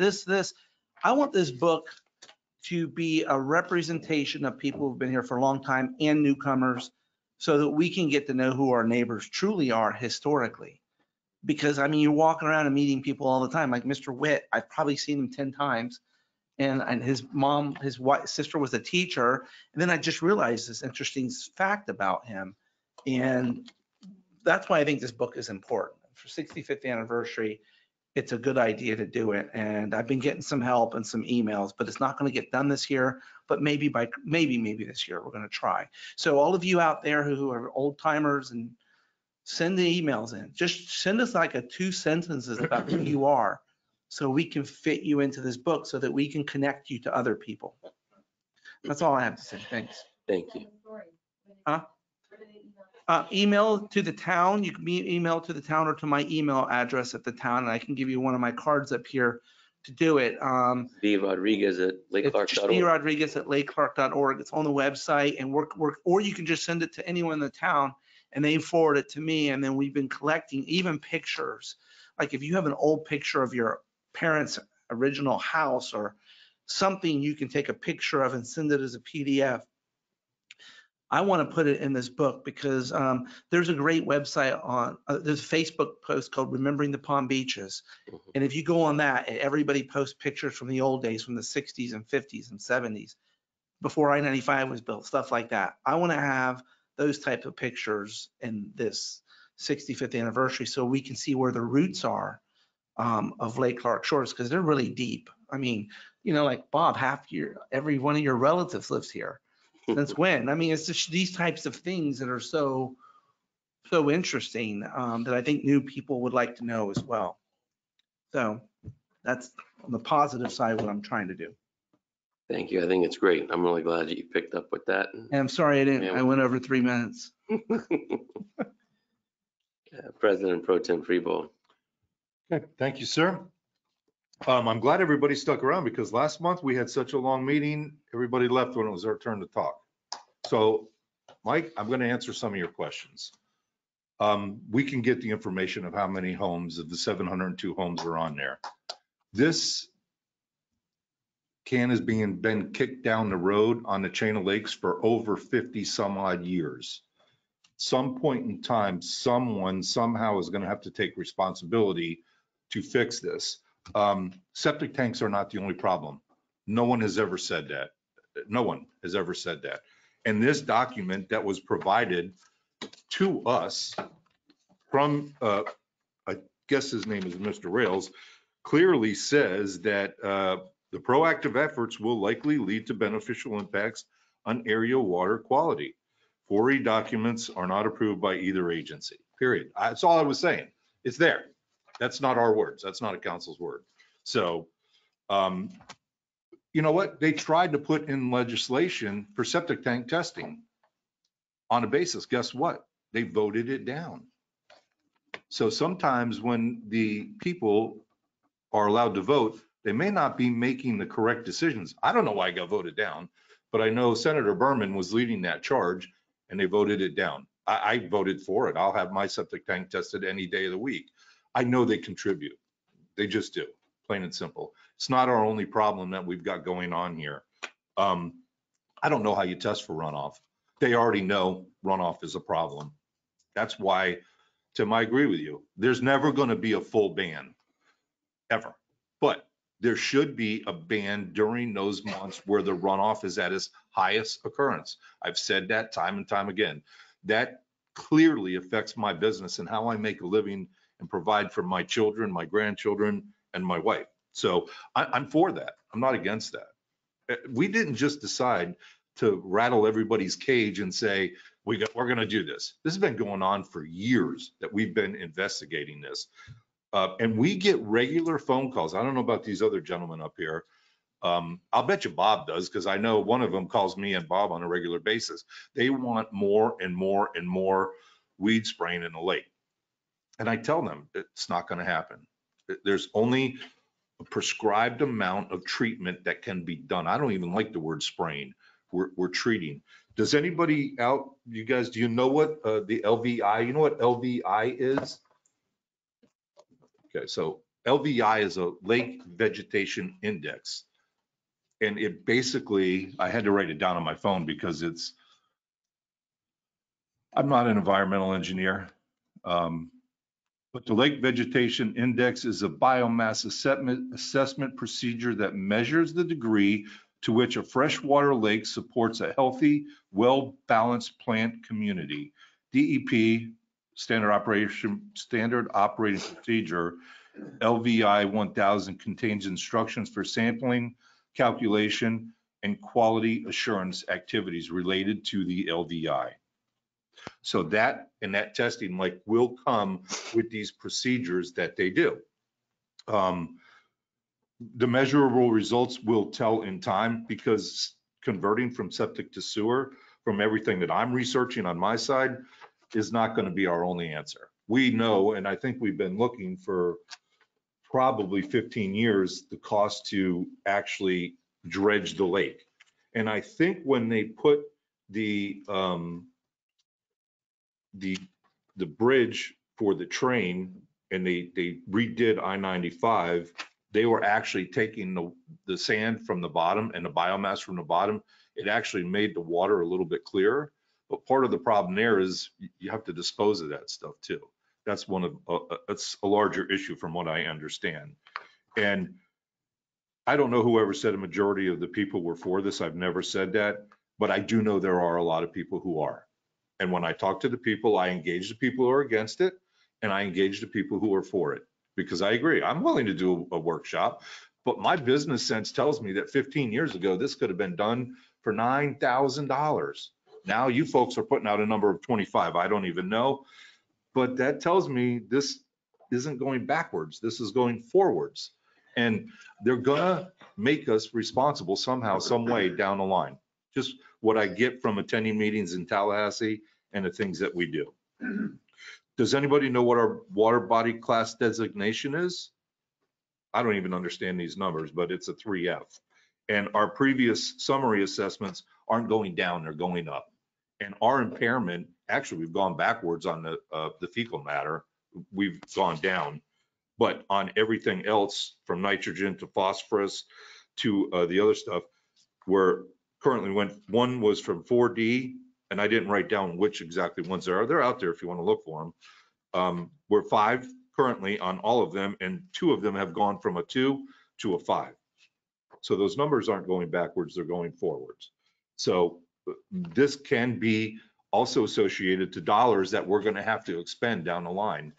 I want this book to be a representation of people who've been here for a long time and newcomers, so that we can get to know who our neighbors truly are historically. Because I mean, you're walking around and meeting people all the time, like Mr. Witt. I've probably seen him 10 times. And his mom, his wife, sister was a teacher. And then I just realized this interesting fact about him. And that's why I think this book is important. For 65th anniversary, it's a good idea to do it. And I've been getting some help and some emails, but it's not going to get done this year. But maybe this year we're going to try. So all of you out there who are old timers, and send the emails in. Just send us like 2 sentences about who you are, so we can fit you into this book, so that we can connect you to other people. That's all I have to say. Thanks. Thank you. Huh? Email to the town. You can be emailed to the town or to my email address at the town, and I can give you one of my cards up here to do it. B. Rodriguez at It's just B. lakeclark.org. Rodriguez at lakeclark.org. It's on the website, and or you can just send it to anyone in the town and they forward it to me. And then we've been collecting even pictures. Like if you have an old picture of your parents' original house or something, you can take a picture of and send it as a PDF. I want to put it in this book because there's a great website on, there's a Facebook post called Remembering the Palm Beaches. And if you go on that, everybody posts pictures from the old days, from the 60s and 50s and 70s, before I-95 was built, stuff like that. I want to have those type of pictures in this 65th anniversary, so we can see where the roots are of Lake Clark Shores, because they're really deep. I mean, you know, like Bob, every one of your relatives lives here. Since when? I mean, it's just these types of things that are so interesting that I think new people would like to know as well. So that's on the positive side what I'm trying to do. Thank you. I think it's great. I'm really glad that you picked up with that. And I'm sorry I went over 3 minutes. President Pro Tem Freeball. Okay, thank you, sir. I'm glad everybody stuck around, because last month we had such a long meeting. Everybody left when it was our turn to talk. So, Mike, I'm going to answer some of your questions. We can get the information of how many homes of the 702 homes are on there. This can is been kicked down the road on the chain of lakes for over 50 some odd years. Some point in time, someone somehow is going to have to take responsibility to fix this. Septic tanks are not the only problem. No one has ever said that. No one has ever said that. And this document that was provided to us from, I guess his name is Mr. Rails, clearly says that The proactive efforts will likely lead to beneficial impacts on area water quality. 4E documents are not approved by either agency, period. That's all I was saying. It's there. That's not our words. That's not a council's word. So, you know what? They tried to put in legislation for septic tank testing on a basis. Guess what? They voted it down. So sometimes when the people are allowed to vote, they may not be making the correct decisions. I don't know why it got voted down, but I know Senator Berman was leading that charge and they voted it down. I voted for it. I'll have my septic tank tested any day of the week. I know they contribute. They just do, plain and simple. It's not our only problem that we've got going on here. I don't know how you test for runoff. They already know runoff is a problem. That's why, Tim, I agree with you. There's never going to be a full ban, ever. But there should be a ban during those months where the runoff is at its highest occurrence. I've said that time and time again. That clearly affects my business and how I make a living and provide for my children, my grandchildren, and my wife. So I'm for that. I'm not against that. We didn't just decide to rattle everybody's cage and say, we're going to do this. This has been going on for years that we've been investigating this. And we get regular phone calls. I don't know about these other gentlemen up here. I'll bet you Bob does, because I know one of them calls me and Bob on a regular basis. They want more and more and more weed spraying in the lake. And I tell them it's not going to happen. There's only a prescribed amount of treatment that can be done. I don't even like the word spraying. We're treating. Does anybody out, you guys, do you know what the LVI, you know what LVI is? Okay, so LVI is a lake vegetation index. And it basically, I had to write it down on my phone because I'm not an environmental engineer. But the lake vegetation index is a biomass assessment procedure that measures the degree to which a freshwater lake supports a healthy, well-balanced plant community. DEP, standard operating procedure, LVI 1000 contains instructions for sampling, calculation, and quality assurance activities related to the LVI. So that and that testing will come with these procedures that they do. The measurable results will tell in time, because converting from septic to sewer, from everything that I'm researching on my side, is not going to be our only answer. We know, and I think we've been looking for probably 15 years, the cost to actually dredge the lake. And I think when they put the bridge for the train and they redid I-95, they were actually taking the sand from the bottom and the biomass from the bottom. It actually made the water a little bit clearer. But part of the problem there is you have to dispose of that stuff too. That's that's a larger issue from what I understand. And I don't know whoever said a majority of the people were for this. I've never said that, but I do know there are a lot of people who are. And when I talk to the people, I engage the people who are against it, and I engage the people who are for it, because I agree. I'm willing to do a workshop, but my business sense tells me that 15 years ago, this could have been done for $9,000. Now you folks are putting out a number of 25. I don't even know, but that tells me this isn't going backwards. This is going forwards, and they're gonna make us responsible somehow, some way down the line. Just what I get from attending meetings in Tallahassee and the things that we do. Does anybody know what our water body class designation is? I don't even understand these numbers, but it's a 3F. And our previous summary assessments aren't going down, they're going up. And our impairment, actually, we've gone backwards on the fecal matter. We've gone down, but on everything else, from nitrogen to phosphorus to the other stuff, we're currently one was from 4D, and I didn't write down which exactly ones there are. They're out there if you want to look for them. We're 5 currently on all of them, and 2 of them have gone from a 2 to a 5. So those numbers aren't going backwards, they're going forwards. So this can be also associated to dollars that we're going to have to expend down the line.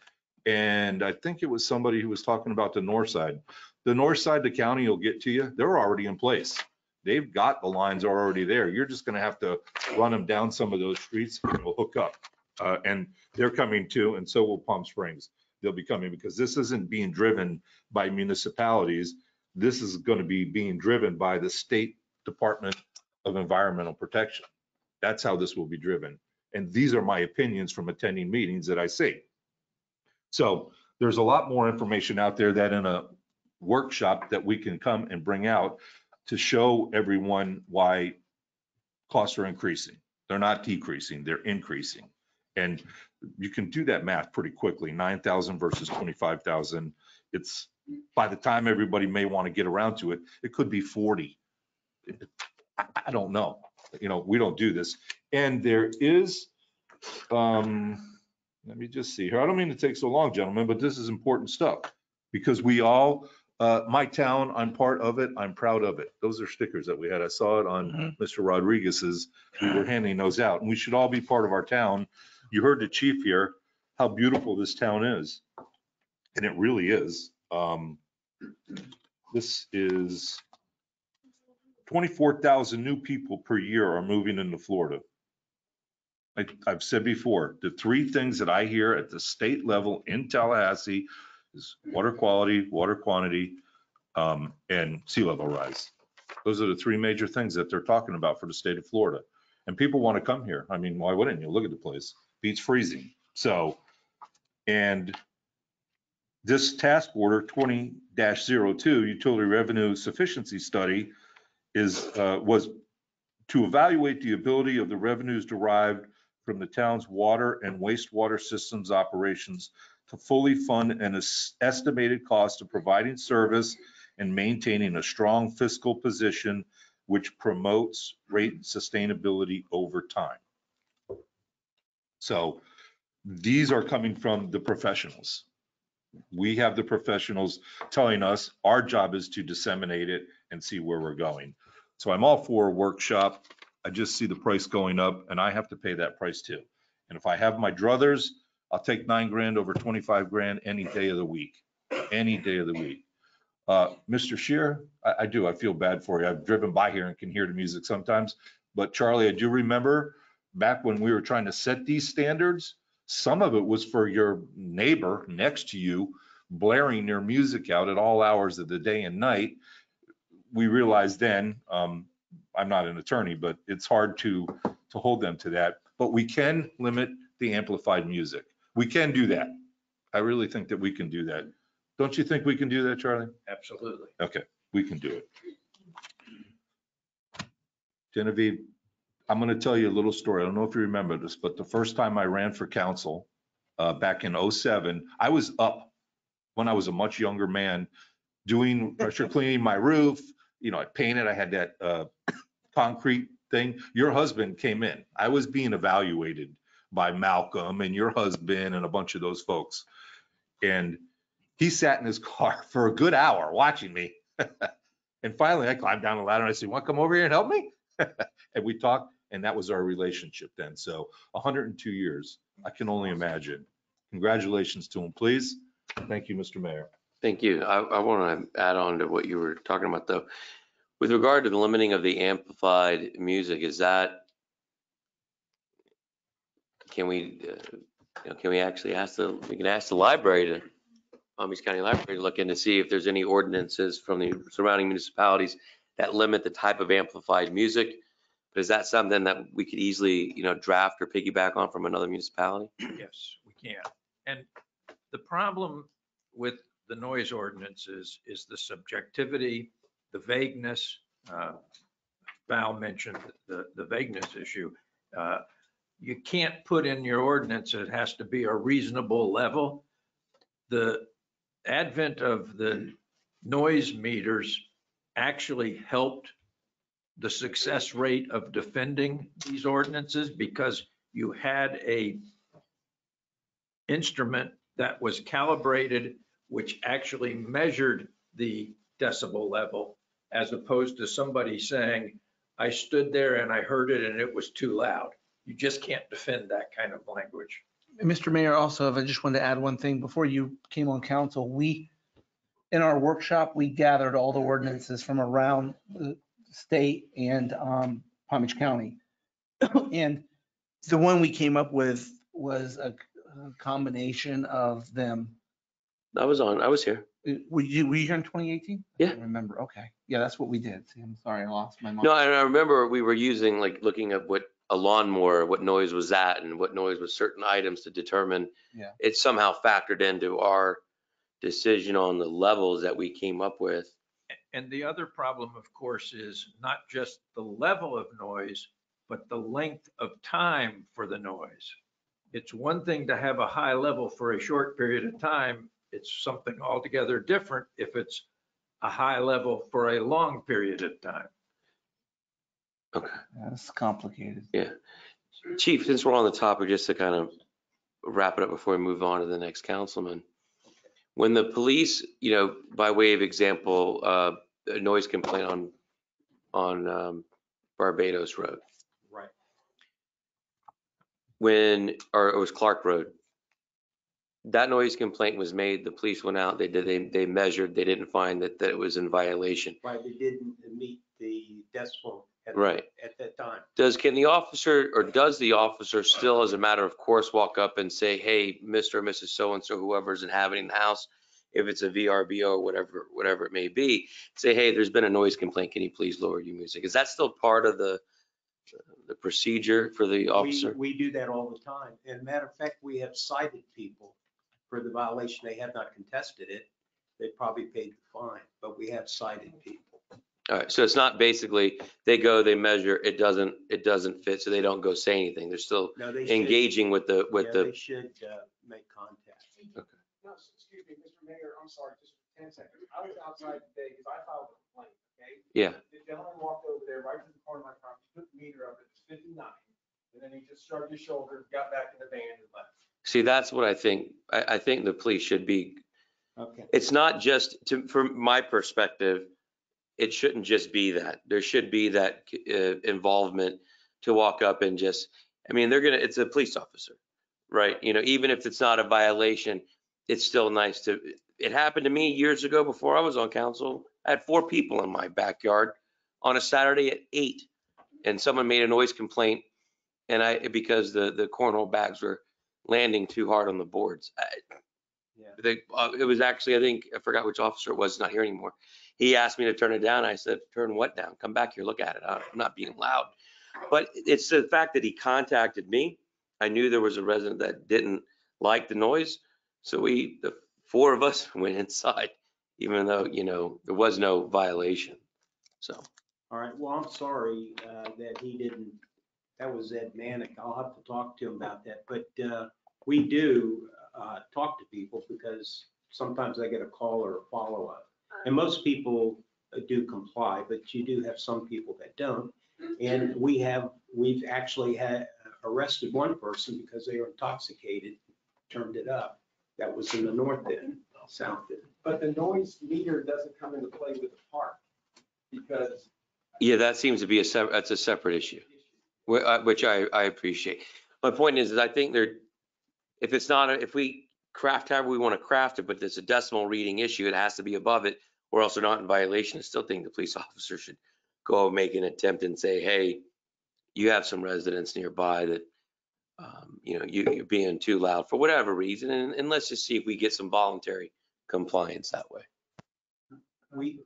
And I think it was somebody who was talking about the north side. the north side of the county will get to you. They're already in place. They've got the lines already there. You're just going to have to run them down some of those streets and it'll hook up. And they're coming too, and so will Palm Springs. They'll be coming because this isn't being driven by municipalities. This is going to be being driven by the State Department of Environmental Protection. That's how this will be driven. And these are my opinions from attending meetings that I see. So there's a lot more information out there that in a workshop that we can come and bring out to show everyone why costs are increasing. They're not decreasing, they're increasing. And you can do that math pretty quickly, 9,000 versus 25,000. It's, by the time everybody may want to get around to it, it could be 40. I don't know. You know, we don't do this. And there is, let me just see here. I don't mean to take so long, gentlemen, but this is important stuff because we all, my town, I'm part of it. I'm proud of it. Those are stickers that we had. I saw it on Mr. Rodriguez's. We were handing those out and we should all be part of our town. You heard the chief here, how beautiful this town is. And it really is. This is 24,000 new people per year are moving into Florida. I've said before, the three things that I hear at the state level in Tallahassee is water quality, water quantity, and sea level rise. Those are the three major things that they're talking about for the state of Florida. And people want to come here. I mean, why wouldn't you? Look at the place. Beats freezing. So, and this task order 20-02 utility revenue sufficiency study was to evaluate the ability of the revenues derived from the town's water and wastewater systems operations to fully fund an estimated cost of providing service and maintaining a strong fiscal position which promotes rate sustainability over time. So these are coming from the professionals. We have the professionals telling us our job is to disseminate it and see where we're going. So I'm all for a workshop. I just see the price going up and I have to pay that price too. And if I have my druthers, I'll take 9 grand over 25 grand any day of the week, any day of the week. Mr. Scheer, I do, I feel bad for you. I've driven by here and can hear the music sometimes, but Charlie, I do remember back when we were trying to set these standards, some of it was for your neighbor next to you blaring their music out at all hours of the day and night. We realized then, I'm not an attorney, but it's hard to hold them to that. But we can limit the amplified music. We can do that. I really think that we can do that. Don't you think we can do that, Charlie? Absolutely. Okay, we can do it. Genevieve, I'm going to tell you a little story. I don't know if you remember this, but the first time I ran for council back in 07, I was up when I was a much younger man doing pressure cleaning my roof. You know, I painted, I had that concrete thing. Your husband came in. I was being evaluated by Malcolm and your husband and a bunch of those folks. And he sat in his car for a good hour watching me. And finally I climbed down the ladder and I said, "Want to come over here and help me?" And we talked, and that was our relationship then. So 102 years, I can only imagine. Congratulations to him, please. Thank you, Mr. Mayor. Thank you. I want to add on to what you were talking about though. With regard to the limiting of the amplified music, is that, can we actually ask we can ask the library to, Palm Beach County Library to look in to see if there's any ordinances from the surrounding municipalities that limit the type of amplified music. But is that something that we could easily, draft or piggyback on from another municipality? Yes, we can. And the problem with the noise ordinances is the subjectivity, the vagueness. Val mentioned the vagueness issue. You can't put in your ordinance, it has to be a reasonable level. The advent of the noise meters actually helped the success rate of defending these ordinances because you had a instrument that was calibrated, which actually measured the decibel level, as opposed to somebody saying, "I stood there and I heard it and it was too loud." You just can't defend that kind of language. Mr. Mayor, also, if I just wanted to add one thing, before you came on council, we in our workshop, we gathered all the ordinances from around the state and Palm Beach County. And the one we came up with was a combination of them. I was here. Were you here in 2018? Yeah. I don't remember. Okay. Yeah, that's what we did. See, I'm sorry, I lost my mind. No, I remember we were using, like, looking at what a lawnmower, what noise was that and what noise was certain items to determine. Yeah. It somehow factored into our decision on the levels that we came up with. And the other problem, of course, is not just the level of noise, but the length of time for the noise. It's one thing to have a high level for a short period of time. It's something altogether different if it's a high level for a long period of time. Okay. That's complicated. Yeah. Chief, since we're on the topic, just to kind of wrap it up before we move on to the next councilman. When the police, by way of example, a noise complaint on Barbados Road. Right. Or it was Clark Road. That noise complaint was made, the police went out, they measured, they didn't find that it was in violation. Right, they didn't meet the decibel Right. at that time. Does the officer still, as a matter of course, walk up and say, hey, Mr. or Mrs. So-and-so, whoever's inhabiting the house, if it's a VRBO or whatever it may be, say, hey, there's been a noise complaint, can you please lower your music? Is that still part of the procedure for the officer? We do that all the time. And matter of fact, we have cited people for the violation. They have not contested it. They probably paid the fine, but we have cited people. All right, so it's not basically, they go, they measure, it doesn't fit, so they don't go say anything. They're still No, they should. engaging with the. They should make contact. Okay. No, excuse me, Mr. Mayor, I'm sorry, just 10 seconds. I was outside today because I filed a complaint, okay? Yeah. The gentleman walked over there right to the corner of my property, put the meter up, it was 59. And then he just shrugged his shoulder, got back in the van and left. See, that's what I think. I think the police should be. Okay. It's not just from my perspective, it shouldn't just be that. There should be that involvement to walk up and just, it's a police officer, right? Even if it's not a violation, it's still nice it happened to me years ago before I was on council. I had 4 people in my backyard on a Saturday at 8, and someone made a noise complaint, and because the cornhole bags were landing too hard on the boards. It was actually, I forgot which officer it was, it's not here anymore. He asked me to turn it down. I said, turn what down? Come back here, look at it. I'm not being loud. But it's the fact that he contacted me. I knew there was a resident that didn't like the noise. So the 4 of us went inside, even though, there was no violation. So. All right, well, I'm sorry that he didn't, that was Ed Manick. I'll have to talk to him about that. But we do talk to people because sometimes I get a call or a follow-up. And most people do comply, but you do have some people that don't. And we've actually arrested one person because they were intoxicated, turned it up. That was in the north end, south end. But the noise meter doesn't come into play with the park because. Yeah, that seems to be that's a separate issue, which I appreciate. My point is I think if we craft however we want to craft it, but there's a decimal reading issue, it has to be above it, or else they're not in violation. I still think the police officer should go and make an attempt and say, hey, you have some residents nearby that, you're being too loud for whatever reason, and let's just see if we get some voluntary compliance that way. Quick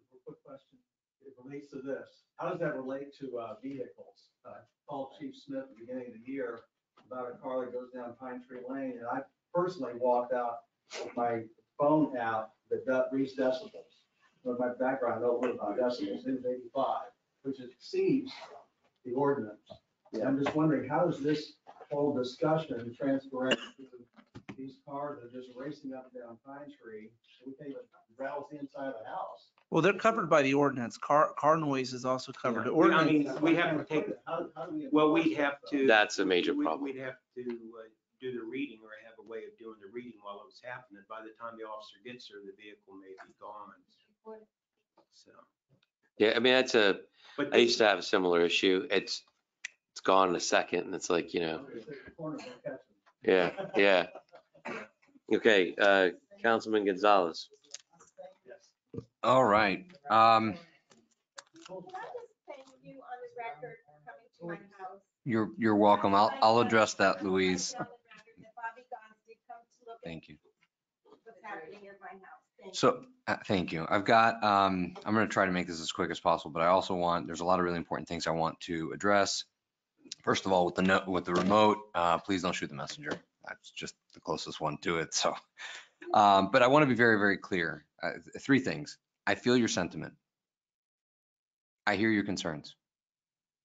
question. It relates to this. How does that relate to vehicles? I called Chief Smith at the beginning of the year about a car that goes down Pine Tree Lane, and I personally walked out with my phone out that reads decibels. With my background, I know a little about decibels. It was 85, which exceeds the ordinance. Yeah. I'm just wondering, how does this whole discussion transfer into these cars that are just racing up and down Pine Tree? We can't even rattles the inside of the house. Well, they're covered by the ordinance. Car noise is also covered. The ordinance. We have to take it. We'd have to. That's a major problem. We'd have to do the reading or have a way of doing the reading while it was happening. By the time the officer gets there, the vehicle may be gone. So. Yeah, I used to have a similar issue. It's gone in a second, and it's like, Yeah. Okay, Councilman Gonzalez. All right. Can I just thank you on the record for coming to my house? You're welcome. I'll address that, Louise. On the record that Bobby Gons did come to look at Thank you. what's happening in my house. Thank you. So, thank you. I've got, I'm going to try to make this as quick as possible, but I also there's a lot of really important things I want to address. First of all, with the remote, please don't shoot the messenger. That's just the closest one to it. So, but I want to be very, very clear. Three things. I feel your sentiment. I hear your concerns,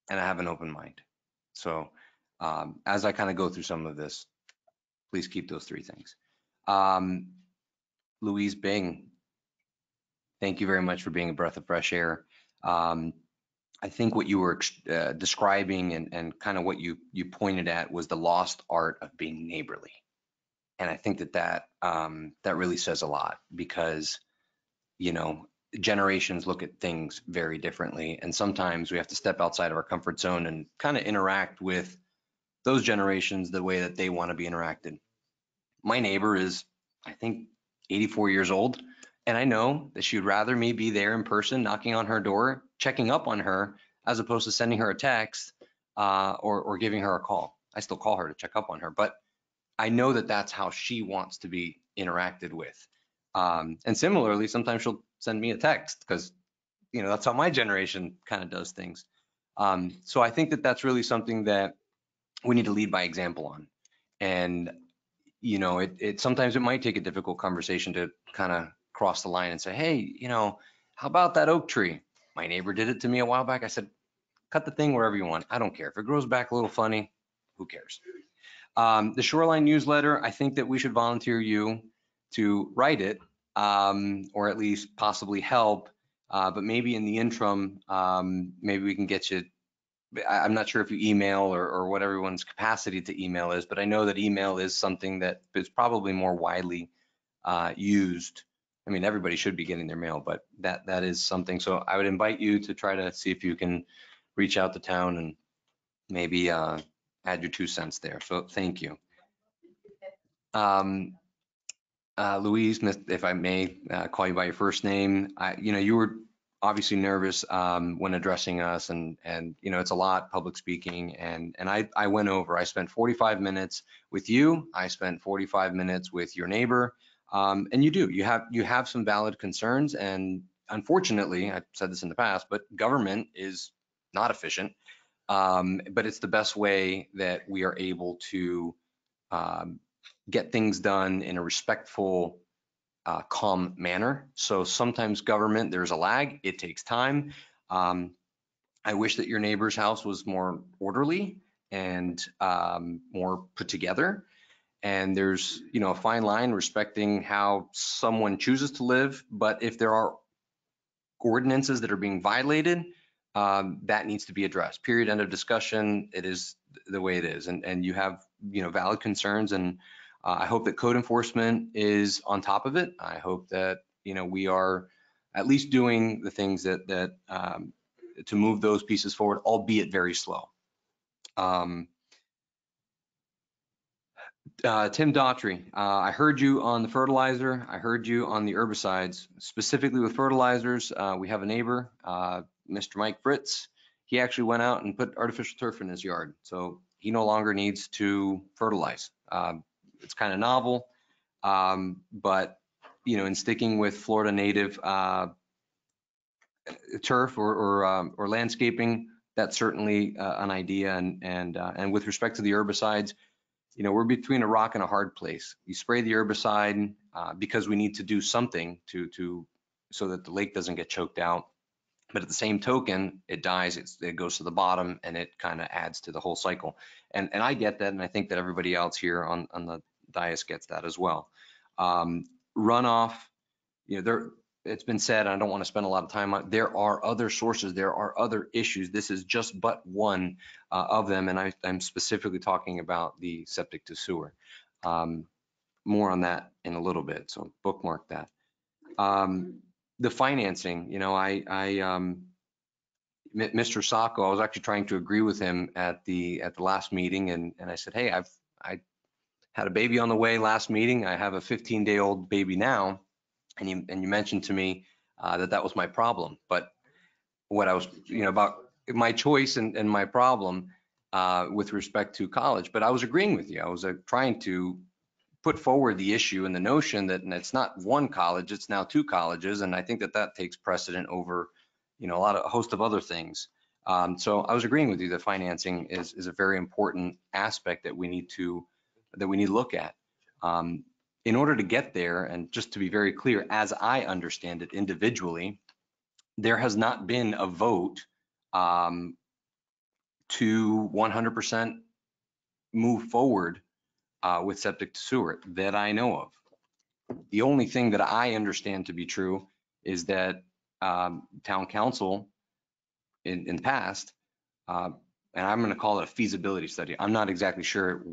and I have an open mind. So, as I kind of go through some of this, please keep those three things. Louise Bing, thank you very much for being a breath of fresh air. I think what you were describing and kind of what you pointed at was the lost art of being neighborly. And I think that really says a lot because, you know, generations look at things very differently. And sometimes we have to step outside of our comfort zone and kind of interact with those generations the way that they want to be interacted. My neighbor is, I think, 84 years old. And I know that she would rather me be there in person, knocking on her door, checking up on her, as opposed to sending her a text or giving her a call. I still call her to check up on her, but I know that that's how she wants to be interacted with. And similarly, sometimes she'll send me a text because, you know, that's how my generation kind of does things. So I think that that's really something that we need to lead by example on. And, you know, sometimes it might take a difficult conversation to kind of cross the line and say, hey, you know, how about that oak tree? My neighbor did it to me a while back. I said, cut the thing wherever you want. I don't care. If it grows back a little funny, who cares? The Shoreline newsletter, I think that we should volunteer you to write it or at least possibly help. But maybe in the interim, maybe we can get you. I'm not sure if you email or what everyone's capacity to email is, but I know that email is something that is probably more widely used. I mean, everybody should be getting their mail, but that is something. So I would invite you to try to see if you can reach out to town and maybe add your 2 cents there. So thank you. Louise, if I may call you by your first name, you know, you were obviously nervous when addressing us and you know, it's a lot public speaking and I went over, I spent 45 minutes with you. I spent 45 minutes with your neighbor. And you have some valid concerns. And unfortunately, I've said this in the past, but government is not efficient. But it's the best way that we are able to get things done in a respectful, calm manner. So sometimes government, there's a lag, it takes time. I wish that your neighbor's house was more orderly and more put together. And there's, you know, a fine line respecting how someone chooses to live. But if there are ordinances that are being violated, that needs to be addressed. Period. End of discussion. It is the way it is. And you have, you know, valid concerns. And I hope that code enforcement is on top of it. I hope that, you know, we are at least doing the things that to move those pieces forward, albeit very slow. Tim Daughtry, I heard you on the fertilizer. I heard you on the herbicides, specifically with fertilizers. We have a neighbor, Mr. Mike Fritz. He actually went out and put artificial turf in his yard. So he no longer needs to fertilize. It's kind of novel, but you know, in sticking with Florida native turf or landscaping, that's certainly an idea. And with respect to the herbicides, you know, we're between a rock and a hard place. You spray the herbicide because we need to do something so that the lake doesn't get choked out. But at the same token, it dies, it goes to the bottom, and it kind of adds to the whole cycle. And I get that, and I think that everybody else here on the dais gets that as well. Runoff, you know, it's been said, I don't want to spend a lot of time on, there are other sources, there are other issues. This is just but one of them, and I'm specifically talking about the septic to sewer. More on that in a little bit, so bookmark that. The financing, you know, Mr. Sacco, I was actually trying to agree with him at the last meeting, and I said, hey, I had a baby on the way last meeting. I have a 15-day-old baby now. And you mentioned to me that was my problem. But what I was, about my choice and my problem with respect to college, but I was agreeing with you. I was trying to put forward the issue and the notion that it's not one college, it's now two colleges. And I think that takes precedent over, a host of other things. So I was agreeing with you that financing is a very important aspect that we need to look at. In order to get there, and just to be very clear, as I understand it individually, there has not been a vote to 100% move forward with septic to sewer that I know of. The only thing that I understand to be true is that town council in the past, and I'm going to call it a feasibility study. I'm not exactly sure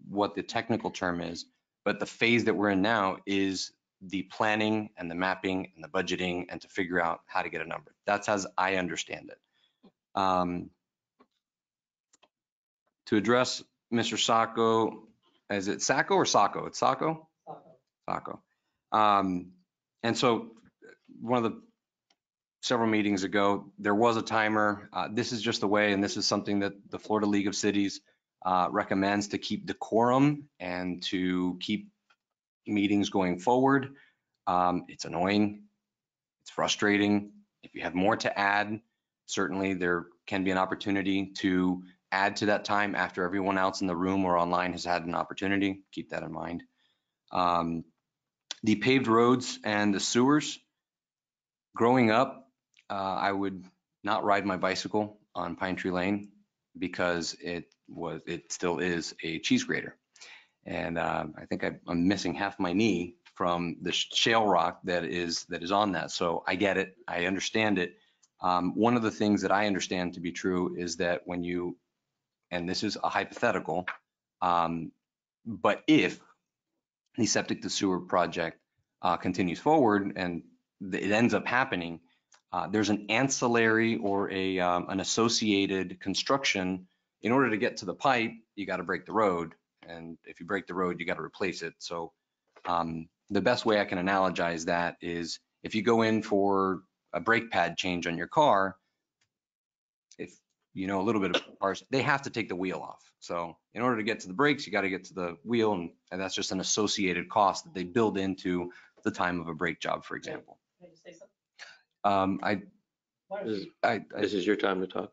what the technical term is, but the phase that we're in now is the planning and the mapping and the budgeting and to figure out how to get a number. That's as I understand it. To address Mr. Sacco, is it Sacco or Sacco? It's Sacco? Sacco. And so one of the several meetings ago, there was a timer. This is just the way, and this is something that the Florida League of Cities recommends to keep decorum and to keep meetings going forward. It's annoying. It's frustrating. If you have more to add, certainly there can be an opportunity to add to that time after everyone else in the room or online has had an opportunity. Keep that in mind. The paved roads and the sewers. Growing up, I would not ride my bicycle on Pine Tree Lane because it still is a cheese grater. And I think I'm missing half my knee from the shale rock that is on that. So I get it. I understand it. One of the things that I understand to be true is that when you, and this is a hypothetical, but if the septic to sewer project continues forward and it ends up happening, there's an ancillary or an associated construction. In order to get to the pipe, you got to break the road. And if you break the road, you got to replace it. So the best way I can analogize that is if you go in for a brake pad change on your car, if you know a little bit of cars, they have to take the wheel off. So in order to get to the brakes, you got to get to the wheel, and that's just an associated cost that they build into the time of a brake job, for example. Can I just say something? This is your time to talk.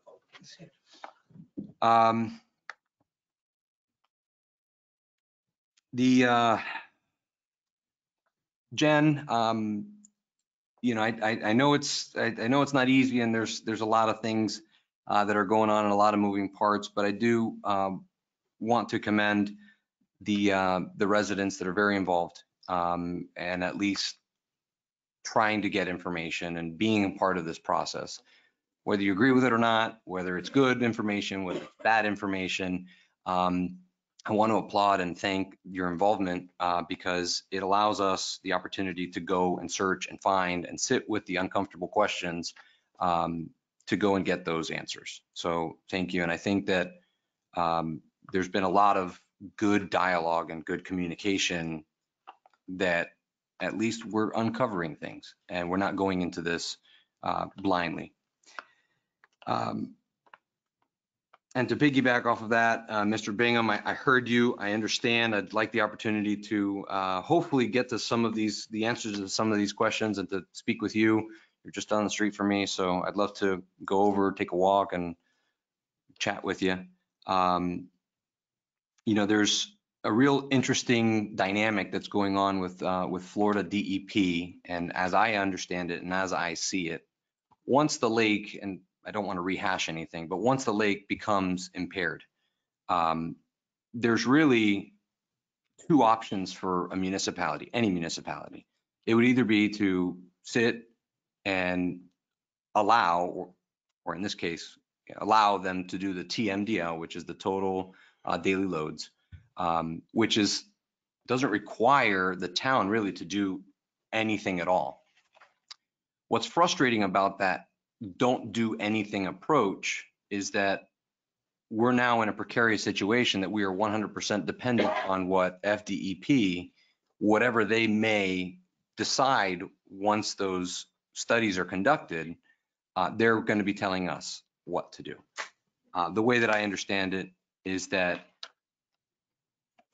Jen, I know it's not easy, and there's a lot of things that are going on and a lot of moving parts, but I do want to commend the residents that are very involved and at least trying to get information and being a part of this process. Whether you agree with it or not, whether it's good information, whether it's bad information, I want to applaud and thank your involvement because it allows us the opportunity to go and search and find and sit with the uncomfortable questions to go and get those answers. So thank you. And I think that there's been a lot of good dialogue and good communication that at least we're uncovering things and we're not going into this blindly. And to piggyback off of that, Mr. Bingham, I heard you, I understand. I'd like the opportunity to hopefully get to the answers to some of these questions and to speak with you. You're just down the street from me, so I'd love to go over, take a walk and chat with you. There's a real interesting dynamic that's going on with Florida DEP. And as I understand it and as I see it, once the lake, and I don't want to rehash anything, but once the lake becomes impaired, there's really two options for a municipality, any municipality. It would either be to sit and allow, or in this case, allow them to do the TMDL, which is the total daily loads, which doesn't require the town really to do anything at all. What's frustrating about that don't do anything approach is that we're now in a precarious situation that we are 100% dependent on what FDEP, whatever they may decide once those studies are conducted, they're going to be telling us what to do. The way that I understand it is that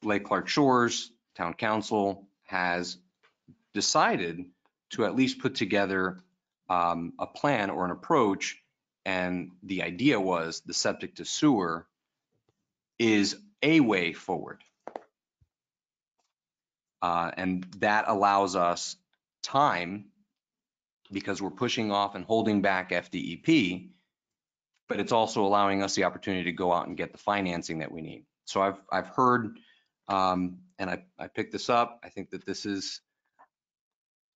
Lake Clark Shores Town Council has decided to at least put together a plan or an approach. And the idea was the septic to sewer is a way forward. And that allows us time because we're pushing off and holding back FDEP, but it's also allowing us the opportunity to go out and get the financing that we need. So I've heard, and I picked this up. I think that this is,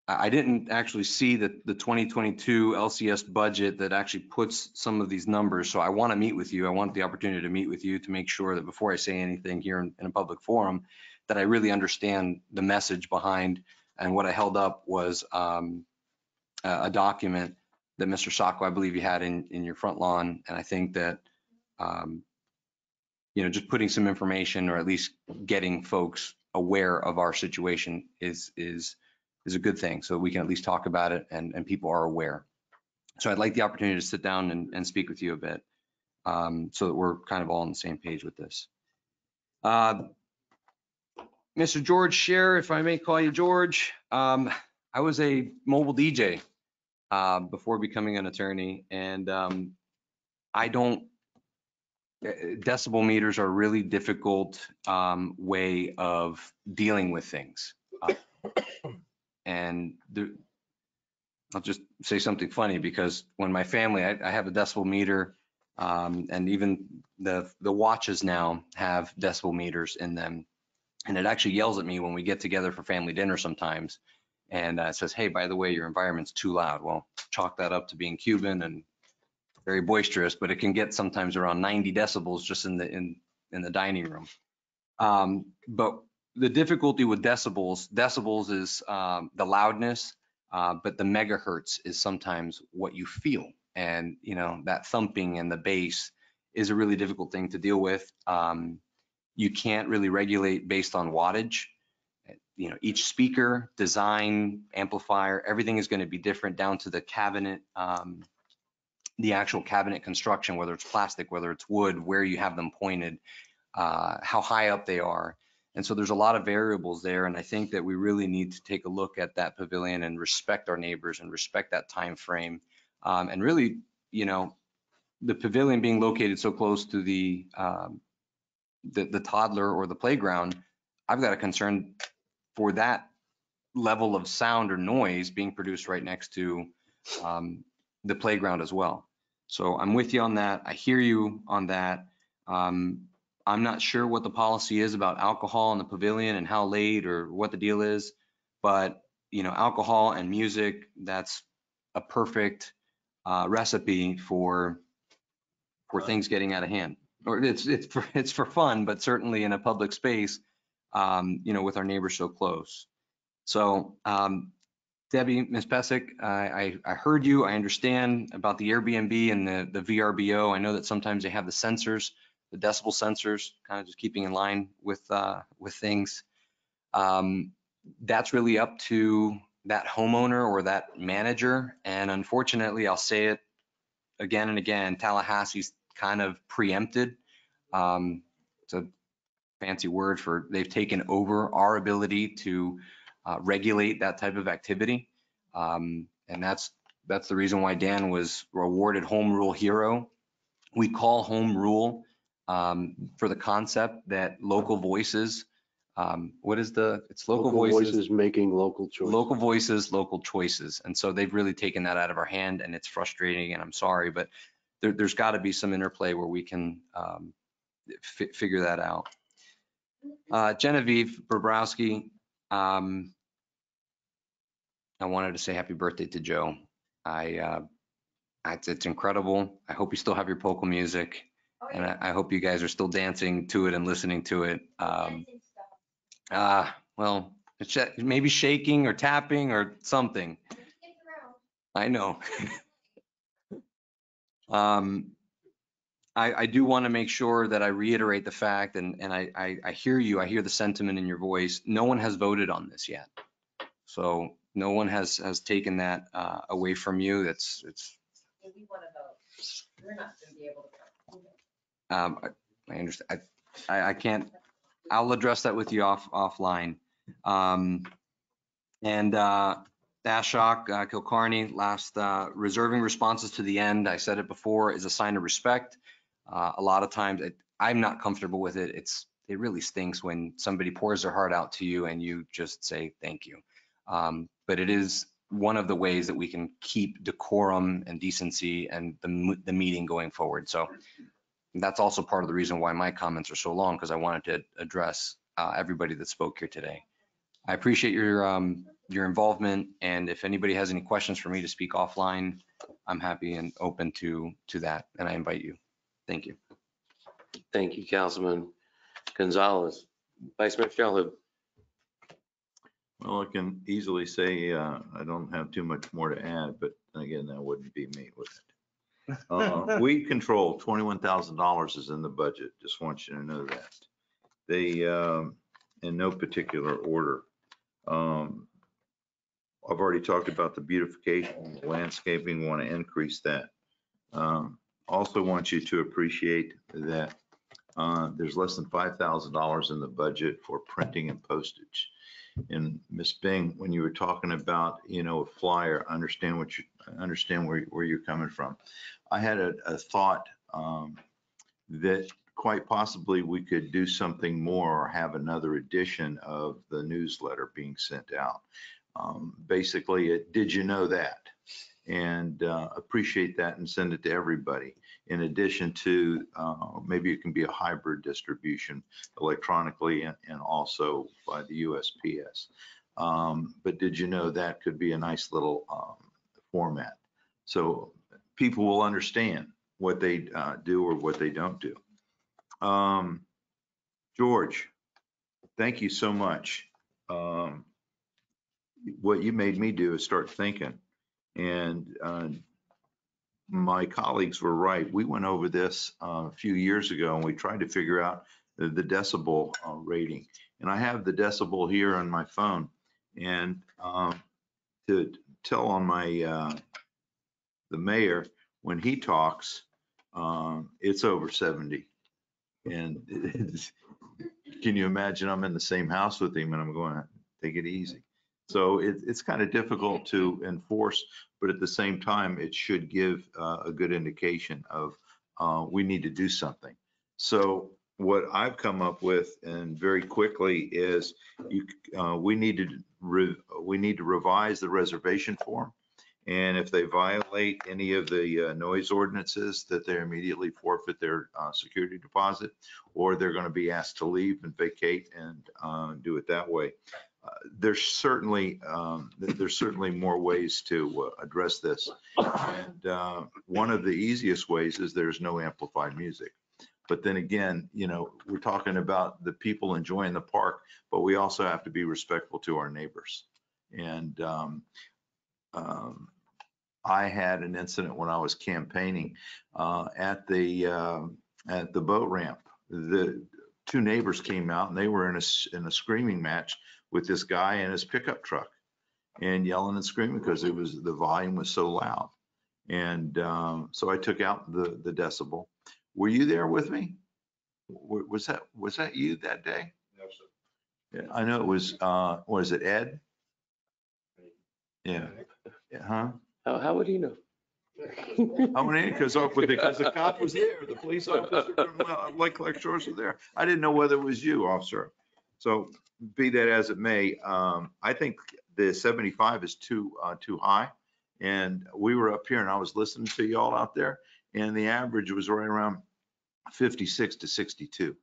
I didn't actually see the 2022 LCS budget that actually puts some of these numbers. So I want to meet with you. I want the opportunity to meet with you to make sure that before I say anything here in a public forum, that I really understand the message behind. And what I held up was a document that Mr. Sacco, I believe you had in your front lawn. And I think that, you know, just putting some information or at least getting folks aware of our situation is a good thing. So we can at least talk about it and people are aware. So I'd like the opportunity to sit down and speak with you a bit so that we're kind of all on the same page with this. Mr. George Scheer, if I may call you George, I was a mobile DJ before becoming an attorney, and decibel meters are a really difficult way of dealing with things. And I'll just say something funny because when my family, I have a decibel meter, and even the watches now have decibel meters in them. And it actually yells at me when we get together for family dinner sometimes. And it says, hey, by the way, your environment's too loud. Well, chalk that up to being Cuban and very boisterous, but it can get sometimes around 90 decibels just in the dining room. But the difficulty with decibels is the loudness, but the megahertz is sometimes what you feel. And, you know, that thumping and the bass is a really difficult thing to deal with. You can't really regulate based on wattage. You know, each speaker, design, amplifier, everything is going to be different down to the cabinet, the actual cabinet construction, whether it's plastic, whether it's wood, where you have them pointed, how high up they are. And so there's a lot of variables there. And I think that we really need to take a look at that pavilion and respect our neighbors and respect that time frame. And really, you know, the pavilion being located so close to the toddler or the playground, I've got a concern for that level of sound or noise being produced right next to the playground as well. So I'm with you on that. I hear you on that. I'm not sure what the policy is about alcohol in the pavilion and how late or what the deal is, but you know, alcohol and music, that's a perfect recipe for things getting out of hand. Or it's for fun, but certainly in a public space, you know, with our neighbors so close. So Debbie, Ms. Pesic, I heard you. I understand about the Airbnb and the VRBO. I know that sometimes they have the sensors, the decibel sensors, kind of just keeping in line with things. That's really up to that homeowner or that manager. And unfortunately, I'll say it again and again, Tallahassee's kind of preempted. It's a fancy word for they've taken over our ability to regulate that type of activity. And that's the reason why Dan was awarded Home Rule Hero. We call Home Rule for the concept that local voices, it's local voices making local choices. Local voices, local choices. And so they've really taken that out of our hand, and it's frustrating, and I'm sorry, but there's got to be some interplay where we can figure that out. Genevieve Bobrowski, I wanted to say happy birthday to Joe. It's incredible. I hope you still have your polka music, and I hope you guys are still dancing to it and listening to it. Well, it's maybe shaking or tapping or something. I know. I do want to make sure that I reiterate the fact, and I hear you, I hear the sentiment in your voice. No one has voted on this yet. So No one has taken that away from you. It's We want to vote. We're not going to be able to vote. I understand. I can't, I'll address that with you offline. And Ashok, Kilcarney, last reserving responses to the end, I said it before, is a sign of respect. A lot of times I'm not comfortable with it. It really stinks when somebody pours their heart out to you and you just say thank you. But it is one of the ways that we can keep decorum and decency and the meeting going forward. So that's also part of the reason why my comments are so long, because I wanted to address everybody that spoke here today. I appreciate your involvement, and if anybody has any questions for me to speak offline, I'm happy and open to that, and I invite you. Thank you. Thank you, Councilman Gonzalez. Vice Mayor Shalhoub. Well, I can easily say I don't have too much more to add, but again, that wouldn't be me, would it? Weed control, $21,000 is in the budget. Just want you to know that. They, in no particular order. I've already talked about the beautification, the landscaping, want to increase that. Also want you to appreciate that there's less than $5,000 in the budget for printing and postage. And Ms. Bing, when you were talking about, a flyer, understand where you're coming from. I had a thought that quite possibly we could do something more or have another edition of the newsletter being sent out. Basically, did you know that? And appreciate that and send it to everybody. In addition to, maybe it can be a hybrid distribution electronically and also by the USPS. But did you know that could be a nice little format? So people will understand what they do or what they don't do. George, thank you so much. What you made me do is start thinking. And my colleagues were right. We went over this a few years ago and we tried to figure out the decibel rating. And I have the decibel here on my phone. And to tell on my the mayor, when he talks, it's over 70. And can you imagine I'm in the same house with him and I'm going, take it easy. So it's kind of difficult to enforce, but at the same time, it should give a good indication of we need to do something. So what I've come up with, and very quickly, is we need to revise the reservation form. And if they violate any of the noise ordinances, that they immediately forfeit their security deposit, or they're going to be asked to leave and vacate and do it that way. There's certainly more ways to address this. And one of the easiest ways is there's no amplified music. But then again, we're talking about the people enjoying the park, but we also have to be respectful to our neighbors. And I had an incident when I was campaigning at the boat ramp. The two neighbors came out and they were in a screaming match with this guy in his pickup truck and yelling and screaming because the volume was so loud. And so I took out the decibel. Were you there with me? Was that you that day? No, sir. Yeah, I know it was, was it Ed? Yeah. Huh? How would he know? I went in because the cop was there, the police officer from Lake Clark Shores was there. I didn't know whether it was you, officer. So be that as it may, I think the 75 is too high. And we were up here and I was listening to you all out there and the average was right around 56 to 62,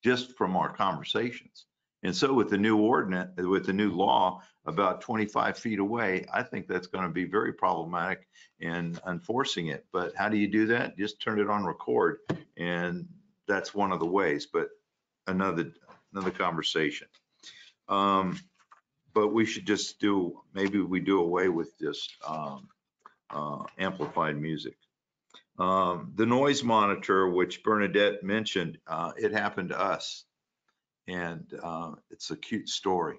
just from our conversations. And so with the new ordinance, with the new law about 25 feet away, I think that's going to be very problematic in enforcing it. But how do you do that? Just turn it on record. And that's one of the ways, but another conversation. But we should just maybe we do away with just amplified music. The noise monitor, which Bernadette mentioned, it happened to us. And it's a cute story.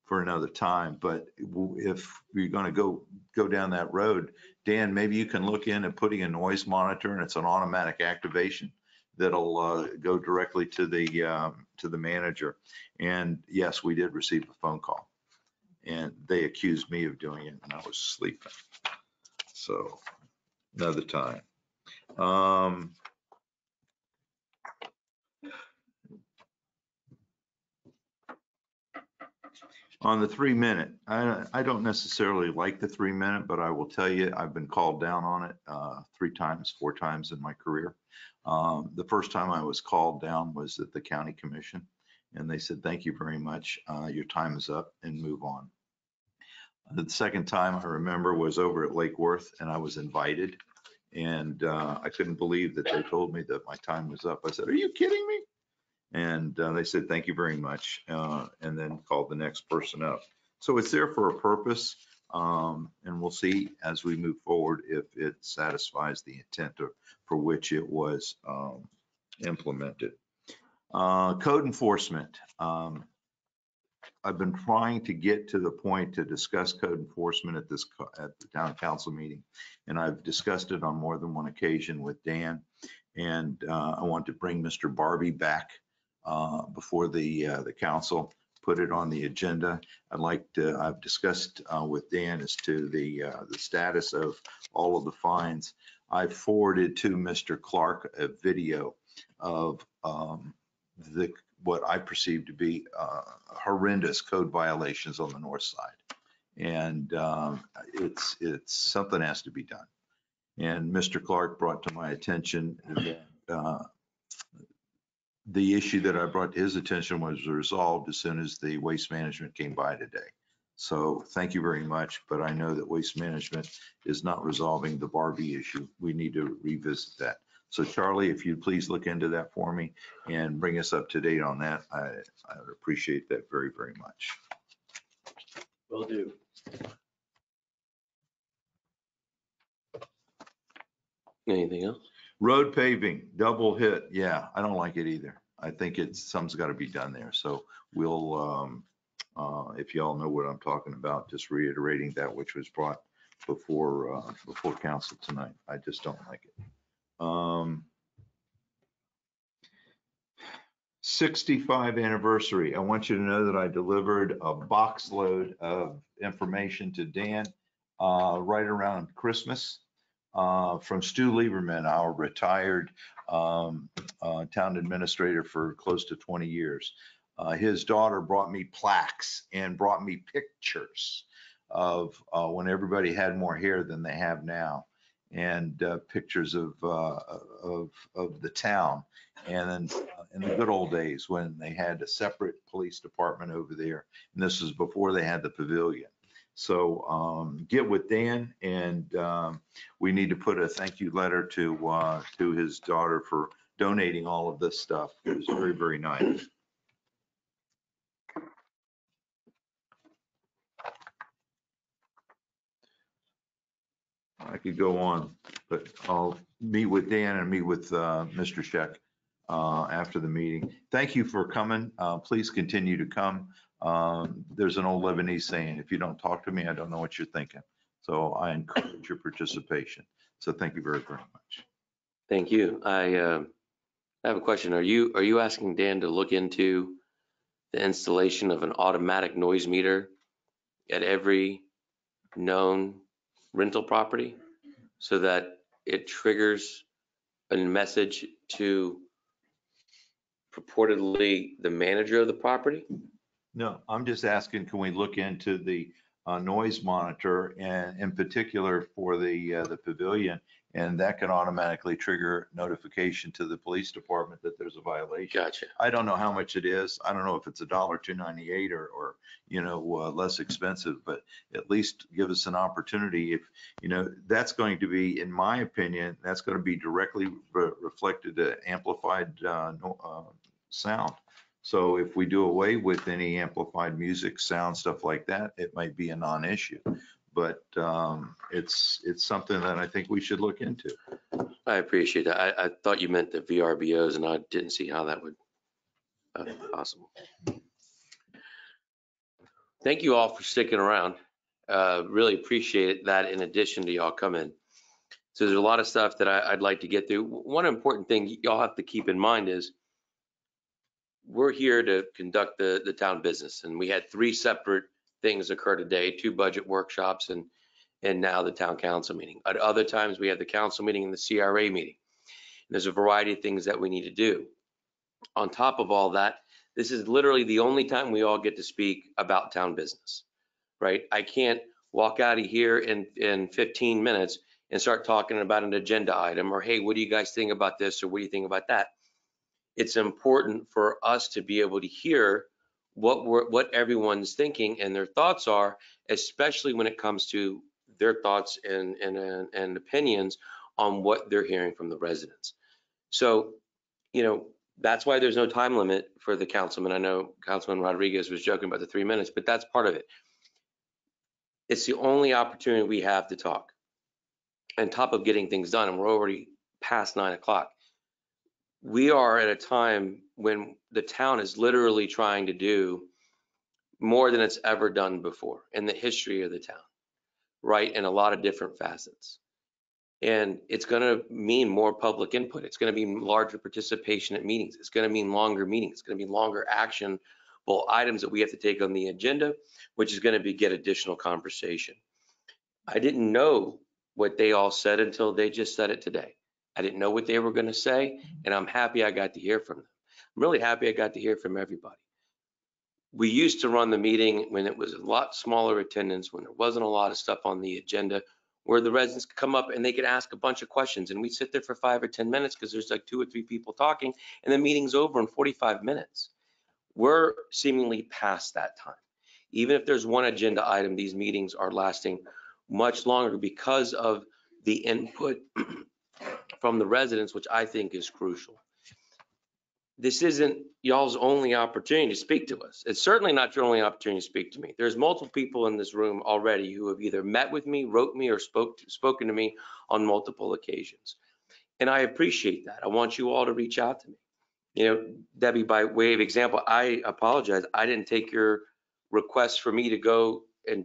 for another time. But if you're going to go down that road, Dan, maybe you can look in at putting a noise monitor, and it's an automatic activation that'll go directly to the manager. And yes, we did receive a phone call, and they accused me of doing it, and I was sleeping. So another time. On the 3-minute, I don't necessarily like the 3-minute, but I will tell you, I've been called down on it 4 times in my career. The first time I was called down was at the county commission, and they said, thank you very much. Your time is up, and move on. The second time I remember was over at Lake Worth, and I was invited, and I couldn't believe that they told me that my time was up. I said, are you kidding me? And they said, thank you very much, and then called the next person up. So it's there for a purpose, and we'll see as we move forward if it satisfies the intent for which it was implemented. Code enforcement. I've been trying to get to the point to discuss code enforcement at the town council meeting, and I've discussed it on more than one occasion with Dan. And I want to bring Mr. Barbie back before the council, put it on the agenda. I've discussed with Dan as to the status of all of the fines. I forwarded to Mr. Clark a video of what I perceive to be horrendous code violations on the north side. And it's something has to be done. And Mr. Clark brought to my attention that the issue that I brought to his attention was resolved as soon as the waste management came by today. So thank you very much, but I know that waste management is not resolving the Barbie issue. We need to revisit that. So Charlie, if you'd please look into that for me and bring us up to date on that, I would appreciate that very, very much. Will do. Anything else? Road paving, double hit. Yeah, I don't like it either. I think something's got to be done there. So we'll, if y'all know what I'm talking about, just reiterating that which was brought before council tonight. I just don't like it. 65 anniversary. I want you to know that I delivered a box load of information to Dan right around Christmas from Stu Lieberman, our retired town administrator for close to 20 years. His daughter brought me plaques and brought me pictures of when everybody had more hair than they have now, and pictures of the town, and then in the good old days when they had a separate police department over there, and this was before they had the pavilion. So get with Dan, and we need to put a thank you letter to his daughter for donating all of this stuff. It was very, very nice. I could go on, but I'll meet with Dan and meet with Mr. Scheck after the meeting. Thank you for coming. Please continue to come. There's an old Lebanese saying, if you don't talk to me, I don't know what you're thinking. So I encourage your participation. So thank you very, very much. Thank you. I have a question. Are you asking Dan to look into the installation of an automatic noise meter at every known rental property so that it triggers a message to purportedly the manager of the property? No, I'm just asking, can we look into the noise monitor, and in particular for the pavilion, and that can automatically trigger notification to the police department that there's a violation. Gotcha. I don't know how much it is. I don't know if it's $1.298 or less expensive, but at least give us an opportunity. If that's going to be, in my opinion, that's going to be directly reflected amplified sound. So if we do away with any amplified music, sound, stuff like that, it might be a non-issue. But it's something that I think we should look into. I appreciate that. I thought you meant the VRBOs, and I didn't see how that would be possible. Thank you all for sticking around. Really appreciate that in addition to y'all coming. So there's a lot of stuff that I'd like to get through. One important thing y'all have to keep in mind is we're here to conduct the town business. And we had 3 separate things occur today, 2 budget workshops and now the town council meeting. At other times we have the council meeting and the CRA meeting. And there's a variety of things that we need to do. On top of all that, this is literally the only time we all get to speak about town business, right? I can't walk out of here in 15 minutes and start talking about an agenda item or, hey, what do you guys think about this? Or what do you think about that? It's important for us to be able to hear what everyone's thinking and their thoughts are, especially when it comes to their thoughts and opinions on what they're hearing from the residents. So, that's why there's no time limit for the councilman. I know Councilman Rodriguez was joking about the 3 minutes, but that's part of it. It's the only opportunity we have to talk. On top of getting things done, and we're already past 9 o'clock. We are at a time when the town is literally trying to do more than it's ever done before in the history of the town, right? In a lot of different facets. And it's going to mean more public input. It's going to mean larger participation at meetings. It's going to mean longer meetings. It's going to be longer actionable items that we have to take on the agenda, which is going to get additional conversation. I didn't know what they all said until they just said it today. I didn't know what they were going to say, and I'm happy I got to hear from them. I'm really happy I got to hear from everybody. We used to run the meeting when it was a lot smaller attendance, when there wasn't a lot of stuff on the agenda, where the residents could come up and they could ask a bunch of questions, and we'd sit there for 5 or 10 minutes because there's like 2 or 3 people talking, and the meeting's over in 45 minutes. We're seemingly past that time. Even if there's one agenda item, these meetings are lasting much longer because of the input from the residents, which I think is crucial. This isn't y'all's only opportunity to speak to us. It's certainly not your only opportunity to speak to me. There's multiple people in this room already who have either met with me, wrote me, or spoken to me on multiple occasions. And I appreciate that. I want you all to reach out to me. Debbie, by way of example, I apologize. I didn't take your request for me to go and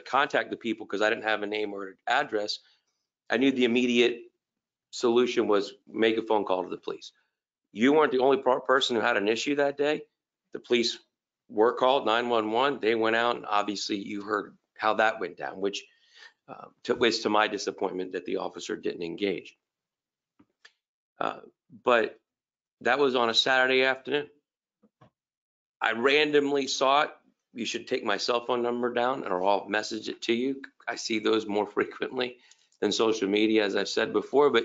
contact the people because I didn't have a name or an address. I knew the immediate solution was make a phone call to the police. You weren't the only person who had an issue that day. The police were called, 911. They went out, and obviously you heard how that went down, which was to my disappointment that the officer didn't engage. But that was on a Saturday afternoon. I randomly saw it. You should take my cell phone number down or I'll message it to you. I see those more frequently than social media, as I've said before, but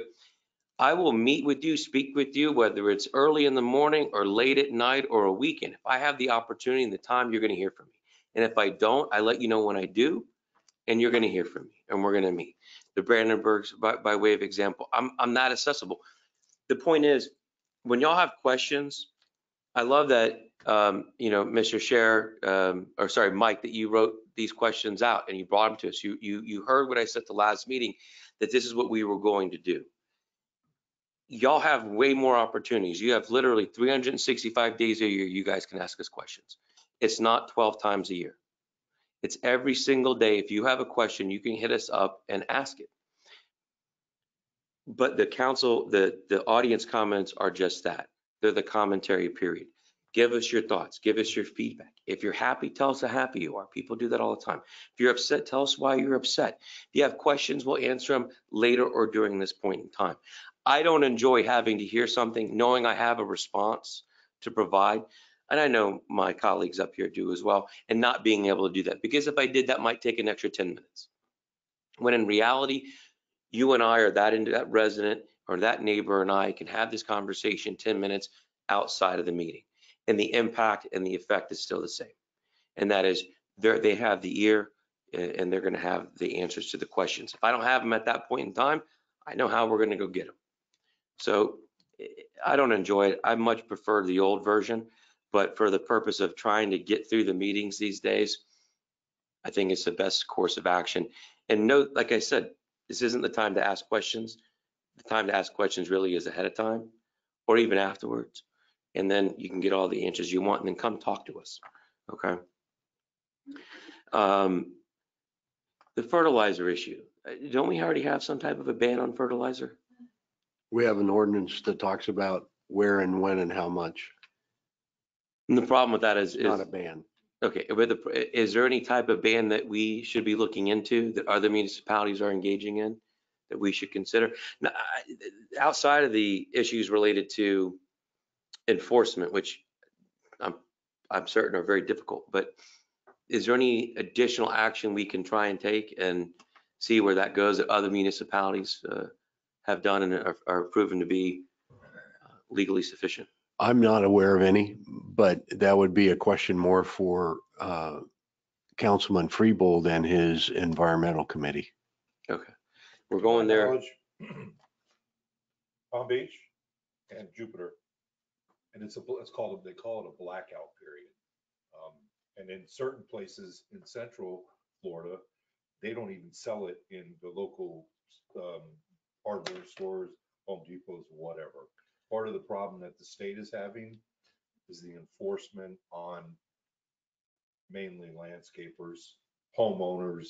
I will meet with you, speak with you, whether it's early in the morning or late at night or a weekend. If I have the opportunity and the time, you're going to hear from me. And if I don't, I let you know when I do, and you're going to hear from me, and we're going to meet. The Brandenburgs, by way of example, I'm not accessible. The point is, when y'all have questions, I love that, Mr. Mike, that you wrote these questions out and you brought them to us. You heard what I said at the last meeting, that this is what we were going to do. Y'all have way more opportunities. You have literally 365 days a year you guys can ask us questions. It's not 12 times a year. It's every single day. If you have a question, you can hit us up and ask it. But the council, the audience comments are just that. They're the commentary period. Give us your thoughts. Give us your feedback. If you're happy, tell us how happy you are. People do that all the time. If you're upset, tell us why you're upset. If you have questions, we'll answer them later or during this point in time. I don't enjoy having to hear something, knowing I have a response to provide. And I know my colleagues up here do as well, and not being able to do that. Because if I did, that might take an extra 10 minutes. When in reality, you and I or that resident or that neighbor and I can have this conversation 10 minutes outside of the meeting. And the impact and the effect is still the same. And that is, they have the ear and they're going to have the answers to the questions. If I don't have them at that point in time, I know how we're going to go get them. So I don't enjoy it. I much prefer the old version, but for the purpose of trying to get through the meetings these days, I think it's the best course of action. And note, like I said, this isn't the time to ask questions. The time to ask questions really is ahead of time or even afterwards. And then you can get all the answers you want and then come talk to us. Okay. The fertilizer issue, don't we already have some type of a ban on fertilizer? We have an ordinance that talks about where and when and how much. And the problem with that It's is not a ban. okay, but is there any type of ban that we should be looking into that other municipalities are engaging in that we should consider? Now, outside of the issues related to enforcement, which I'm certain are very difficult, but is there any additional action we can try and take and see where that goes that other municipalities have done and are proven to be legally sufficient? I'm not aware of any, but that would be a question more for Councilman Freebold and his environmental committee. Okay, we're going there. Palm Beach and Jupiter, and they call it a blackout period. And in certain places in Central Florida, they don't even sell it in the local hardware stores, Home Depots, whatever. Part of the problem that the state is having is the enforcement on mainly landscapers, homeowners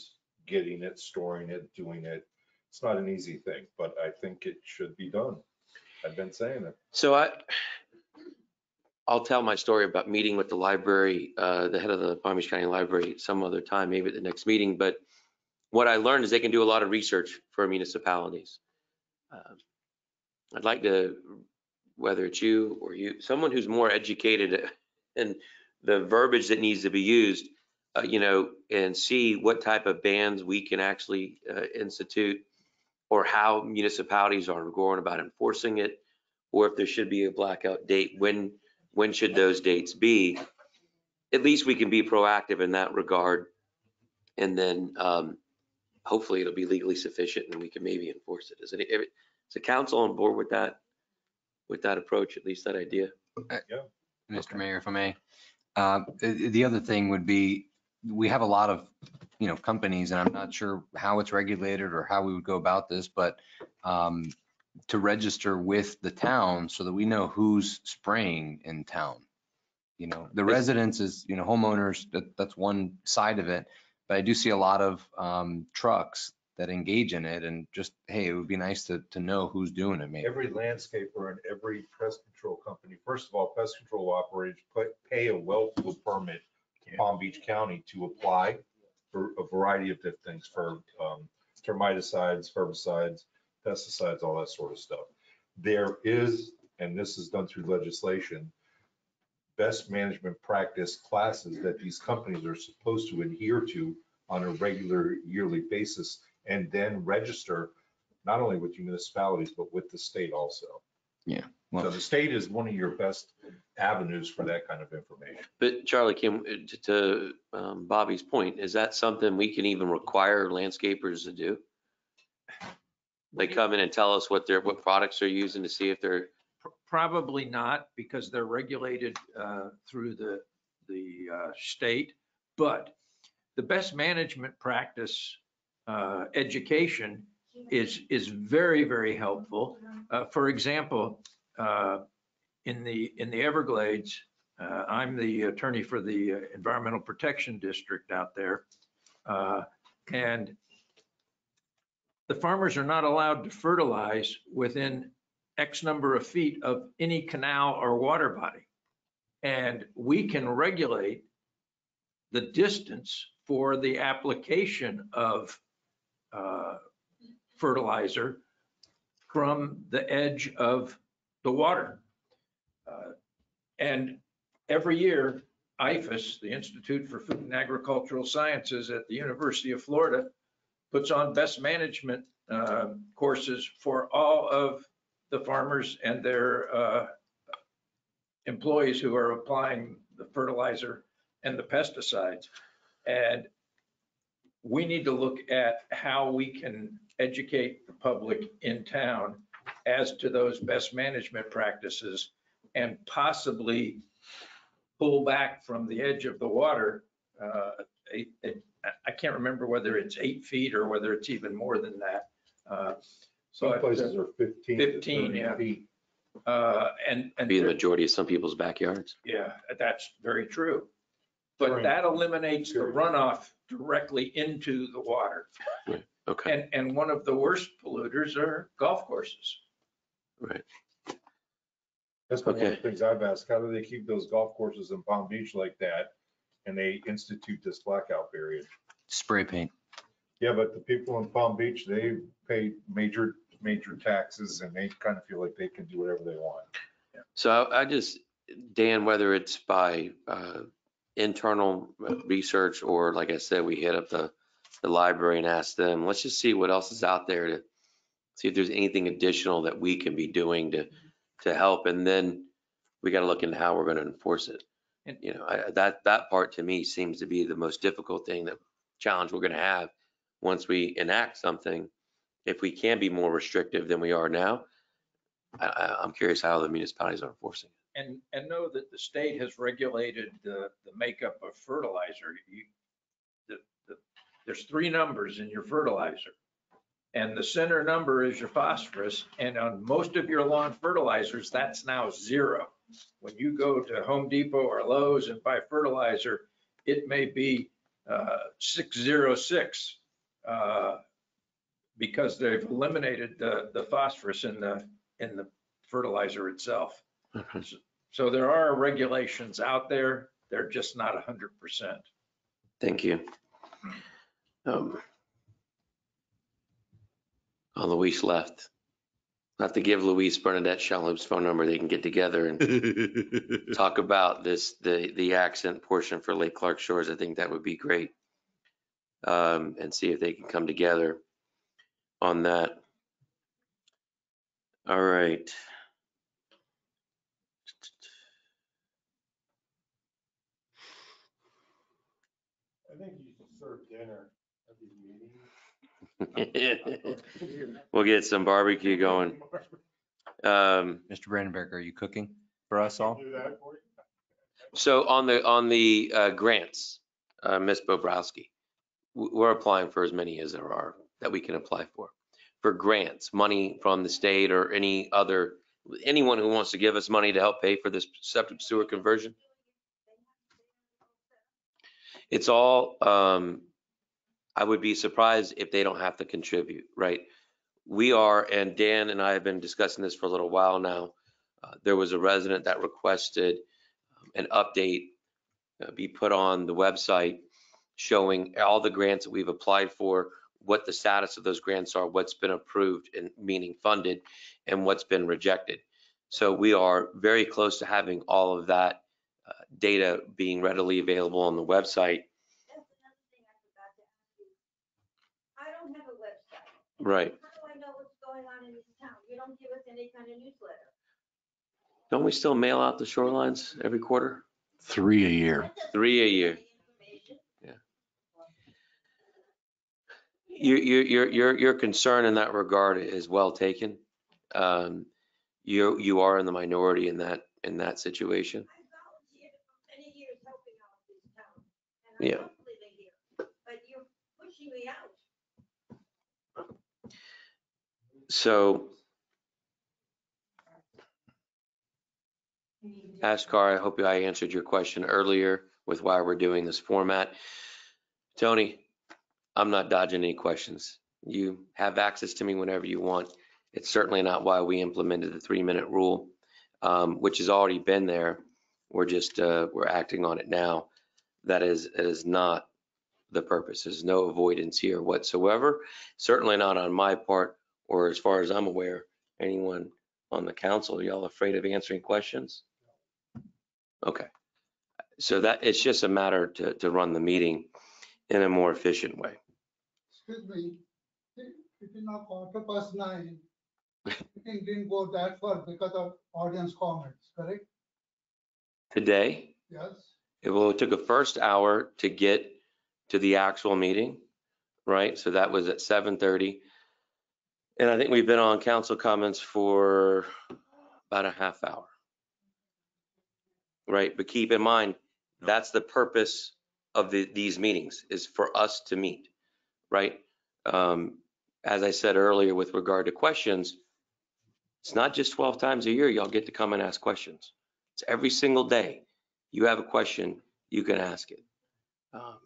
getting it, storing it, doing it. It's not an easy thing, but I think it should be done. I've been saying it. So I'll tell my story about meeting with the library, the head of the Palm Beach County Library some other time, maybe at the next meeting. But what I learned is they can do a lot of research for municipalities. I'd like to, whether it's you or someone who's more educated in the verbiage that needs to be used, and see what type of bans we can actually institute, or how municipalities are going about enforcing it, or if there should be a blackout date, when should those dates be? At least we can be proactive in that regard. And then hopefully it'll be legally sufficient and we can maybe enforce it. Is the council on board with that approach, at least that idea? Yeah. Mr. Mayor, if I may, the other thing would be, we have a lot of, companies, and I'm not sure how it's regulated or how we would go about this, but to register with the town so that we know who's spraying in town. The residents is, homeowners, that's one side of it, but I do see a lot of trucks that engage in it, and just, hey, it would be nice to know who's doing it, maybe. Every landscaper and every pest control company, first of all, pest control operators pay a well field permit to Palm Beach County to apply for a variety of different things, for termiticides, herbicides, pesticides, all that sort of stuff. There is, and this is done through legislation, best management practice classes that these companies are supposed to adhere to on a regular yearly basis, and then register not only with municipalities, but with the state also. Yeah. So the state is one of your best avenues for that kind of information. But Charlie, to Bobby's point, is that something we can even require landscapers to do? They come in and tell us what products they're using to see if they're. Probably not, because they're regulated through the state. But the best management practice education is very, very helpful. For example, in the Everglades, I'm the attorney for the Environmental Protection District out there, and the farmers are not allowed to fertilize within X number of feet of any canal or water body. And we can regulate the distance for the application of fertilizer from the edge of the water. And every year, IFAS, the Institute for Food and Agricultural Sciences at the University of Florida, puts on best management courses for all of the farmers and their employees who are applying the fertilizer and the pesticides. And we need to look at how we can educate the public in town as to those best management practices, and possibly pull back from the edge of the water. I can't remember whether it's 8 feet or whether it's even more than that. Some places are 15 to 30 yeah. feet. And Be the majority of some people's backyards. Yeah, that's very true. but that eliminates the runoff directly into the water. Okay. And one of the worst polluters are golf courses. Right. That's been one of Okay. the things I've asked. How do they keep those golf courses in Palm Beach like that? And they institute this blackout period. Spray paint. Yeah, but the people in Palm Beach, they pay major taxes and they kind of feel like they can do whatever they want. So I just, Dan, whether it's by internal research or like I said, we hit up the library and ask them, let's just see what else is out there to see if there's anything additional that we can be doing to help. And then we got to look into how we're going to enforce it. And you know, that part to me seems to be the most difficult thing, that challenge we're going to have once we enact something. If we can be more restrictive than we are now, I'm curious how the municipalities are enforcing it. And know that the state has regulated the makeup of fertilizer. There's 3 numbers in your fertilizer. And the center number is your phosphorus. And on most of your lawn fertilizers, that's now 0. When you go to Home Depot or Lowe's and buy fertilizer, it may be 606 because they've eliminated the phosphorus in the fertilizer itself. So there are regulations out there. They're just not 100%. Thank you. Luis left. Not to give Luis Bernadette Shalhoub's phone number, they can get together and talk about the accent portion for Lake Clark Shores. I think that would be great. And see if they can come together on that. All right. I think you should serve dinner at these meetings. We'll get some barbecue going. Mr. Brandenberg, are you cooking for us all? So on the grants, Ms. Bobrowski, we're applying for as many as there are that we can apply for grants, money from the state or anyone who wants to give us money to help pay for this septic sewer conversion. It's all, I would be surprised if they don't have to contribute, right? We are, and Dan and I have been discussing this for a little while now. There was a resident that requested an update be put on the website showing all the grants that we've applied for, what the status of those grants are, what's been approved and meaning funded, and what's been rejected. So we are very close to having all of that data being readily available on the website. That's another thing I forgot to ask you. I don't have a website. Right. How do I know what's going on in this town? You don't give us any kind of newsletter. Don't we still mail out the shorelines every quarter? 3 a year. 3 a year. Yeah. Your concern in that regard is well taken. You are in the minority in that situation. I volunteered for many years helping out this town. And Yeah. I love living here, but you're pushing me out. So, Ashkar, I hope I answered your question earlier with why we're doing this format. Tony, I'm not dodging any questions. You have access to me whenever you want. It's certainly not why we implemented the 3-minute rule, which has already been there. We're just, we're acting on it now. That is not the purpose. There's no avoidance here whatsoever. Certainly not on my part, or as far as I'm aware, anyone on the council. Are y'all afraid of answering questions? Okay. So that it's just a matter to run the meeting in a more efficient way. Excuse me, it is now 9:15. Meeting didn't go that far because of audience comments, correct? Today, Yes. it took a first hour to get to the actual meeting, right? So that was at 7:30. And I think we've been on council comments for about a half hour. Right, but keep in mind, that's the purpose of these meetings, is for us to meet, right? As I said earlier with regard to questions, it's not just 12 times a year y'all get to come and ask questions. It's every single day. You have a question, you can ask it. All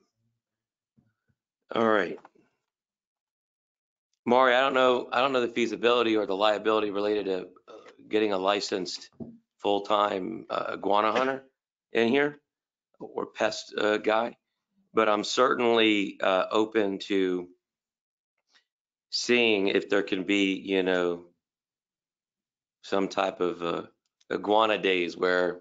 right. Maury, I don't know the feasibility or the liability related to getting a licensed full-time iguana hunter in here or pest guy, but I'm certainly open to seeing if there can be, you know, some type of iguana days where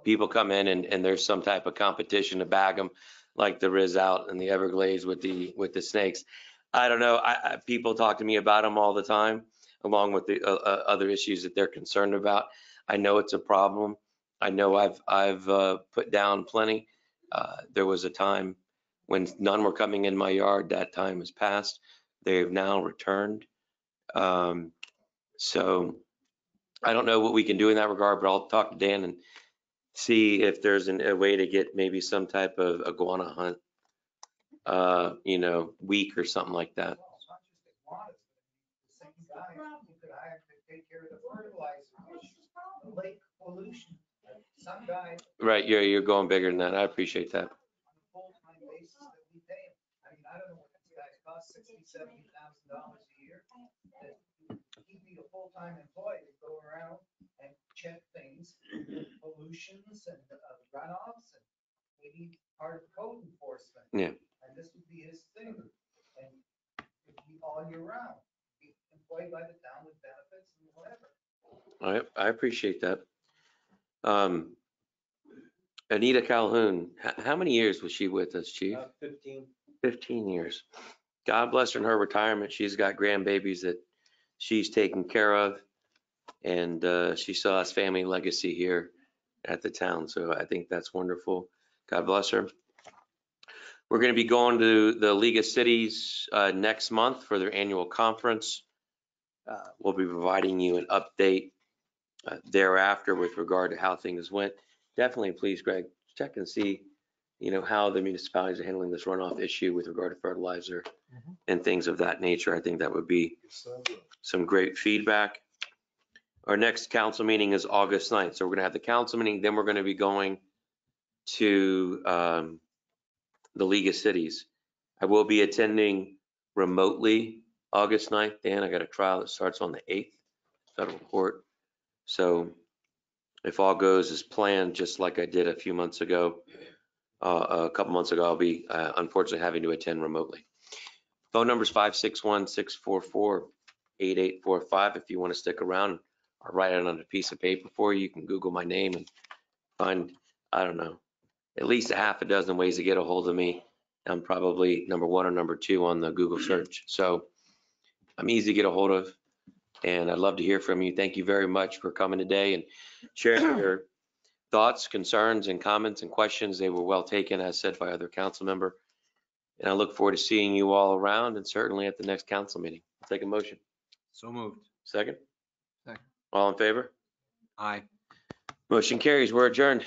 people come in and there's some type of competition to bag them, like there is out in the Everglades with the snakes. I don't know. People talk to me about them all the time, along with the other issues that they're concerned about. I know it's a problem. I know I've put down plenty. There was a time when none were coming in my yard. That time has passed. They have now returned. So I don't know what we can do in that regard, but I'll talk to Dan and see if there's a way to get maybe some type of iguana hunt, you know, week or something like that. Right, you're going bigger than that. I appreciate that. He'd be a full-time employee to go around and check things, pollutions and runoffs, and maybe part of code enforcement. Yeah. And this would be his thing. And it'd be all year round, be employed by the town with benefits and whatever. I appreciate that. Anita Calhoun, how many years was she with us, Chief? 15. 15 years. God bless her in her retirement. She's got grandbabies that she's taken care of, and she still has family legacy here at the town. So I think that's wonderful. God bless her. We're going to be going to the League of Cities next month for their annual conference. We'll be providing you an update thereafter with regard to how things went. Definitely, please, Greg, check and see, you know, how the municipalities are handling this runoff issue with regard to fertilizer and things of that nature. I think that would be some great feedback. Our next council meeting is August 9th. So we're going to have the council meeting, then we're going to be going to the League of Cities. I will be attending remotely August 9th. Dan, I got a trial that starts on the 8th, federal court. So if all goes as planned, just like I did a few months ago, a couple months ago, I'll be unfortunately having to attend remotely. Phone number is 561-644-8845. If you want to stick around, I'll write it on a piece of paper for you. You can Google my name and find, I don't know, at least a half a dozen ways to get a hold of me. I'm probably number 1 or number 2 on the Google search. So I'm easy to get a hold of, and I'd love to hear from you. Thank you very much for coming today and sharing your thoughts, concerns, and comments and questions. They were well taken, as said by other council member. And I look forward to seeing you all around and certainly at the next council meeting. I'll take a motion. So moved. Second? Second. All in favor? Aye. Motion carries. We're adjourned.